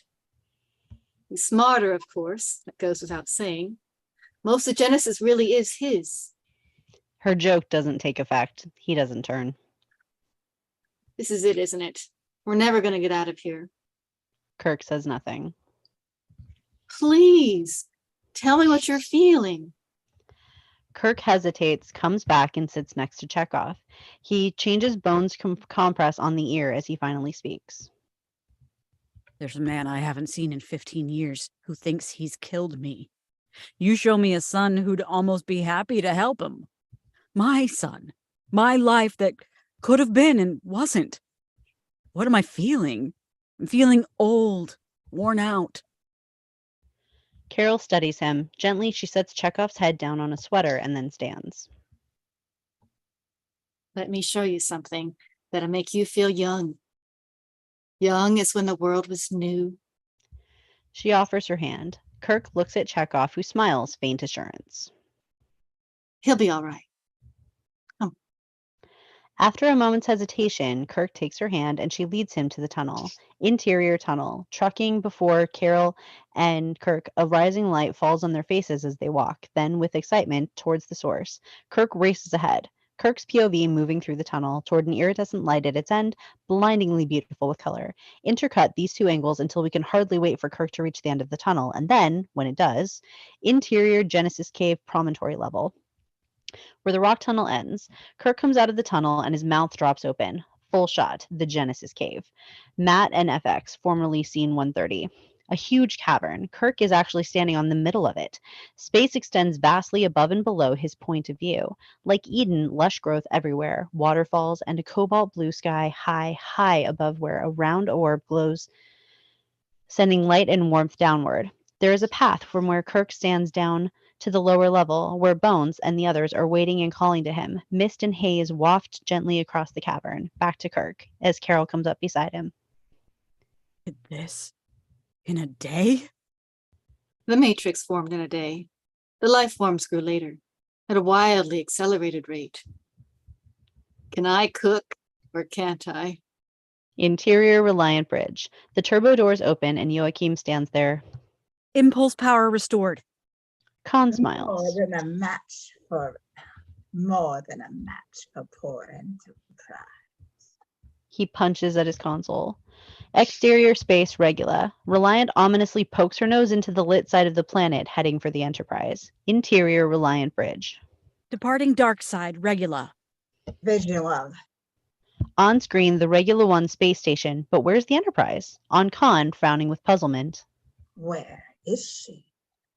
He's smarter, of course, that goes without saying. Most of Genesis really is his. Her joke doesn't take effect. He doesn't turn. This is it, isn't it? We're never going to get out of here. Kirk says nothing. Please, tell me what you're feeling. Kirk hesitates, comes back, and sits next to Chekhov. He changes Bones' compress on the ear as he finally speaks. There's a man I haven't seen in 15 years who thinks he's killed me. You show me a son who'd almost be happy to help him. My son. My life that could have been and wasn't. What am I feeling? I'm feeling old, worn out. Carol studies him. Gently, she sets Chekhov's head down on a sweater and then stands. Let me show you something that'll make you feel young. Young as when the world was new. She offers her hand. Kirk looks at Chekhov, who smiles, faint assurance. He'll be all right. Come. After a moment's hesitation, Kirk takes her hand and she leads him to the tunnel. Interior tunnel. Trucking before Carol and Kirk, a rising light falls on their faces as they walk. Then, with excitement, towards the source. Kirk races ahead. Kirk's POV moving through the tunnel toward an iridescent light at its end, blindingly beautiful with color. Intercut these two angles until we can hardly wait for Kirk to reach the end of the tunnel, and then, when it does, interior Genesis Cave promontory level, where the rock tunnel ends. Kirk comes out of the tunnel and his mouth drops open. Full shot, the Genesis Cave. Matt and FX, formerly scene 130. A huge cavern. Kirk is actually standing on the middle of it. Space extends vastly above and below his point of view. Like Eden, lush growth everywhere, waterfalls, and a cobalt blue sky high above where a round orb glows, sending light and warmth downward. There is a path from where Kirk stands down to the lower level, where Bones and the others are waiting and calling to him. Mist and haze waft gently across the cavern. Back to Kirk, as Carol comes up beside him. This? In a day? The Matrix formed in a day. The life forms grew later, at a wildly accelerated rate. Can I cook, or can't I? Interior Reliant Bridge. The turbo doors open and Joachim stands there. Impulse power restored. Kahn smiles. More than a match for poor enterprise. He punches at his console. Exterior space Regula. Reliant ominously pokes her nose into the lit side of the planet, heading for the Enterprise. Interior Reliant Bridge. Departing dark side Regula. Visual. On screen, the Regula 1 space station, but where's the Enterprise? On Kahn, frowning with puzzlement. Where is she?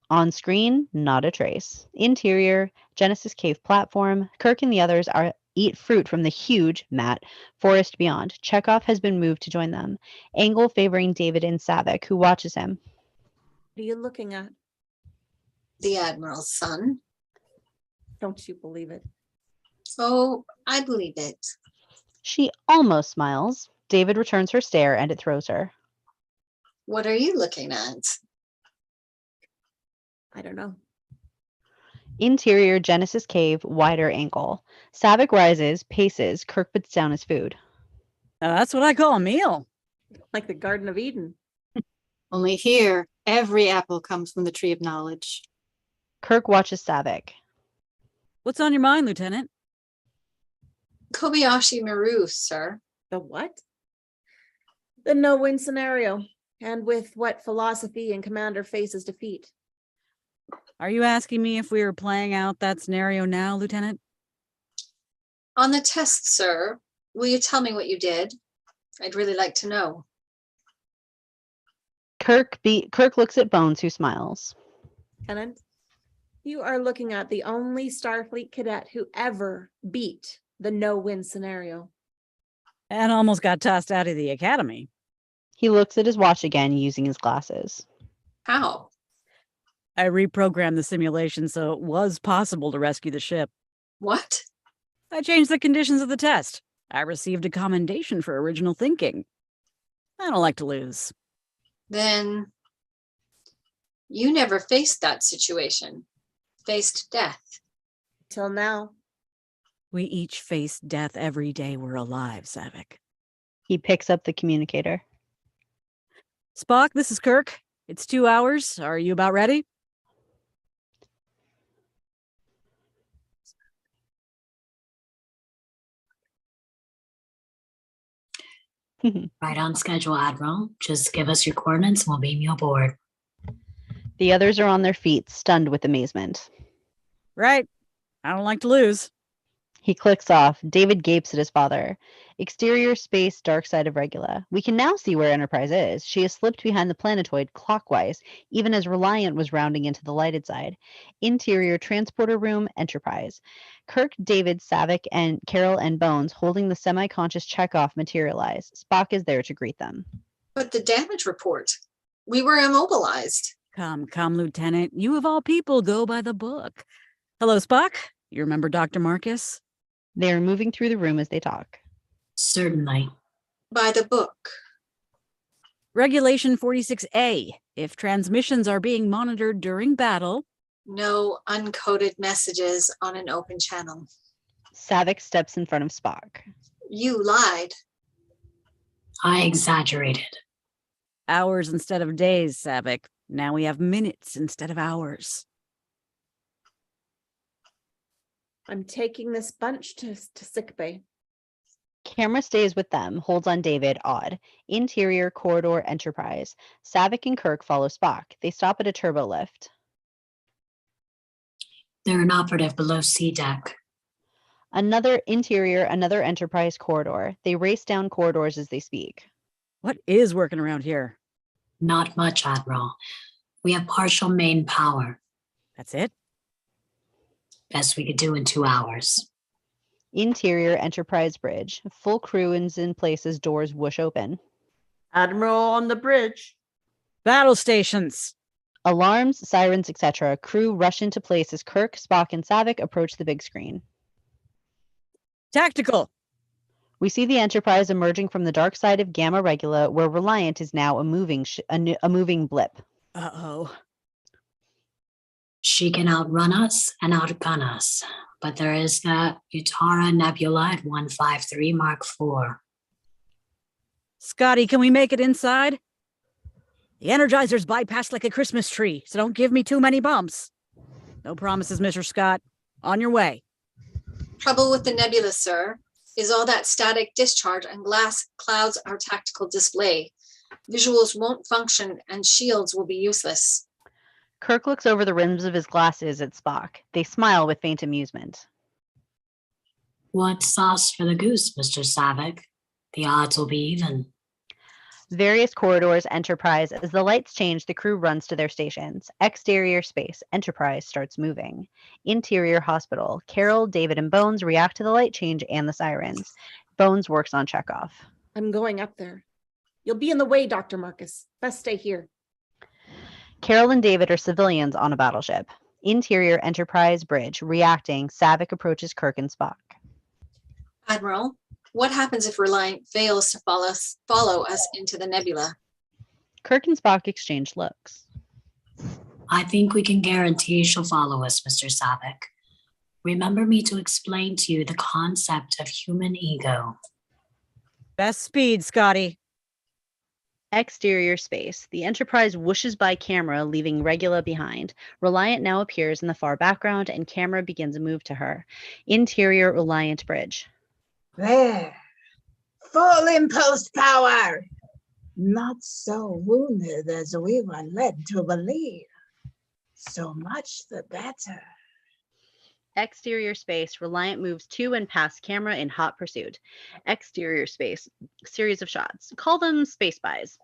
On screen, not a trace. Interior, Genesis Cave platform. Kirk and the others eat fruit from the huge, Matt, forest beyond. Chekhov has been moved to join them. Angle favoring David and Savick, who watches him. What are you looking at? The Admiral's son. Don't you believe it? Oh, I believe it. She almost smiles. David returns her stare and it throws her. What are you looking at? I don't know. Interior Genesis Cave, wider angle. Savick rises, paces. Kirk puts down his food. Now that's what I call a meal. Like the Garden of Eden. Only here, every apple comes from the tree of knowledge. Kirk watches Savick. What's on your mind, Lieutenant? Kobayashi Maru, sir. The what? The no-win scenario. And with what philosophy and Commander faces defeat. Are you asking me if we were playing out that scenario now, Lieutenant? On the test, sir, will you tell me what you did? I'd really like to know. Kirk looks at Bones, who smiles. Lieutenant, you are looking at the only Starfleet cadet who ever beat the no-win scenario. And almost got tossed out of the academy. He looks at his watch again, using his glasses. How? I reprogrammed the simulation so it was possible to rescue the ship. What? I changed the conditions of the test. I received a commendation for original thinking. I don't like to lose. Then you never faced that situation. Faced death. Till now. We each face death every day we're alive, Saavik. He picks up the communicator. Spock, this is Kirk. It's 2 hours. Are you about ready? Right on schedule, Admiral. Just give us your coordinates and we'll beam you aboard. The others are on their feet, stunned with amazement. Right. I don't like to lose. He clicks off. David gapes at his father. Exterior space, dark side of Regula. We can now see where Enterprise is. She has slipped behind the planetoid clockwise, even as Reliant was rounding into the lighted side. Interior transporter room, Enterprise. Kirk, David, Saavik, and Carol and Bones holding the semi-conscious checkoff materialize. Spock is there to greet them. But the damage report. We were immobilized. Come, Lieutenant. You of all people go by the book. Hello, Spock. You remember Dr. Marcus? They are moving through the room as they talk. Certainly. By the book. Regulation 46A. If transmissions are being monitored during battle. No uncoded messages on an open channel. Saavik steps in front of Spock. You lied. I exaggerated. Hours instead of days, Saavik. Now we have minutes instead of hours. I'm taking this bunch to sickbay. Camera stays with them, holds on David, odd. Interior corridor Enterprise. Saavik and Kirk follow Spock. They stop at a turbo lift. They're an operative below C deck. Another Enterprise corridor. They race down corridors as they speak. What is working around here? Not much, Admiral. We have partial main power. That's it? Best we could do in 2 hours. Interior Enterprise bridge. Full crew is in place as doors whoosh open. Admiral on the bridge. Battle stations. Alarms, sirens, etc. Crew rush into place as Kirk, Spock, and Saavik approach the big screen. Tactical. We see the Enterprise emerging from the dark side of Gamma Regula, where Reliant is now a moving blip. Uh-oh. She can outrun us and outgun us, but there is that Utara Nebula at 153 Mark IV. Scotty, can we make it inside? The Energizer's bypassed like a Christmas tree, so don't give me too many bumps. No promises, Mr. Scott. On your way. Trouble with the nebula, sir, is all that static discharge and glass clouds our tactical display. Visuals won't function and shields will be useless. Kirk looks over the rims of his glasses at Spock. They smile with faint amusement. What sauce for the goose, Mr. Saavik? The odds will be even. Various corridors, Enterprise. As the lights change, the crew runs to their stations. Exterior space, Enterprise starts moving. Interior hospital. Carol, David, and Bones react to the light change and the sirens. Bones works on checkoff. I'm going up there. You'll be in the way, Dr. Marcus. Best stay here. Carol and David are civilians on a battleship. Interior Enterprise bridge. Reacting, Saavik approaches Kirk and Spock. Admiral, what happens if Reliant fails to follow us into the nebula? Kirk and Spock exchange looks. I think we can guarantee she'll follow us, Mr. Saavik. Remember me to explain to you the concept of human ego. Best speed, Scotty. Exterior space. The Enterprise whooshes by camera, leaving Regula behind. Reliant now appears in the far background, and camera begins a move to her. Interior Reliant bridge. There. Full impulse power. Not so wounded as we were led to believe. So much the better. Exterior space, Reliant moves to and past camera in hot pursuit. Exterior space, series of shots. Call them space buys.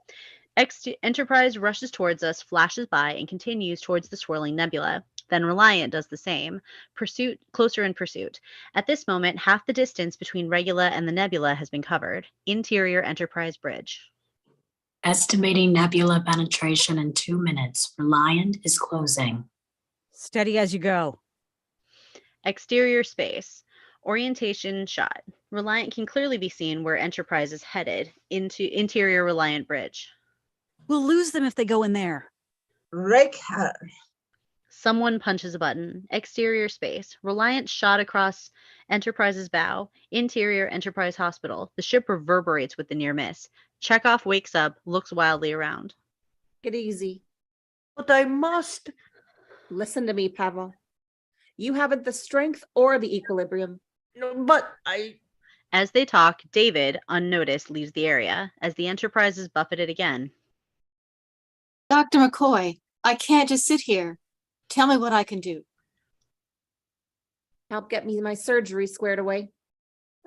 Enterprise rushes towards us, flashes by, and continues towards the swirling nebula. Then Reliant does the same. Pursuit, closer in pursuit. At this moment, half the distance between Regula and the nebula has been covered. Interior Enterprise bridge. Estimating nebula penetration in 2 minutes. Reliant is closing. Steady as you go. Exterior space. Orientation shot. Reliant can clearly be seen where Enterprise is headed, into interior Reliant bridge. We'll lose them if they go in there. Rake her. Someone punches a button. Exterior space. Reliant shot across Enterprise's bow. Interior Enterprise hospital. The ship reverberates with the near miss. Chekhov wakes up, looks wildly around. Get easy. But I must. Listen to me, Pavel. You haven't the strength or the equilibrium. No, but I. As they talk, David, unnoticed, leaves the area. As the Enterprise is buffeted again. Dr. McCoy, I can't just sit here. Tell me what I can do. Help get me my surgery squared away.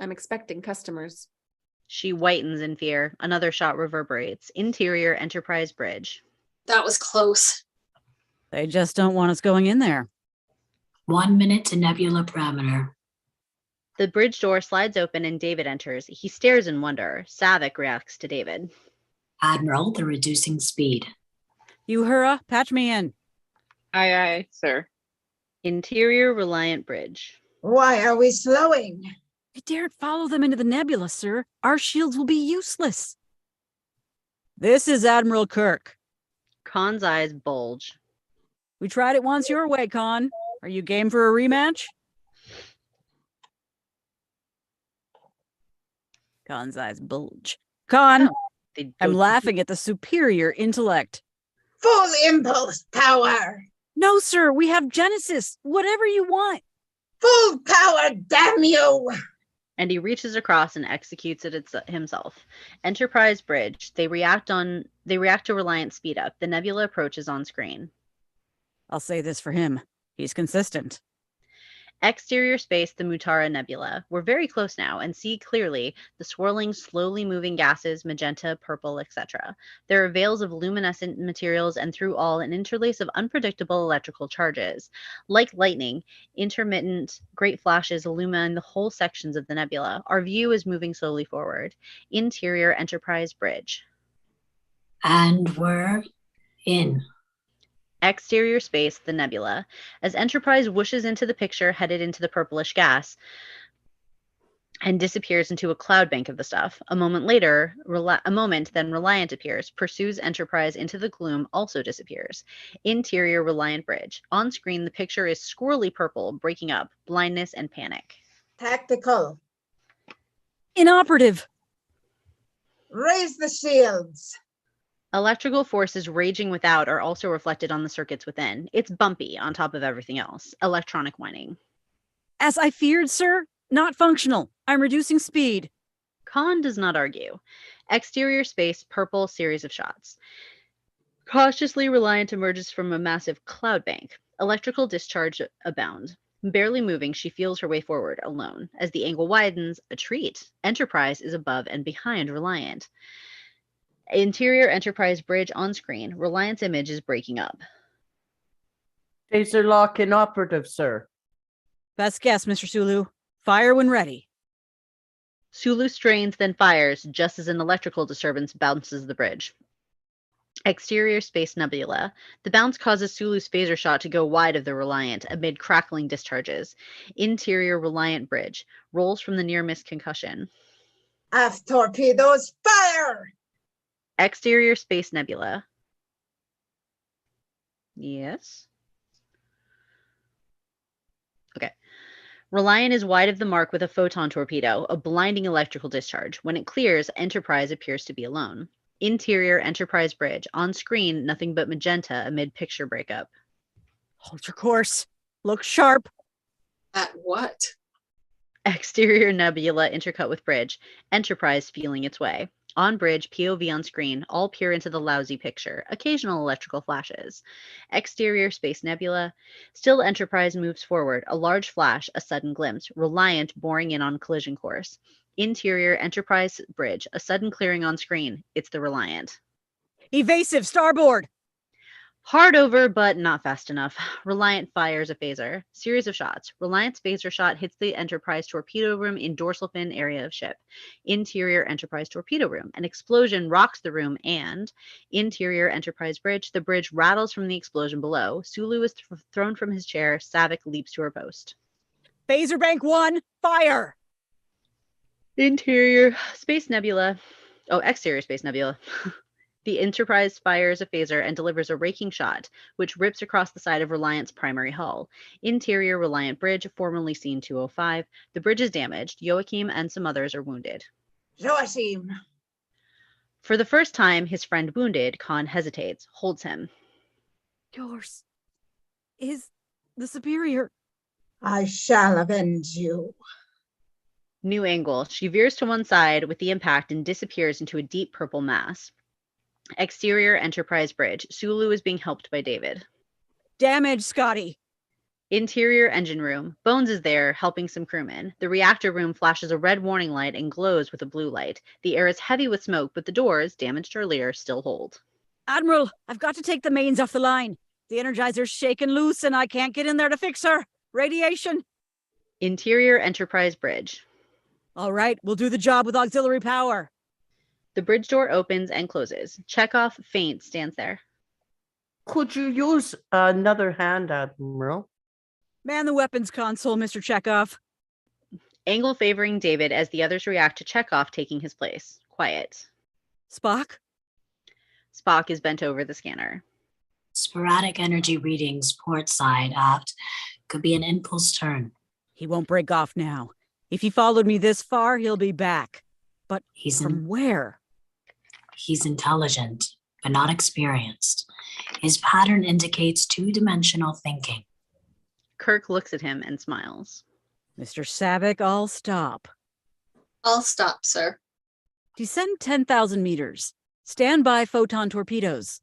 I'm expecting customers. She whitens in fear. Another shot reverberates. Interior Enterprise bridge. That was close. They just don't want us going in there. 1 minute to nebula parameter. The bridge door slides open and David enters. He stares in wonder. Savick reacts to David. Admiral, they're reducing speed. Uhura, patch me in. Aye, aye, sir. Interior Reliant bridge. Why are we slowing? We daren't follow them into the nebula, sir. Our shields will be useless. This is Admiral Kirk. Kahn's eyes bulge. We tried it once your way, Kahn. Are you game for a rematch? Kahn's eyes bulge. Kahn, I'm laughing at the superior intellect. Full impulse power. No, sir, we have Genesis. Whatever you want. Full power, damn you. And he reaches across and executes it himself. Enterprise bridge. They react to Reliant speed up. The nebula approaches on screen. I'll say this for him. He's consistent. Exterior space, the Mutara Nebula. We're very close now and see clearly the swirling, slowly moving gases, magenta, purple, etc. There are veils of luminescent materials and through all an interlace of unpredictable electrical charges. Like lightning, intermittent great flashes illumine the whole sections of the nebula. Our view is moving slowly forward. Interior Enterprise bridge. And we're in. Exterior space, the nebula. As Enterprise whooshes into the picture, headed into the purplish gas, and disappears into a cloud bank of the stuff. A moment later, then Reliant appears, pursues Enterprise into the gloom, also disappears. Interior Reliant bridge. On screen, the picture is squirrely purple, breaking up, blindness and panic. Tactical. Inoperative. Raise the shields. Electrical forces raging without are also reflected on the circuits within. It's bumpy on top of everything else. Electronic whining. As I feared, sir, not functional. I'm reducing speed. Kahn does not argue. Exterior space, purple series of shots. Cautiously, Reliant emerges from a massive cloud bank. Electrical discharge abound. Barely moving, she feels her way forward, alone. As the angle widens, a treat. Enterprise is above and behind Reliant. Interior Enterprise bridge on screen. Reliant's image is breaking up. Phaser lock inoperative, sir. Best guess, Mr. Sulu. Fire when ready. Sulu strains, then fires, just as an electrical disturbance bounces the bridge. Exterior space nebula. The bounce causes Sulu's phaser shot to go wide of the Reliant amid crackling discharges. Interior Reliant bridge. Rolls from the near-miss concussion. Aft torpedoes, fire! Exterior space nebula. Yes. Okay. Reliant is wide of the mark with a photon torpedo, a blinding electrical discharge. When it clears, Enterprise appears to be alone. Interior Enterprise bridge. On screen, nothing but magenta amid picture breakup. Hold your course. Look sharp. At what? Exterior nebula intercut with bridge. Enterprise feeling its way. On bridge, POV on screen, all peer into the lousy picture, occasional electrical flashes. Exterior Space Nebula. Still Enterprise moves forward, a large flash, a sudden glimpse, Reliant boring in on collision course. Interior Enterprise bridge, a sudden clearing on screen. It's the Reliant. Evasive, starboard! Hard over, but not fast enough. Reliant fires a phaser. Series of shots. Reliant's phaser shot hits the Enterprise torpedo room in dorsal fin area of ship. Interior Enterprise torpedo room. An explosion rocks the room and interior Enterprise bridge. The bridge rattles from the explosion below. Sulu is thrown from his chair. Saavik leaps to her post. Phaser bank 1, fire! Interior Space Nebula. Oh, exterior Space Nebula. The Enterprise fires a phaser and delivers a raking shot, which rips across the side of Reliant's primary hull. Interior Reliant bridge, formerly seen 205. The bridge is damaged. Joachim and some others are wounded. Joachim. For the first time, his friend wounded, Kahn hesitates, holds him. Yours is the superior. I shall avenge you. New angle. She veers to one side with the impact and disappears into a deep purple mass. Exterior Enterprise bridge. Sulu is being helped by David. Damage, Scotty. Interior engine room. Bones is there, helping some crewmen. The reactor room flashes a red warning light and glows with a blue light. The air is heavy with smoke, but the doors, damaged earlier, still hold. Admiral, I've got to take the mains off the line. The Energizer's shaken loose and I can't get in there to fix her. Radiation. Interior Enterprise bridge. All right, we'll do the job with auxiliary power. The bridge door opens and closes. Chekhov, faint, stands there. Could you use another hand, Admiral? Man the weapons console, Mr. Chekhov. Angle favoring David as the others react to Chekhov taking his place. Quiet. Spock? Spock is bent over the scanner. Sporadic energy readings, port side, aft. Could be an impulse turn. He won't break off now. If he followed me this far, he'll be back. But from where? He's intelligent, but not experienced. His pattern indicates two-dimensional thinking. Kirk looks at him and smiles. Mr. Saavik, I'll stop. I'll stop, sir. Descend 10,000 meters. Stand by photon torpedoes.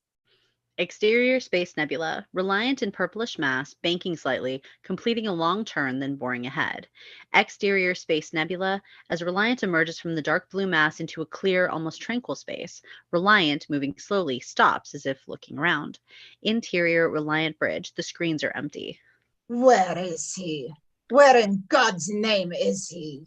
Exterior Space Nebula, Reliant in purplish mass, banking slightly, completing a long turn, then boring ahead. Exterior Space Nebula, as Reliant emerges from the dark blue mass into a clear, almost tranquil space. Reliant, moving slowly, stops as if looking around. Interior Reliant bridge, the screens are empty. Where is he? Where in God's name is he?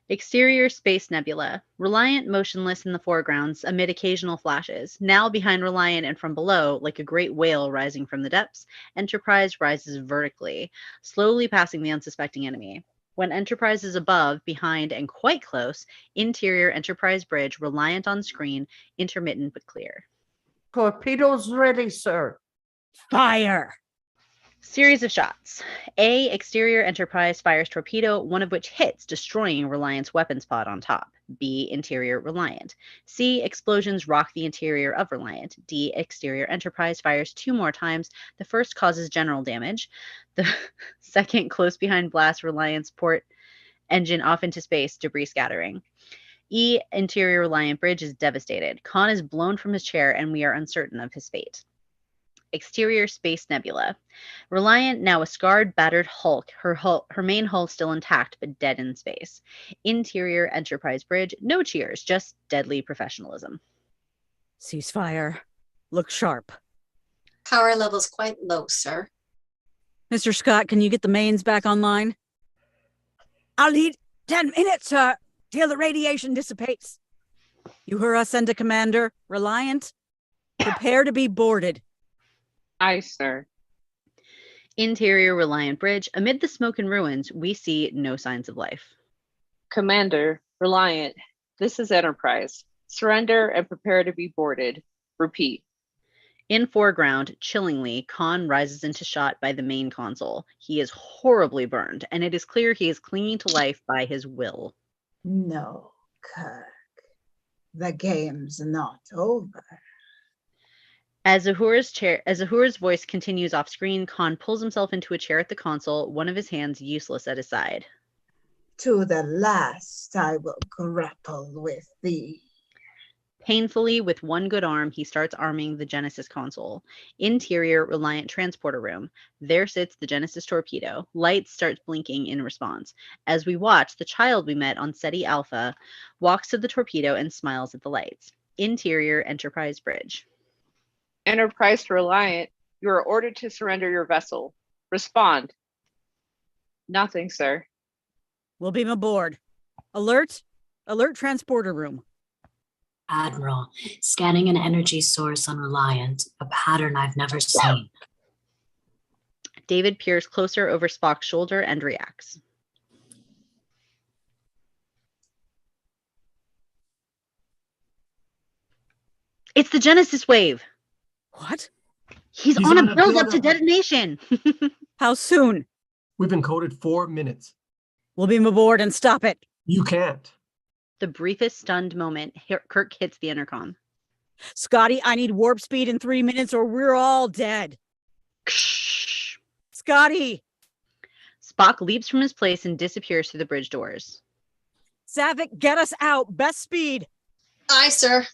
Exterior Space Nebula, Reliant motionless in the foregrounds amid occasional flashes. Now behind Reliant and from below, like a great whale rising from the depths, Enterprise rises vertically, slowly passing the unsuspecting enemy. When Enterprise is above, behind, and quite close, interior Enterprise bridge, Reliant on screen, intermittent but clear. Torpedoes ready, sir. Fire! Series of shots. A, exterior Enterprise fires torpedo, one of which hits, destroying Reliant's weapons pod on top. B, interior Reliant. C, explosions rock the interior of Reliant. D, exterior Enterprise fires 2 more times. The first causes general damage. The second, close behind, blasts Reliant's port engine off into space, debris scattering. E, interior Reliant bridge is devastated. Kahn is blown from his chair and we are uncertain of his fate. Exterior Space Nebula. Reliant, now a scarred, battered hulk, her main hull still intact, but dead in space. Interior Enterprise bridge, no cheers, just deadly professionalism. Ceasefire. Look sharp. Power level's quite low, sir. Mr. Scott, can you get the mains back online? I'll need 10 minutes, sir, till the radiation dissipates. You heard us send a commander. Reliant, prepare to be boarded. Aye, sir. Interior Reliant bridge, amid the smoke and ruins, we see no signs of life. Commander, Reliant, this is Enterprise. Surrender and prepare to be boarded. Repeat. In foreground, chillingly, Kahn rises into shot by the main console. He is horribly burned, and it is clear he is clinging to life by his will. No, Kirk. The game's not over. As Uhura's voice continues off screen, Kahn pulls himself into a chair at the console, one of his hands useless at his side. To the last I will grapple with thee. Painfully, with one good arm, he starts arming the Genesis console. Interior Reliant transporter room. There sits the Genesis torpedo. Lights starts blinking in response. As we watch, the child we met on SETI Alpha walks to the torpedo and smiles at the lights. Interior Enterprise bridge. Enterprise to Reliant, you are ordered to surrender your vessel. Respond. Nothing, sir. We'll beam aboard. Alert transporter room. Admiral, scanning an energy source on Reliant, a pattern I've never seen. David peers closer over Spock's shoulder and reacts. It's the Genesis wave. What? He's on a build-up to detonation. How soon? We've been coded 4 minutes. We'll beam aboard and stop it. You can't. The briefest stunned moment, Kirk hits the intercom. Scotty, I need warp speed in 3 minutes or we're all dead. Scotty! Spock leaps from his place and disappears through the bridge doors. Savick, get us out. Best speed. Aye, sir.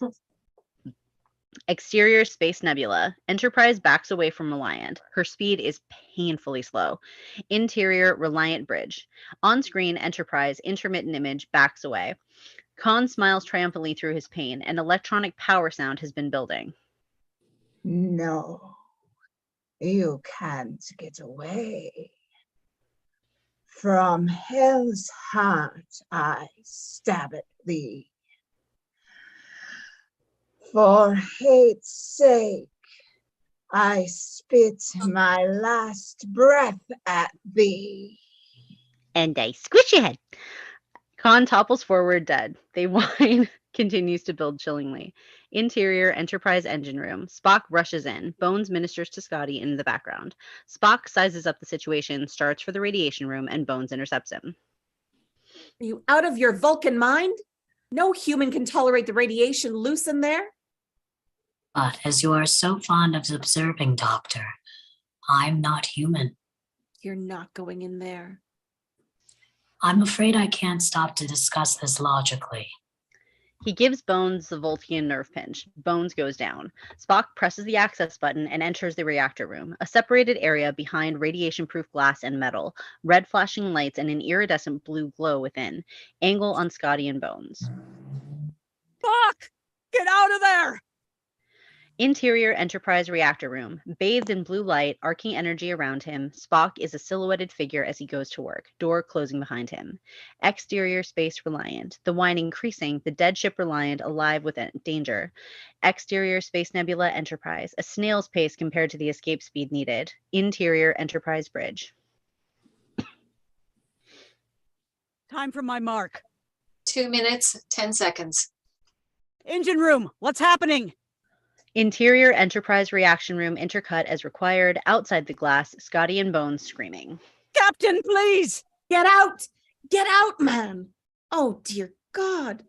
Exterior Space Nebula. Enterprise backs away from Reliant. Her speed is painfully slow. Interior Reliant bridge. On screen, Enterprise, intermittent image, backs away. Kahn smiles triumphantly through his pain. An electronic power sound has been building. No, you can't get away. From hell's heart I stab at thee. For hate's sake, I spit my last breath at thee. And I squish your head. Kahn topples forward dead. They whine continues to build chillingly. Interior Enterprise engine room. Spock rushes in. Bones ministers to Scotty in the background. Spock sizes up the situation, starts for the radiation room, and Bones intercepts him. Are you out of your Vulcan mind? No human can tolerate the radiation loose in there. But as you are so fond of observing, Doctor, I'm not human. You're not going in there. I'm afraid I can't stop to discuss this logically. He gives Bones the Vulcan nerve pinch. Bones goes down. Spock presses the access button and enters the reactor room, a separated area behind radiation-proof glass and metal, red flashing lights and an iridescent blue glow within. Angle on Scotty and Bones. Spock! Get out of there! Interior Enterprise reactor room. Bathed in blue light, arcing energy around him, Spock is a silhouetted figure as he goes to work, door closing behind him. Exterior Space Reliant. The whine increasing, the dead ship Reliant alive with danger. Exterior Space Nebula Enterprise. A snail's pace compared to the escape speed needed. Interior Enterprise bridge. Time for my mark. 2 minutes, 10 seconds. Engine room, what's happening? Interior Enterprise reaction room intercut as required. Outside the glass, Scotty and Bones screaming. Captain, please! Get out! Get out, man! Oh, dear God.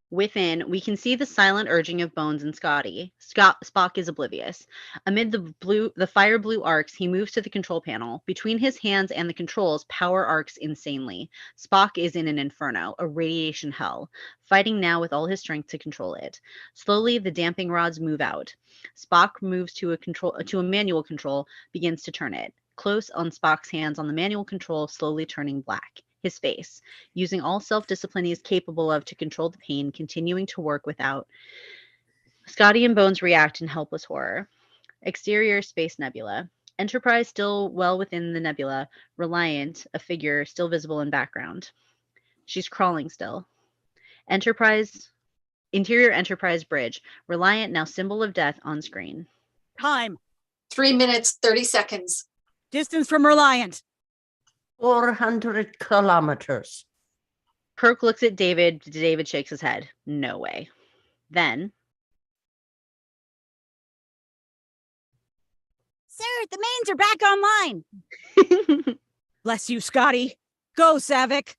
Within, we can see the silent urging of Bones and Scotty. Spock is oblivious. Amid the fire blue arcs, he moves to the control panel. Between his hands and the controls, power arcs insanely. Spock is in an inferno, a radiation hell, fighting now with all his strength to control it. Slowly, the damping rods move out. Spock moves to a manual control, begins to turn it. Close on Spock's hands on the manual control, slowly turning black. His face, using all self-discipline he is capable of to control the pain, continuing to work without. Scotty and Bones react in helpless horror. Exterior Space Nebula. Enterprise still well within the nebula. Reliant, a figure still visible in background. She's crawling still. Interior Enterprise bridge. Reliant, now symbol of death on screen. Time. 3 minutes, 30 seconds. Distance from Reliant. 400 kilometers. Kirk looks at David. David shakes his head. No way. Then. Sir, the mains are back online. Bless you, Scotty. Go, Savick.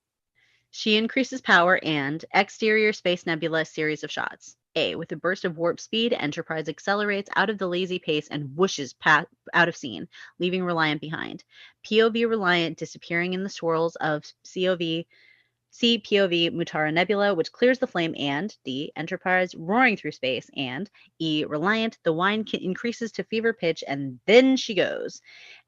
She increases power and exterior Space Nebula series of shots. With a burst of warp speed, Enterprise accelerates out of the lazy pace and whooshes out of scene, leaving Reliant behind. POV Reliant disappearing in the swirls of C, POV Mutara Nebula, which clears the flame, and D, Enterprise roaring through space, and E, Reliant, the whine increases to fever pitch and then she goes.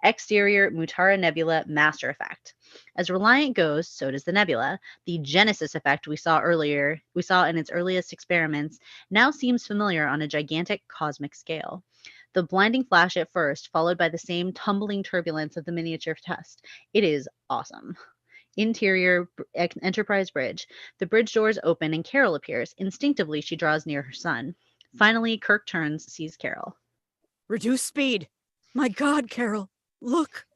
Exterior Mutara Nebula master effect. As Reliant goes, so does the nebula. The Genesis effect we saw in its earliest experiments now seems familiar on a gigantic cosmic scale. The blinding flash at first, followed by the same tumbling turbulence of the miniature test. It is awesome. Interior Enterprise bridge. The bridge doors open and Carol appears. Instinctively, she draws near her son. Finally, Kirk turns, sees Carol. Reduce speed. My God, Carol. Look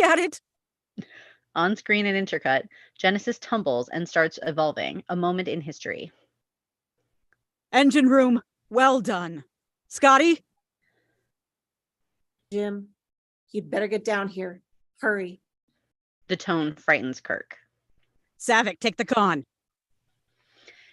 at it. On screen and intercut, Genesis tumbles and starts evolving, a moment in history. Engine room. Well done. Scotty? Jim, you'd better get down here. Hurry. The tone frightens Kirk. Saavik, take the Kahn.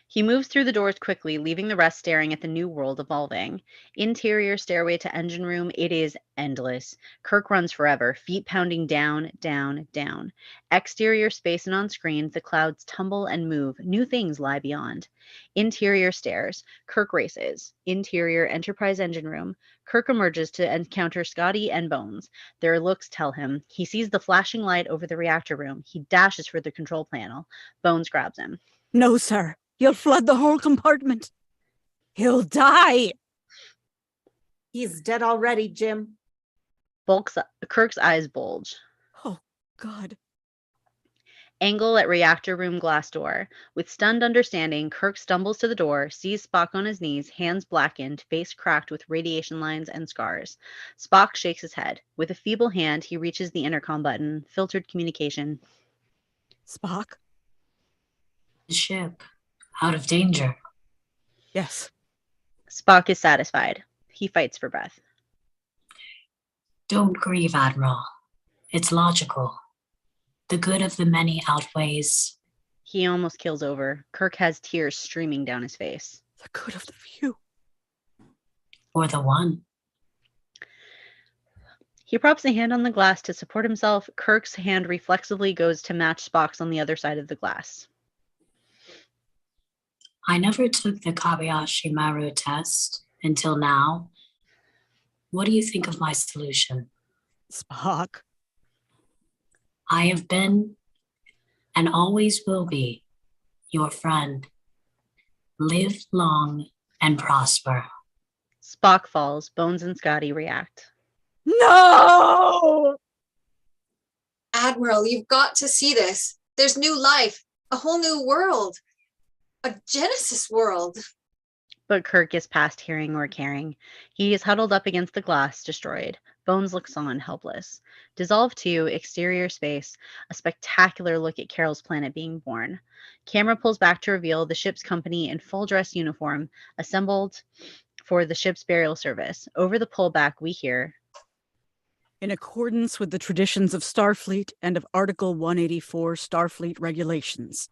He moves through the doors quickly, leaving the rest staring at the new world evolving. Interior stairway to engine room, it is endless. Kirk runs forever, feet pounding down, down, down. Exterior space and on screen, the clouds tumble and move. New things lie beyond. Interior stairs. Kirk races. Interior Enterprise engine room. Kirk emerges to encounter Scotty and Bones. Their looks tell him. He sees the flashing light over the reactor room. He dashes for the control panel. Bones grabs him. No, sir. You'll flood the whole compartment. He'll die. He's dead already, Jim. Kirk's eyes bulge. Oh, God. Angle at reactor room glass door. With stunned understanding, Kirk stumbles to the door, sees Spock on his knees, hands blackened, face cracked with radiation lines and scars. Spock shakes his head. With a feeble hand, he reaches the intercom button. Filtered communication. Spock? The ship. Out of danger. Yes. Spock is satisfied. He fights for breath. Don't grieve, Admiral. It's logical. The good of the many outweighs. He almost keels over. Kirk has tears streaming down his face. The good of the few. Or the one. He props a hand on the glass to support himself. Kirk's hand reflexively goes to match Spock's on the other side of the glass. I never took the Kobayashi Maru test until now. What do you think of my solution? Spock. I have been and always will be your friend. Live long and prosper. Spock falls. Bones and Scotty react. No! Admiral, you've got to see this. There's new life, a whole new world, a Genesis world. But Kirk is past hearing or caring. He is huddled up against the glass, destroyed. Bones looks on, helpless. Dissolve 2, exterior space, a spectacular look at Carol's planet being born. Camera pulls back to reveal the ship's company in full dress uniform, assembled for the ship's burial service. Over the pullback, we hear, in accordance with the traditions of Starfleet and of Article 184 Starfleet regulations,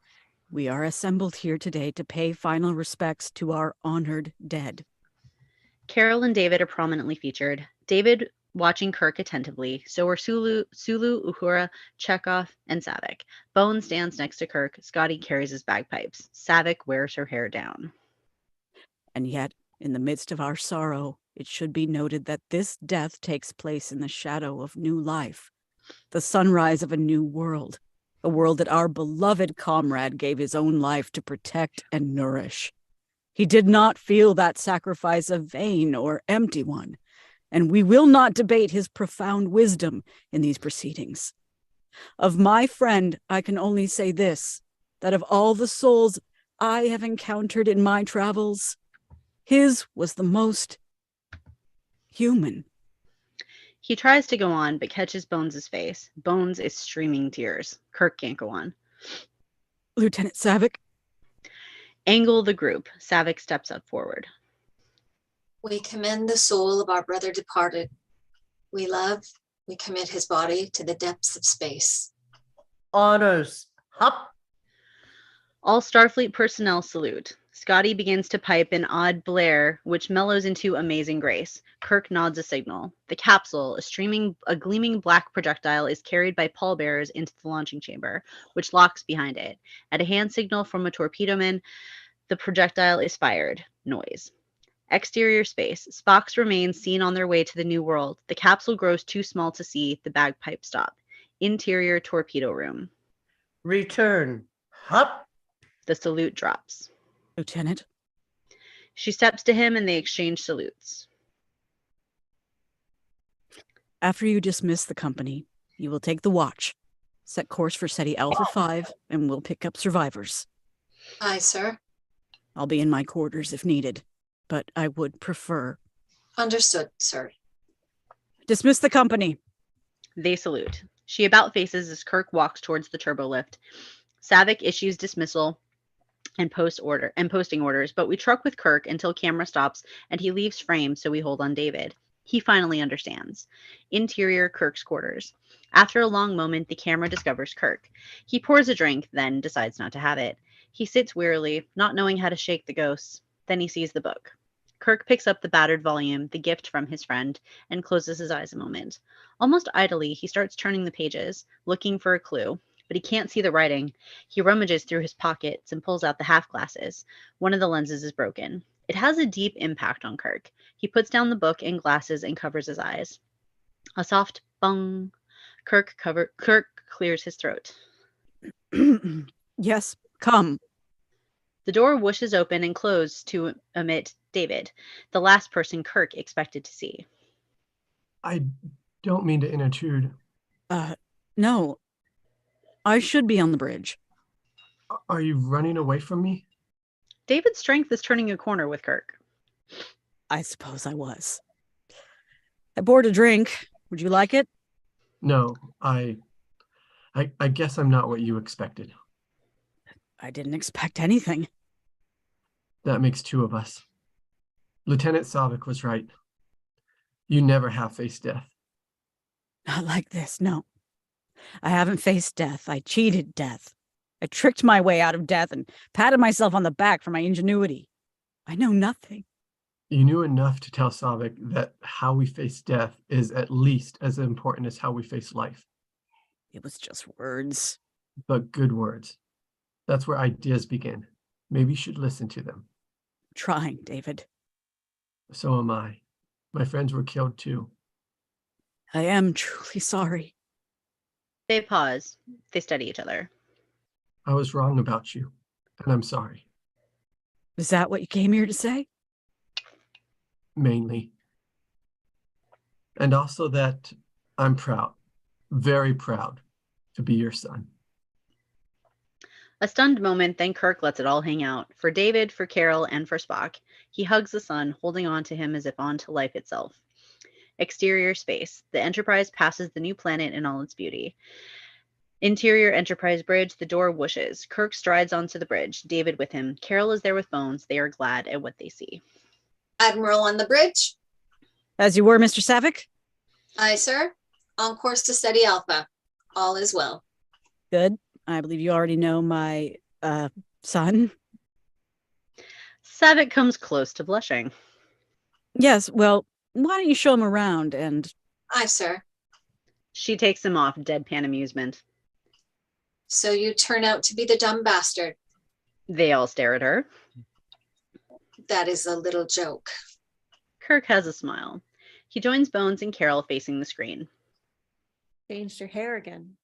we are assembled here today to pay final respects to our honored dead. Carol and David are prominently featured. David watching Kirk attentively. So are Sulu, Uhura, Chekhov, and Saavik. Bones stands next to Kirk. Scotty carries his bagpipes. Saavik wears her hair down. And yet, in the midst of our sorrow, it should be noted that this death takes place in the shadow of new life, the sunrise of a new world, a world that our beloved comrade gave his own life to protect and nourish. He did not feel that sacrifice a vain or empty one, and we will not debate his profound wisdom in these proceedings. Of my friend, I can only say this, that of all the souls I have encountered in my travels, his was the most human. He tries to go on, but catches Bones' face. Bones is streaming tears. Kirk can't go on. Lieutenant Saavik. Angle the group. Saavik steps up forward. We commend the soul of our brother departed. We love, we commit his body to the depths of space. Honors. Hop. All Starfleet personnel salute. Scotty begins to pipe an odd blare, which mellows into amazing grace. Kirk nods a signal. The capsule, a gleaming black projectile, is carried by pallbearers into the launching chamber, which locks behind it. At a hand signal from a torpedoman, the projectile is fired. Noise. Exterior space. Spock's remains seen on their way to the new world. The capsule grows too small to see. The bagpipe stop. Interior torpedo room. Return. Hop. The salute drops. Lieutenant, She steps to him and they exchange salutes. after you dismiss the company, you will take the watch, set course for SETI Alpha 5, and we'll pick up survivors. Aye, sir. I'll be in my quarters if needed, but I would prefer. Understood, sir. Dismiss the company. They salute. She about faces as Kirk walks towards the turbo lift. Saavik issues dismissal and posting orders, but we truck with Kirk until camera stops and he leaves frame, so we hold on David. He finally understands. Interior Kirk's quarters. After a long moment, the camera discovers Kirk. He pours a drink, then decides not to have it. He sits wearily, not knowing how to shake the ghosts. Then he sees the book. Kirk picks up the battered volume, the gift from his friend, and closes his eyes a moment. Almost idly, he starts turning the pages, looking for a clue, but he can't see the writing. He rummages through his pockets and pulls out the half glasses. One of the lenses is broken. It has a deep impact on Kirk. He puts down the book and glasses and covers his eyes. A soft bung. Kirk clears his throat. Yes, come. The door whooshes open and closes to admit David, the last person Kirk expected to see. I don't mean to intrude. No. I should be on the bridge. Are you running away from me? David's strength is turning a corner with Kirk. I suppose I was. I poured a drink. Would you like it? No, I guess I'm not what you expected. I didn't expect anything. That makes two of us. Lieutenant Saavik was right. You never have faced death. Not like this, no. I haven't faced death. I cheated death. I tricked my way out of death and patted myself on the back for my ingenuity. I know nothing. You knew enough to tell Saavik that how we face death is at least as important as how we face life. It was just words. But good words. That's where ideas begin. Maybe you should listen to them. I'm trying, David. So am I. My friends were killed too. I am truly sorry. They pause. They study each other. I was wrong about you, and I'm sorry. Is that what you came here to say? Mainly. And also that I'm proud, very proud, to be your son. A stunned moment, then Kirk lets it all hang out. For David, for Carol, and for Spock. He hugs the son, holding on to him as if on to life itself. Exterior space. The Enterprise passes the new planet in all its beauty. Interior Enterprise bridge, the door whooshes. Kirk strides onto the bridge, David with him. Carol is there with Bones. They are glad at what they see. Admiral on the bridge. As you were, Mr. Saavik? Aye, sir. On course to SETI Alpha. All is well. Good. I believe you already know my, son. Saavik comes close to blushing. Yes, well, why don't you show him around and... Aye, sir. She takes him off, deadpan amusement. So you turn out to be the dumb bastard. They all stare at her. That is a little joke. Kirk has a smile. He joins Bones and Carol facing the screen. Changed your hair again.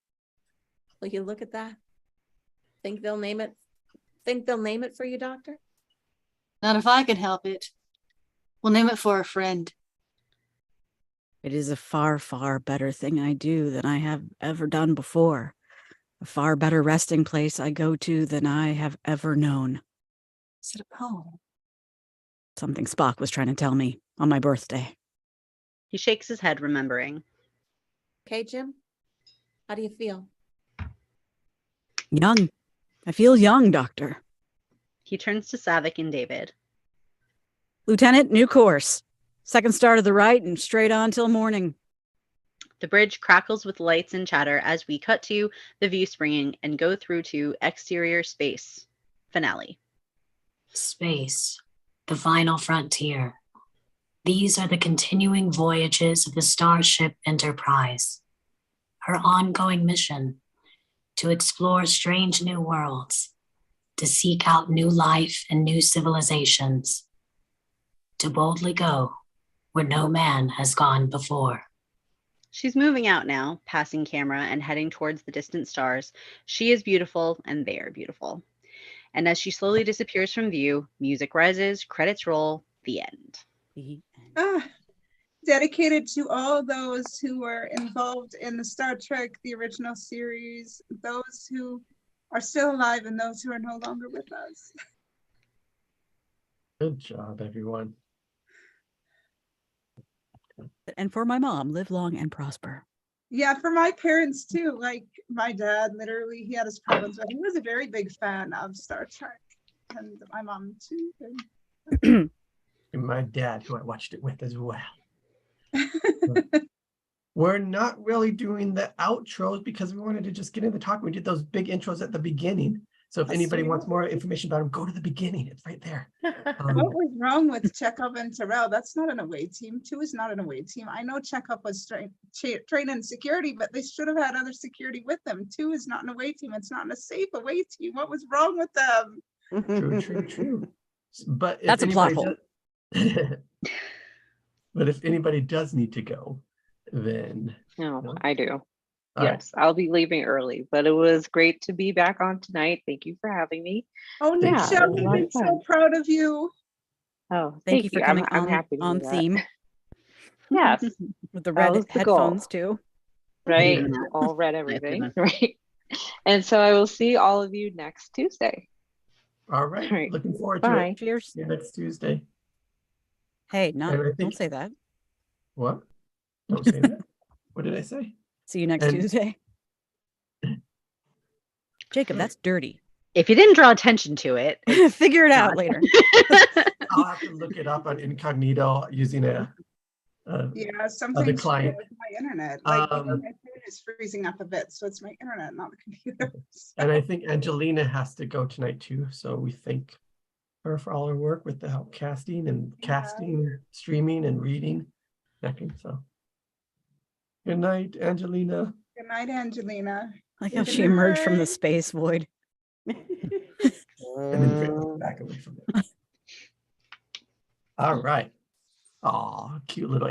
Will you look at that? Think they'll name it? Think they'll name it for you, Doctor? Not if I can help it. We'll name it for a friend. It is a far, far better thing I do than I have ever done before. A far better resting place I go to than I have ever known. Is it a poem? Something Spock was trying to tell me on my birthday. He shakes his head, remembering. Okay, Jim? How do you feel? Young. I feel young, Doctor. He turns to Saavik and David. Lieutenant, new course. Second star to the right and straight on till morning. The bridge crackles with lights and chatter as we cut to the view springing and go through to exterior space. Finale. Space, the final frontier. These are the continuing voyages of the Starship Enterprise. Her ongoing mission to explore strange new worlds, to seek out new life and new civilizations, to boldly go where no man has gone before. She's moving out now, passing camera and heading towards the distant stars. She is beautiful and they are beautiful. And as she slowly disappears from view, music rises, credits roll, the end. Dedicated to all those who were involved in the Star Trek, the original series, those who are still alive and those who are no longer with us. Good job, everyone. And for my mom, live long and prosper. Yeah, for my parents too. Like my dad, literally, he had his problems, but he was a very big fan of Star Trek. And my mom too. And my dad, who I watched it with as well. We're not really doing the outros because we wanted to just get into talking. We did those big intros at the beginning. So if anybody wants more information about them, go to the beginning. It's right there. What was wrong with Chekhov and Terrell? That's not an away team. 2 is not an away team. I know Chekhov was trained in security, but they should have had other security with them. 2 is not an away team. It's not a safe away team. What was wrong with them? True. But that's a plot hole. But if anybody does need to go, then no, I do. All yes, right. I'll be leaving early, but it was great to be back on tonight. Thank you for having me. Oh, Nisha, I'm so proud of you. Oh, thank you for coming I'm happy on theme. Yes, with the red headphones too. Right, all red everything. Right, and so I will see all of you next Tuesday. All right. Looking forward to it. Cheers. See you next Tuesday. Hey, don't say that. What? Don't say that. What did I say? See you next Tuesday. Jacob, that's dirty. If you didn't draw attention to it, figure it out later. I'll have to look it up on incognito using something client. with my internet. Like my phone is freezing up a bit, so it's my internet, not the computer. And I think Angelina has to go tonight too. So we thank her for all her work with the help casting and casting, streaming and reading. So good night, Angelina. Good night, Angelina. Like how she emerged from the space void. And then back away from it. All right. Oh, cute little